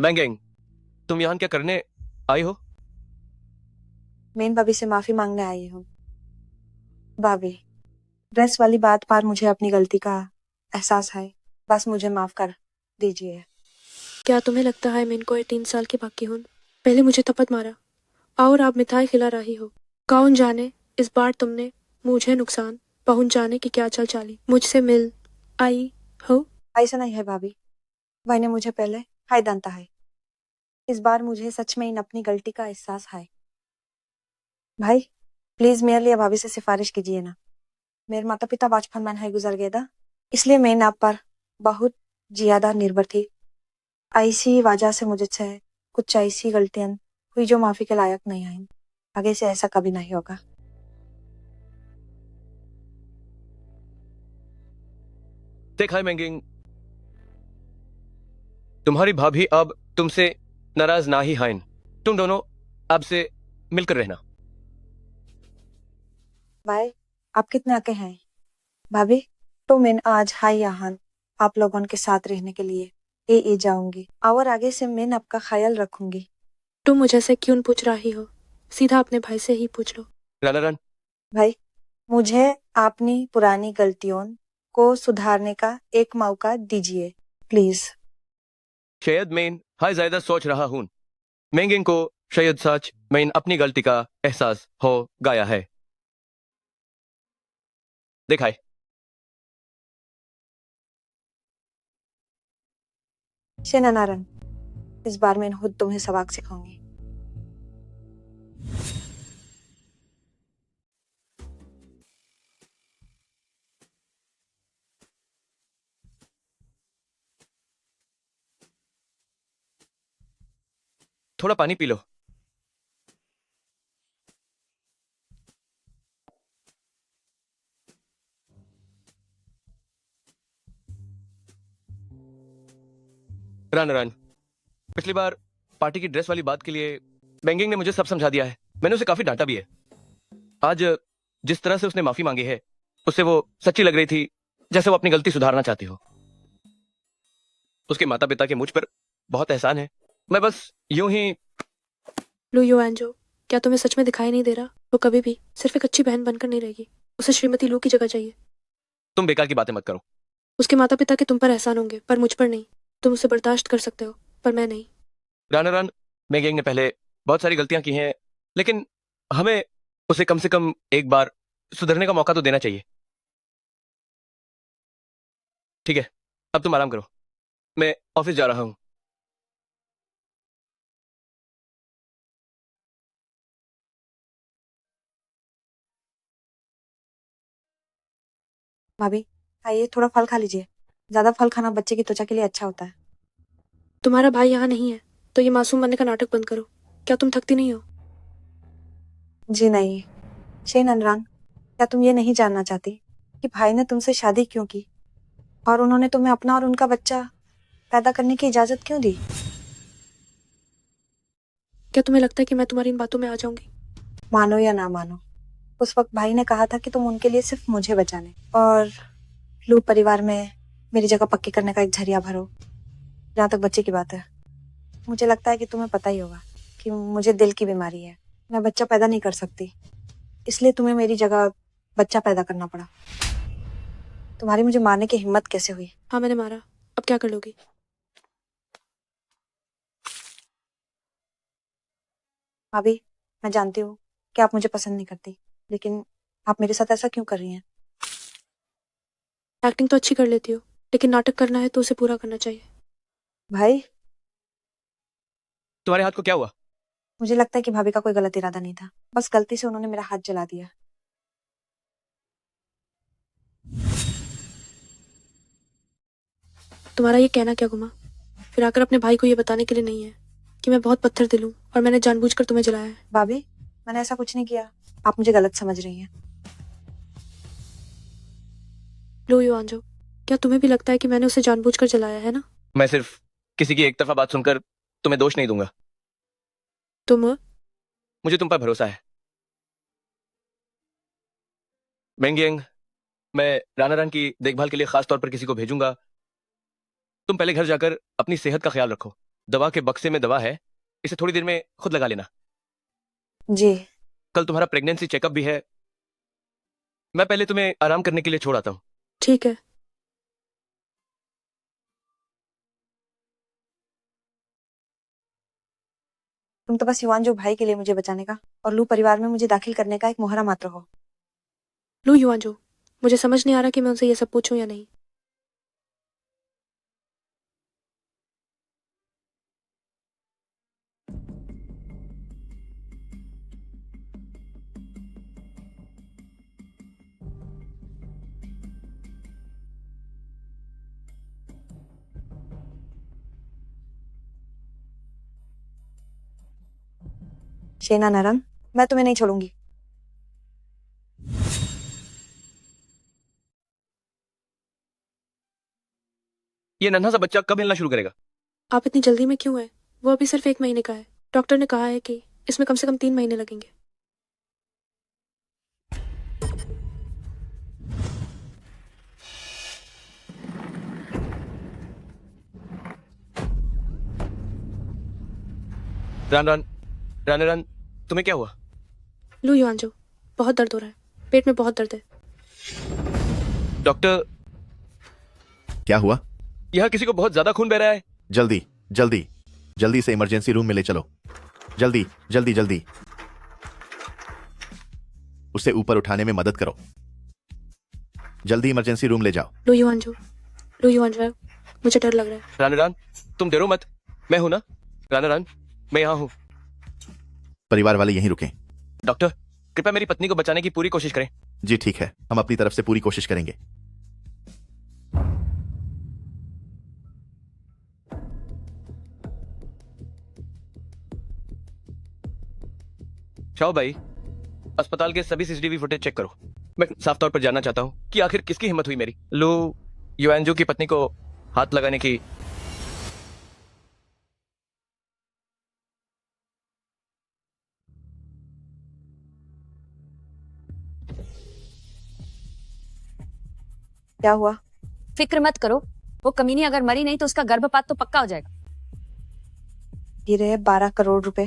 मैंगेंग, तुम यहाँ क्या करने आई हो? मेन भाभी से माफी मांगने आई हूँ। भाभी, ड्रेस वाली बात पर मुझे अपनी गलती का एहसास है, बस मुझे माफ कर दीजिए। क्या तुम्हें लगता है मैं इनको 3 साल की बाकी हूँ? पहले मुझे थप्पड़ मारा और आप मिठाई खिला रही हो। कौन जाने इस बार तुमने मुझे नुकसान पहुंच जाने की क्या चाल चाली मुझसे मिल आई हो। ऐसा नहीं है भाभी, भाई ने मुझे पहले हाय जानता है। इस बार मुझे सच में इन अपनी गलती का एहसास है। भाई प्लीज मेरे लिए भाभी से सिफारिश कीजिए ना। मेरे माता पिता बचपन में है गुजर गए था, इसलिए मैं आप पर बहुत ज्यादा निर्भर थी। ऐसी वजह से मुझसे कुछ ऐसी गलतियां हुई जो माफी के लायक नहीं आई। आगे से ऐसा कभी नहीं होगा। देख हाय मैंगिंग, तुम्हारी भाभी अब तुमसे नाराज ना ही हैं। तुम दोनों अब से मिलकर रहना। भाई आप कितने आके हैं? भाभी तो मैं आज हाय यहाँ आप लोगों के साथ रहने के लिए ए जाऊंगी और आगे से मैं आपका ख्याल रखूंगी। तुम मुझे से क्यों पूछ रही हो? सीधा अपने भाई से ही पूछ लो। रानारान, भाई मुझे अपनी पुरानी गलतियों को सुधारने का एक मौका दीजिए प्लीज। शायद मैं हाय ज्यादा सोच रहा हूं। मैंगिंग को शायद सच मैं अपनी गलती का एहसास हो गया है। देख हाय, शेनानारन, इस बार मैं खुद तुम्हें सबक सिखाऊंगी। थोड़ा पानी पी लो। रानारान, पिछली बार पार्टी की ड्रेस वाली बात के लिए मैंगिंग ने मुझे सब समझा दिया है। मैंने उसे काफी डांटा भी है। आज जिस तरह से उसने माफी मांगी है उससे वो सच्ची लग रही थी, जैसे वो अपनी गलती सुधारना चाहती हो। उसके माता पिता के मुझ पर बहुत एहसान है। मैं बस यूं ही। लुयो एंजो, क्या तुम्हें सच में दिखाई नहीं दे रहा? वो कभी भी सिर्फ एक अच्छी बहन बनकर नहीं रहेगी। उसे श्रीमती लू की जगह चाहिए। तुम बेकार की बातें मत करो। उसके माता पिता के तुम पर एहसान होंगे पर मुझ पर नहीं। तुम उसे बर्दाश्त कर सकते हो पर मैं नहीं। रानारान, मैंगिंग ने पहले बहुत सारी गलतियां की हैं, लेकिन हमें उसे कम से कम एक बार सुधरने का मौका तो देना चाहिए। ठीक है, अब तुम आराम करो। मैं ऑफिस जा रहा हूं। भाभी आइए थोड़ा फल खा लीजिए। ज्यादा फल खाना बच्चे की त्वचा के लिए अच्छा होता है। तुम्हारा भाई यहाँ नहीं है तो ये मासूम बनने का नाटक बंद करो। क्या तुम थकती नहीं हो? जी नहीं। शेन अनरान, क्या तुम ये नहीं जानना चाहती कि भाई ने तुमसे शादी क्यों की और उन्होंने तुम्हें अपना और उनका बच्चा पैदा करने की इजाजत क्यों दी? क्या तुम्हें लगता है कि मैं तुम्हारी इन बातों में आ जाऊंगी? मानो या ना मानो, उस वक्त भाई ने कहा था कि तुम उनके लिए सिर्फ मुझे बचाने और लू परिवार में मेरी जगह पक्की करने का एक जरिया भरो। जहाँ तक बच्चे की बात है, मुझे लगता है कि तुम्हें पता ही होगा कि मुझे दिल की बीमारी है। मैं बच्चा पैदा नहीं कर सकती, इसलिए तुम्हें मेरी जगह बच्चा पैदा करना पड़ा। तुम्हारी मुझे मारने की हिम्मत कैसे हुई? हाँ मैंने मारा, अब क्या कर लोगी? भाभी मैं जानती हूँ कि आप मुझे पसंद नहीं करती, लेकिन आप मेरे साथ ऐसा क्यों कर रही हैं? एक्टिंग तो अच्छी कर लेती हो, लेकिन नाटक करना है तो उसे पूरा करना चाहिए। भाई तुम्हारे हाथ को क्या हुआ? मुझे लगता है कि भाभी का कोई गलत इरादा नहीं था, बस गलती से उन्होंने मेरा हाथ जला दिया। तुम्हारा ये कहना क्या घुमा? फिर आकर अपने भाई को ये बताने के लिए नहीं है कि मैं बहुत पत्थर दिल हूँ और मैंने जानबूझकर तुम्हें जलाया है। भाभी मैंने ऐसा कुछ नहीं किया, आप मुझे गलत समझ रही हैं। लो यो आंजो, क्या तुम्हें भी लगता है कि मैंने उसे जानबूझकर जलाया है ना? मैं सिर्फ किसी की एक तरफा बात सुनकर तुम्हें दोष नहीं दूंगा। मुझे तुम पर भरोसा है मैंगिंग। मैं रानारान की देखभाल के लिए खास तौर पर किसी को भेजूंगा। तुम पहले घर जाकर अपनी सेहत का ख्याल रखो। दवा के बक्से में दवा है, इसे थोड़ी देर में खुद लगा लेना। जी। कल तुम्हारा प्रेगनेंसी चेकअप भी है। मैं पहले तुम्हें आराम करने के लिए छोड़ आता हूँ। ठीक है। तुम तो बस युवान जो भाई के लिए मुझे बचाने का और लू परिवार में मुझे दाखिल करने का एक मोहरा मात्र हो। लू युआनजो, मुझे समझ नहीं आ रहा कि मैं उनसे ये सब पूछूं या नहीं। शेना नरन, मैं तुम्हें नहीं छोड़ूंगी। ये नन्हा सा बच्चा कब हिलना शुरू करेगा? आप इतनी जल्दी में क्यों है? वो अभी सिर्फ 1 महीने का है। डॉक्टर ने कहा है कि इसमें कम से कम 3 महीने लगेंगे। रान रान रान रान, तुम्हें क्या हुआ? लू युआनजो, बहुत दर्द हो रहा है, पेट में बहुत दर्द है। डॉक्टर, क्या हुआ? यहाँ किसी को बहुत ज्यादा खून बह रहा है। जल्दी जल्दी जल्दी से इमरजेंसी रूम में ले चलो। जल्दी जल्दी जल्दी। उसे ऊपर उठाने में मदद करो। जल्दी इमरजेंसी रूम ले जाओ। लू युआनजो, मुझे डर लग रहा है। रान रान, तुम डरो मत, मैं हूं ना। रान रान, मैं यहाँ हूँ। परिवार वाले यहीं रुकें। डॉक्टर, कृपया मेरी पत्नी को बचाने की पूरी कोशिश करें। जी ठीक है, हम अपनी तरफ से पूरी कोशिश करेंगे। शाओ भाई, अस्पताल के सभी सीसीटीवी फुटेज चेक करो। मैं साफ तौर पर जानना चाहता हूँ कि आखिर किसकी हिम्मत हुई मेरी लू युआनजो की पत्नी को हाथ लगाने की। क्या हुआ? फिक्र मत करो, वो कमीनी अगर मरी नहीं तो उसका गर्भपात तो पक्का हो जाएगा। ये रहे 12 करोड़ रुपए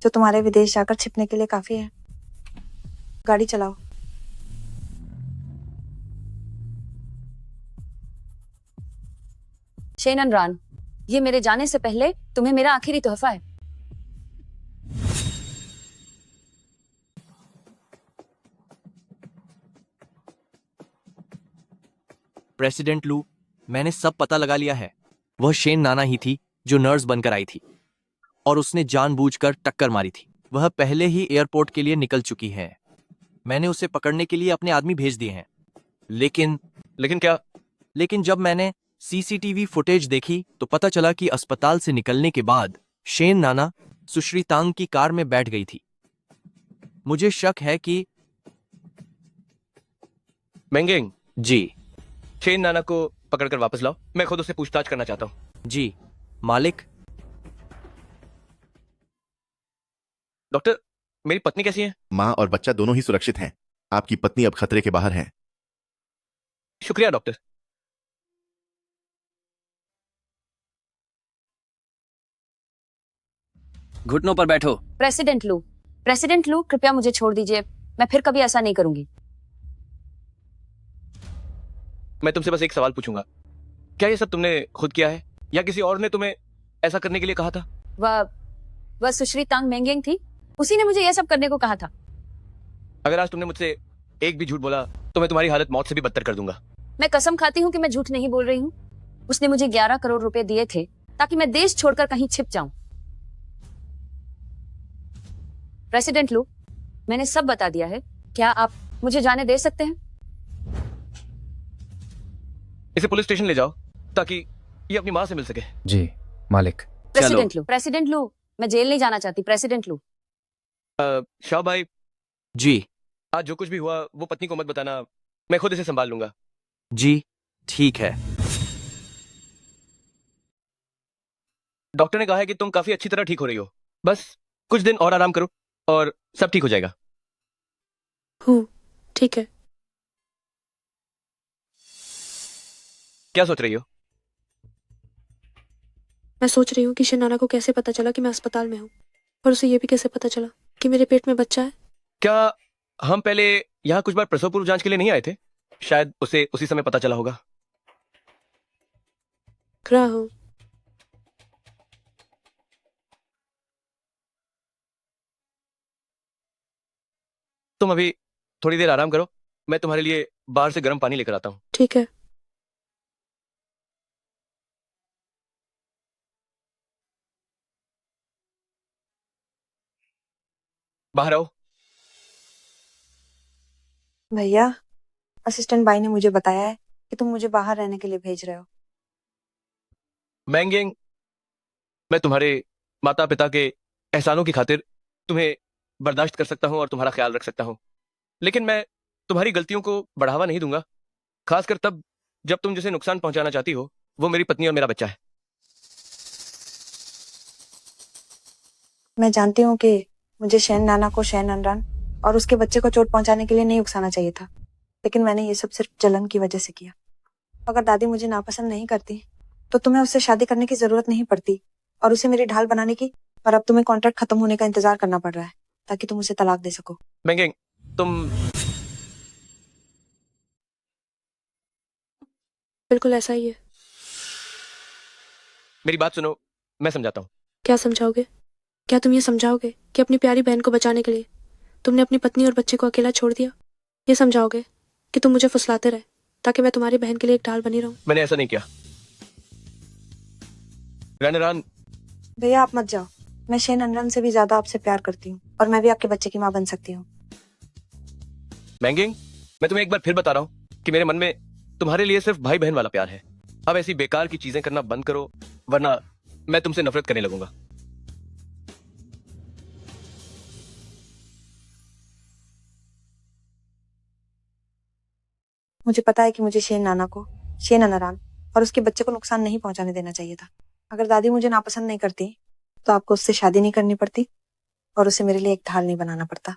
जो तुम्हारे विदेश जाकर छिपने के लिए काफी है। गाड़ी चलाओ। शेनन रान, ये मेरे जाने से पहले तुम्हें मेरा आखिरी तोहफा है। प्रेसिडेंट लू, मैंने सब पता लगा लिया है। वह शेन नाना ही थी जो नर्स बनकर आई थी और उसने जानबूझकर टक्कर मारी थी। वह पहले ही एयरपोर्ट के लिए निकल चुकी है। मैंने उसे पकड़ने के लिए अपने आदमी भेज दिए हैं। लेकिन क्या? लेकिन जब मैंने सीसीटीवी फुटेज देखी तो पता चला कि अस्पताल से निकलने के बाद शेन नाना सुश्री तांग की कार में बैठ गई थी। मुझे शक है कि मेंगेंग जी, शेन नाना को पकड़कर वापस लाओ, मैं खुद उससे पूछताछ करना चाहता हूँ। जी मालिक। डॉक्टर, मेरी पत्नी कैसी है? माँ और बच्चा दोनों ही सुरक्षित हैं। आपकी पत्नी अब खतरे के बाहर है। शुक्रिया डॉक्टर। घुटनों पर बैठो। प्रेसिडेंट लू, कृपया मुझे छोड़ दीजिए, मैं फिर कभी ऐसा नहीं करूंगी। मैं तुमसे बस एक सवाल पूछूंगा, क्या ये सब तुमने खुद किया है या किसी और ने तुम्हें ऐसा करने के लिए कहा था? वह सुश्री तांग मेंगेंग थी, उसी ने मुझे यह सब करने को कहा था। अगर आज तुमने मुझसे एक भी झूठ बोला तो मैं तुम्हारी हालत मौत से भी बदतर कर दूंगा। मैं कसम खाती हूँ कि मैं झूठ नहीं बोल रही हूँ। उसने मुझे 11 करोड़ रुपए दिए थे ताकि मैं देश छोड़कर कहीं छिप जाऊं। प्रेसिडेंट लू, मैंने सब बता दिया है, क्या आप मुझे जाने दे सकते हैं? इसे पुलिस स्टेशन ले जाओ ताकि ये अपनी माँ से मिल सके। जी मालिक। प्रेसिडेंट लू, मैं जेल नहीं जाना चाहती। प्रेसिडेंट लू। शाह भाई जी, आज जो कुछ भी हुआ वो पत्नी को मत बताना, मैं खुद इसे संभाल लूंगा। जी ठीक है। डॉक्टर ने कहा है कि तुम काफी अच्छी तरह ठीक हो रही हो, बस कुछ दिन और आराम करो और सब ठीक हो जाएगा। ठीक है। क्या सोच रही हो? मैं सोच रही हूँ कि शेनाना को कैसे पता चला कि मैं अस्पताल में हूँ, और उसे ये भी कैसे पता चला कि मेरे पेट में बच्चा है। क्या हम पहले यहाँ कुछ बार प्रसव पूर्व जांच के लिए नहीं आए थे? शायद उसे उसी समय पता चला होगा। ग्राह तुम अभी थोड़ी देर आराम करो, मैं तुम्हारे लिए बाहर से गर्म पानी लेकर आता हूँ। ठीक है। बाहर आओ। भैया, असिस्टेंट बाई ने मुझे बताया है कि तुम मुझे बाहर रहने के लिए भेज रहे हो। मैंगिंग, मैं तुम्हारे माता पिता के एहसानों की खातिर तुम्हें बर्दाश्त कर सकता हूँ और तुम्हारा ख्याल रख सकता हूँ, लेकिन मैं तुम्हारी गलतियों को बढ़ावा नहीं दूंगा, खासकर तब जब तुम जिसे नुकसान पहुंचाना चाहती हो वो मेरी पत्नी और मेरा बच्चा है। मैं जानती हूँ कि मुझे शैन नाना को शैन अनरान और उसके बच्चे को चोट पहुंचाने के लिए नहीं उकसाना चाहिए था, लेकिन मैंने ये सब सिर्फ जलन की वजह से किया। अगर दादी मुझे नापसंद नहीं करती तो तुम्हें उससे शादी करने की जरूरत नहीं पड़ती और उसे मेरी ढाल बनाने की, और अब तुम्हें कॉन्ट्रैक्ट खत्म होने का इंतजार करना पड़ रहा है ताकि तुम उसे तलाक दे सको। मैंगिंग, तुम बिल्कुल ऐसा ही है। मेरी बात सुनो, मैं समझाता हूँ। क्या समझाओगे? क्या तुम ये समझाओगे कि अपनी प्यारी बहन को बचाने के लिए तुमने अपनी पत्नी और बच्चे को अकेला छोड़ दिया? ये समझाओगे कि तुम मुझे फुसलाते रहे ताकि मैं तुम्हारी बहन के लिए एक ढाल बनी रहूं? मैंने ऐसा नहीं किया। रनरान, भैया आप मत जाओ, मैं शैन अनरान से भी ज्यादा आपसे प्यार करती हूँ और मैं भी आपके बच्चे की माँ बन सकती हूँ। मैंगिंग, मैं तुम्हें एक बार फिर बता रहा हूँ कि मेरे मन में तुम्हारे लिए सिर्फ भाई बहन वाला प्यार है। अब ऐसी बेकार की चीजें करना बंद करो, वरना मैं तुमसे नफरत करने लगूंगा। मुझे पता है कि मुझे शैन नाना को, शैन अनरान और उसके बच्चे को नुकसान नहीं पहुंचाने देना चाहिए था। अगर दादी मुझे नापसंद नहीं करती तो आपको उससे शादी नहीं करनी पड़ती और उसे मेरे लिए एक ढाल नहीं बनाना पड़ता।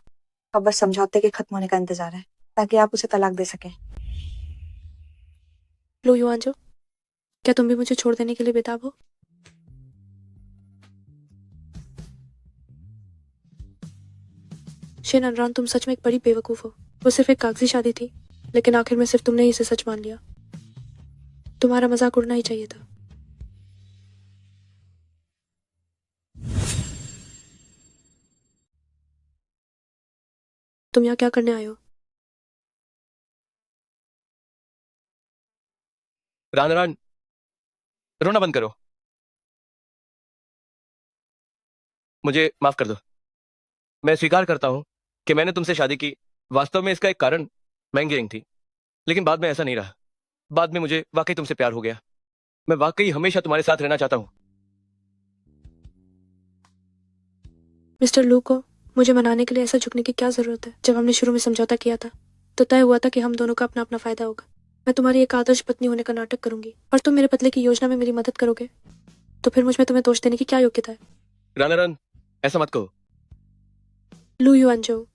अब बस समझौते के खत्म होने का इंतजार है ताकि आप उसे तलाक दे सकें। लो युवांजो, क्या तुम भी मुझे छोड़ देने के लिए बेताब हो? शैन अनरान, तुम सच में एक बड़ी बेवकूफ हो। वो सिर्फ एक कागजी शादी थी, लेकिन आखिर में सिर्फ तुमने ही इसे सच मान लिया। तुम्हारा मजाक उड़ना ही चाहिए था। तुम यहाँ क्या करने आए हो? रनरान, रोना बंद करो, मुझे माफ कर दो। मैं स्वीकार करता हूं कि मैंने तुमसे शादी की। वास्तव में इसका एक कारण मैंगिंग थी, लेकिन बाद में ऐसा नहीं रहा। बाद में मुझे वाकई तुमसे प्यार हो गया। मैं वाकई हमेशा तुम्हारे साथ रहना चाहता हूं। मिस्टर लू को मुझे मनाने के लिए ऐसा झुकने की क्या जरूरत है? जब हमने शुरू में समझौता किया था तो तय हुआ था कि हम दोनों का अपना अपना फायदा होगा। मैं तुम्हारी एक आदर्श पत्नी होने का नाटक करूंगी और तुम मेरे बदले की योजना में मेरी मदद करोगे, तो फिर मुझ में तुम्हें दोष देने की क्या योग्यता है? रनरन, ऐसा मत कहो। लू युआनजो,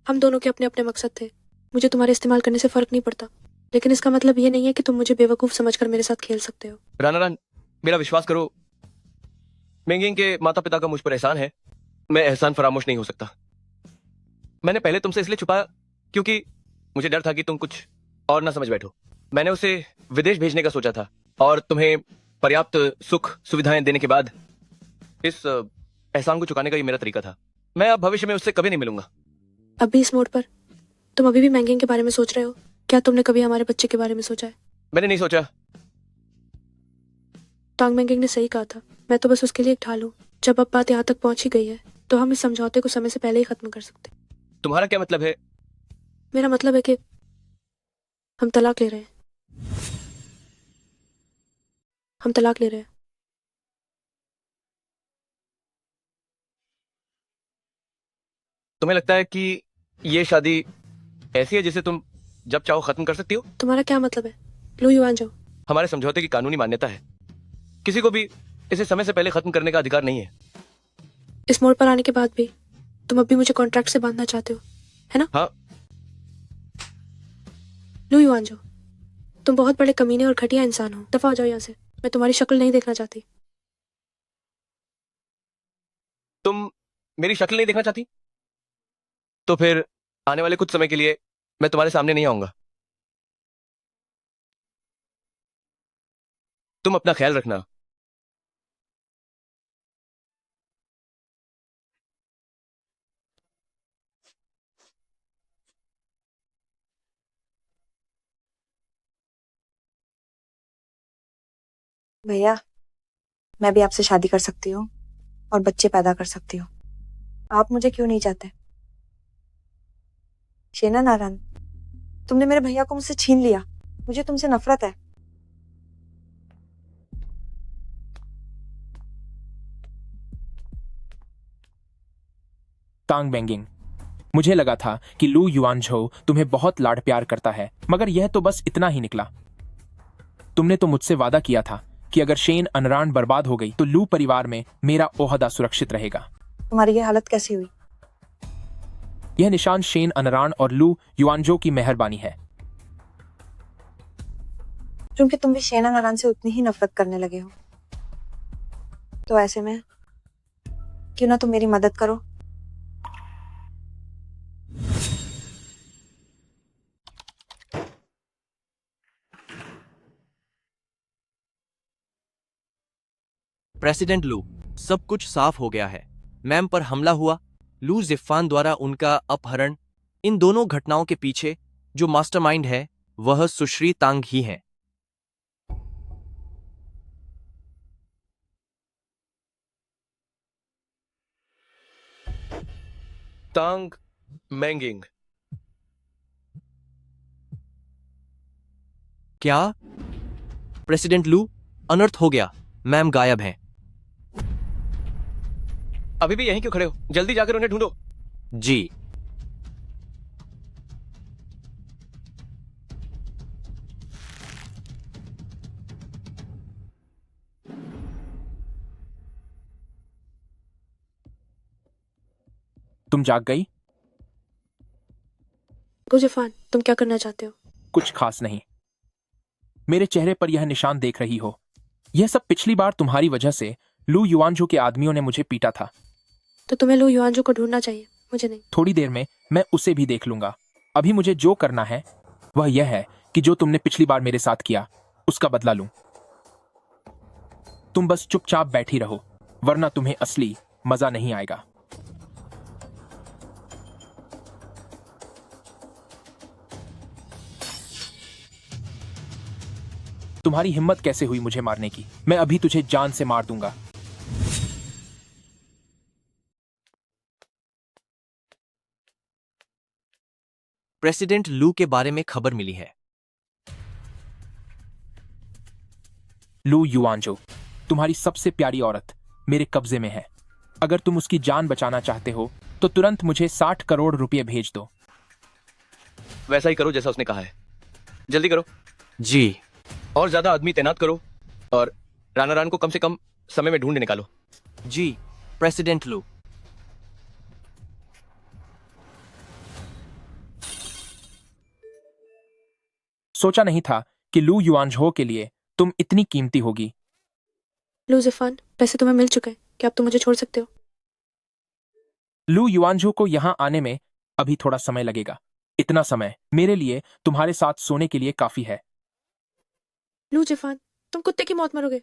हम दोनों के अपने अपने मकसद थे। मुझे तुम्हारे इस्तेमाल करने से फर्क नहीं पड़ता, लेकिन इसका मतलब ये नहीं है कि तुम मुझे बेवकूफ समझकर मेरे साथ खेल सकते हो। रनरन, मेरा विश्वास करो, मैंगिंग के माता पिता का मुझ पर एहसान है। मैं एहसान फरामोश नहीं हो सकता। मैंने पहले तुमसे इसलिए छुपाया क्योंकि मुझे डर था कि तुम कुछ और ना समझ बैठो। मैंने उसे विदेश भेजने का सोचा था और तुम्हें पर्याप्त सुख सुविधाएं देने के बाद इस एहसान को चुकाने का ये मेरा तरीका था। मैं अब भविष्य में उससे कभी नहीं मिलूंगा। अब भी इस मोड़ पर तुम अभी भी मैंगिंग के बारे में सोच रहे हो? क्या तुमने कभी हमारे बच्चे के बारे में सोचा है? मैंने नहीं सोचा। टांग मैंगिंग ने सही कहा था, मैं तो बस उसके लिए एक ढाल हूँ। जब अब बात यहाँ तक पहुंच ही गई है तो हम इस समझौते को समय से पहले ही खत्म कर सकते। तुम्हारा क्या मतलब है? मेरा मतलब है कि हम तलाक ले रहे हैं। हम तलाक ले रहे हैं। तुम्हें लगता है कि ये शादी ऐसी है जिसे तुम जब चाहो खत्म कर सकती हो? तुम्हारा क्या मतलब है? लू युआन जाओ। हमारे समझौते की कानूनी मान्यता है, किसी को भी इसे समय से पहले खत्म करने का अधिकार नहीं है। इस मोड़ पर आने के बाद भी तुम अब भी मुझे कॉन्ट्रैक्ट से बांधना चाहते हो, है ना? हाँ। लू युआन जाओ, तुम बहुत बड़े कमीने और घटिया इंसान हो। दफा हो जाओ यहाँ से, मैं तुम्हारी शक्ल नहीं देखना चाहती। तुम मेरी शक्ल नहीं देखना चाहती? तो फिर आने वाले कुछ समय के लिए मैं तुम्हारे सामने नहीं आऊंगा। तुम अपना ख्याल रखना। भैया, मैं भी आपसे शादी कर सकती हूँ और बच्चे पैदा कर सकती हूँ। आप मुझे क्यों नहीं चाहते? शेना नारायण, तुमने मेरे भैया को मुझसे छीन लिया। मुझे तुमसे नफरत है। तांग बेंगिंग, मुझे लगा था कि लू युआनझो तुम्हें बहुत लाड प्यार करता है, मगर यह तो बस इतना ही निकला। तुमने तो मुझसे वादा किया था कि अगर शेन अनरान बर्बाद हो गई तो लू परिवार में मेरा ओहदा सुरक्षित रहेगा। तुम्हारी ये हालत कैसी हुई? यह निशान शेन अनरान और लू युआनझो की मेहरबानी है। क्योंकि तुम भी शेना नारायण से उतनी ही नफरत करने लगे हो, तो ऐसे में क्यों ना तुम मेरी मदद करो। प्रेसिडेंट लू, सब कुछ साफ हो गया है। मैम पर हमला हुआ, लू जिफान द्वारा उनका अपहरण, इन दोनों घटनाओं के पीछे जो मास्टरमाइंड है वह सुश्री तांग ही है। तांग मैंगिंग। क्या? प्रेसिडेंट लू, अनर्थ हो गया। मैम गायब हैं। अभी भी यहीं क्यों खड़े हो? जल्दी जाकर उन्हें ढूंढो। जी। तुम जाग गई? गुजफान, तुम क्या करना चाहते हो? कुछ खास नहीं। मेरे चेहरे पर यह निशान देख रही हो। यह सब पिछली बार तुम्हारी वजह से लू युआनझो के आदमियों ने मुझे पीटा था। तो तुम्हें लू युआनझो को ढूंढना चाहिए, मुझे नहीं। थोड़ी देर में मैं उसे भी देख लूंगा। अभी मुझे जो करना है वह यह है कि जो तुमने पिछली बार मेरे साथ किया उसका बदला लूं। तुम बस चुपचाप बैठी रहो, वरना तुम्हें असली मजा नहीं आएगा। तुम्हारी हिम्मत कैसे हुई मुझे मारने की? मैं अभी तुझे जान से मार दूंगा। प्रेसिडेंट लू के बारे में खबर मिली है। लू युआनझो, तुम्हारी सबसे प्यारी औरत मेरे कब्जे में है। अगर तुम उसकी जान बचाना चाहते हो तो तुरंत मुझे 60 करोड़ रुपए भेज दो। वैसा ही करो जैसा उसने कहा है। जल्दी करो। जी। और ज्यादा आदमी तैनात करो और रानारान को कम से कम समय में ढूंढ निकालो। जी प्रेसिडेंट लू। सोचा नहीं था कि लू युआनझो के लिए तुम इतनी कीमती होगी। लू जिफान, पैसे तुम्हें मिल चुके हैं, क्या अब तुम मुझे छोड़ सकते हो? लू युआनझो को यहां आने में अभी थोड़ा समय लगेगा। इतना समय मेरे लिए तुम्हारे साथ सोने के लिए काफी है। लू जिफान, तुम कुत्ते की मौत मरोगे।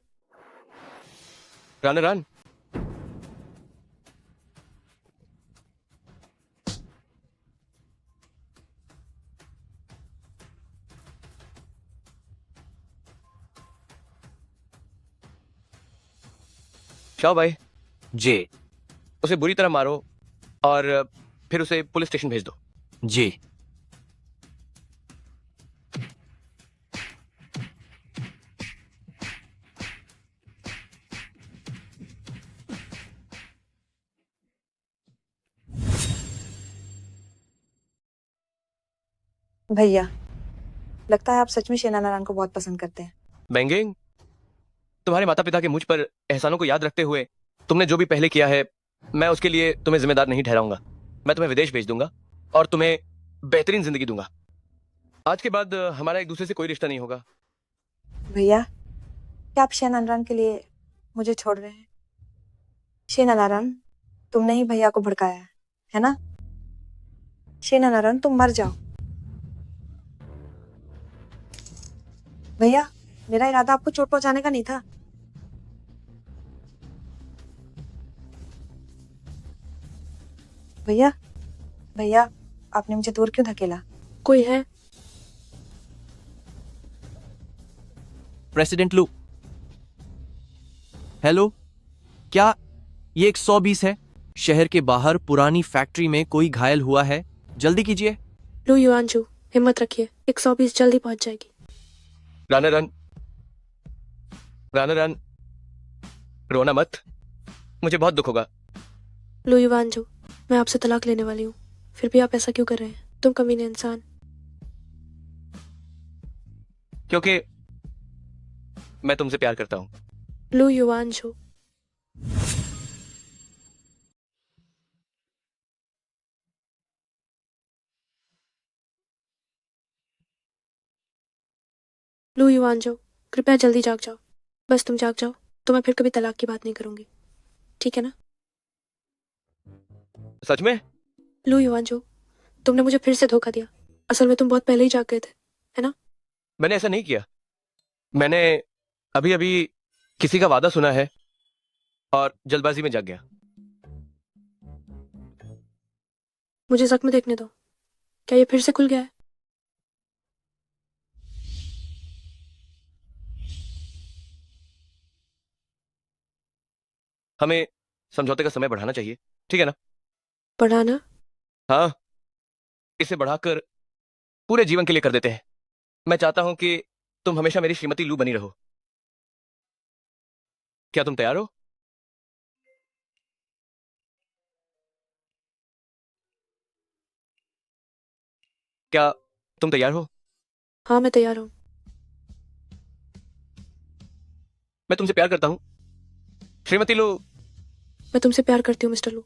रानारान, शाओ भाई। जी। उसे बुरी तरह मारो और फिर उसे पुलिस स्टेशन भेज दो। जी। भैया, लगता है आप सच में शेना नारायण को बहुत पसंद करते हैं। बेंगिंग, तुम्हारे माता पिता के मुझ पर एहसानों को याद रखते हुए तुमने जो भी पहले किया है, मैं उसके लिए तुम्हें जिम्मेदार नहीं ठहराऊंगा। मैं तुम्हें विदेश भेज दूंगा और तुम्हें बेहतरीन जिंदगी दूंगा। आज के बाद हमारा एक दूसरे से कोई रिश्ता नहीं होगा। भैया, क्या आप शेना नारायण के लिए मुझे छोड़ रहे हैं? शेना नारायण, तुमने ही भैया को भड़काया है ना? शेना नारायण, तुम मर जाओ। भैया, मेरा इरादा आपको चोट पहुंचाने का नहीं था। भैया, भैया, आपने मुझे दूर क्यों धकेला? कोई है? प्रेसिडेंट लू, हेलो, क्या ये 120 है? शहर के बाहर पुरानी फैक्ट्री में कोई घायल हुआ है, जल्दी कीजिए। लू युआनजू, हिम्मत रखिए, 120 जल्दी पहुंच जाएगी। राना रन, राना रन, रोना मत, मुझे बहुत दुख होगा। लू युआनजू, मैं आपसे तलाक लेने वाली हूँ, फिर भी आप ऐसा क्यों कर रहे हैं? तुम कमीने इंसान। क्योंकि मैं तुमसे प्यार करता हूँ। लू युआनजू, लू युआनजू, कृपया जल्दी जाग जाओ। बस तुम जाग जाओ तो मैं फिर कभी तलाक की बात नहीं करूंगी, ठीक है ना? सच में? लू युआनजू, तुमने मुझे फिर से धोखा दिया। असल में तुम बहुत पहले ही जाग गए थे, है ना? मैंने ऐसा नहीं किया। मैंने अभी अभी किसी का वादा सुना है और जल्दबाजी में जाग गया। मुझे जख्म देखने दो, क्या ये फिर से खुल गया है? हमें समझौते का समय बढ़ाना चाहिए, ठीक है ना? बढ़ाना? हाँ, इसे बढ़ाकर पूरे जीवन के लिए कर देते हैं। मैं चाहता हूं कि तुम हमेशा मेरी श्रीमती लू बनी रहो। क्या तुम तैयार हो? क्या तुम तैयार हो? हाँ, मैं तैयार हूँ। मैं तुमसे प्यार करता हूं, श्रीमती लू। मैं तुमसे प्यार करती हूँ मिस्टर लू।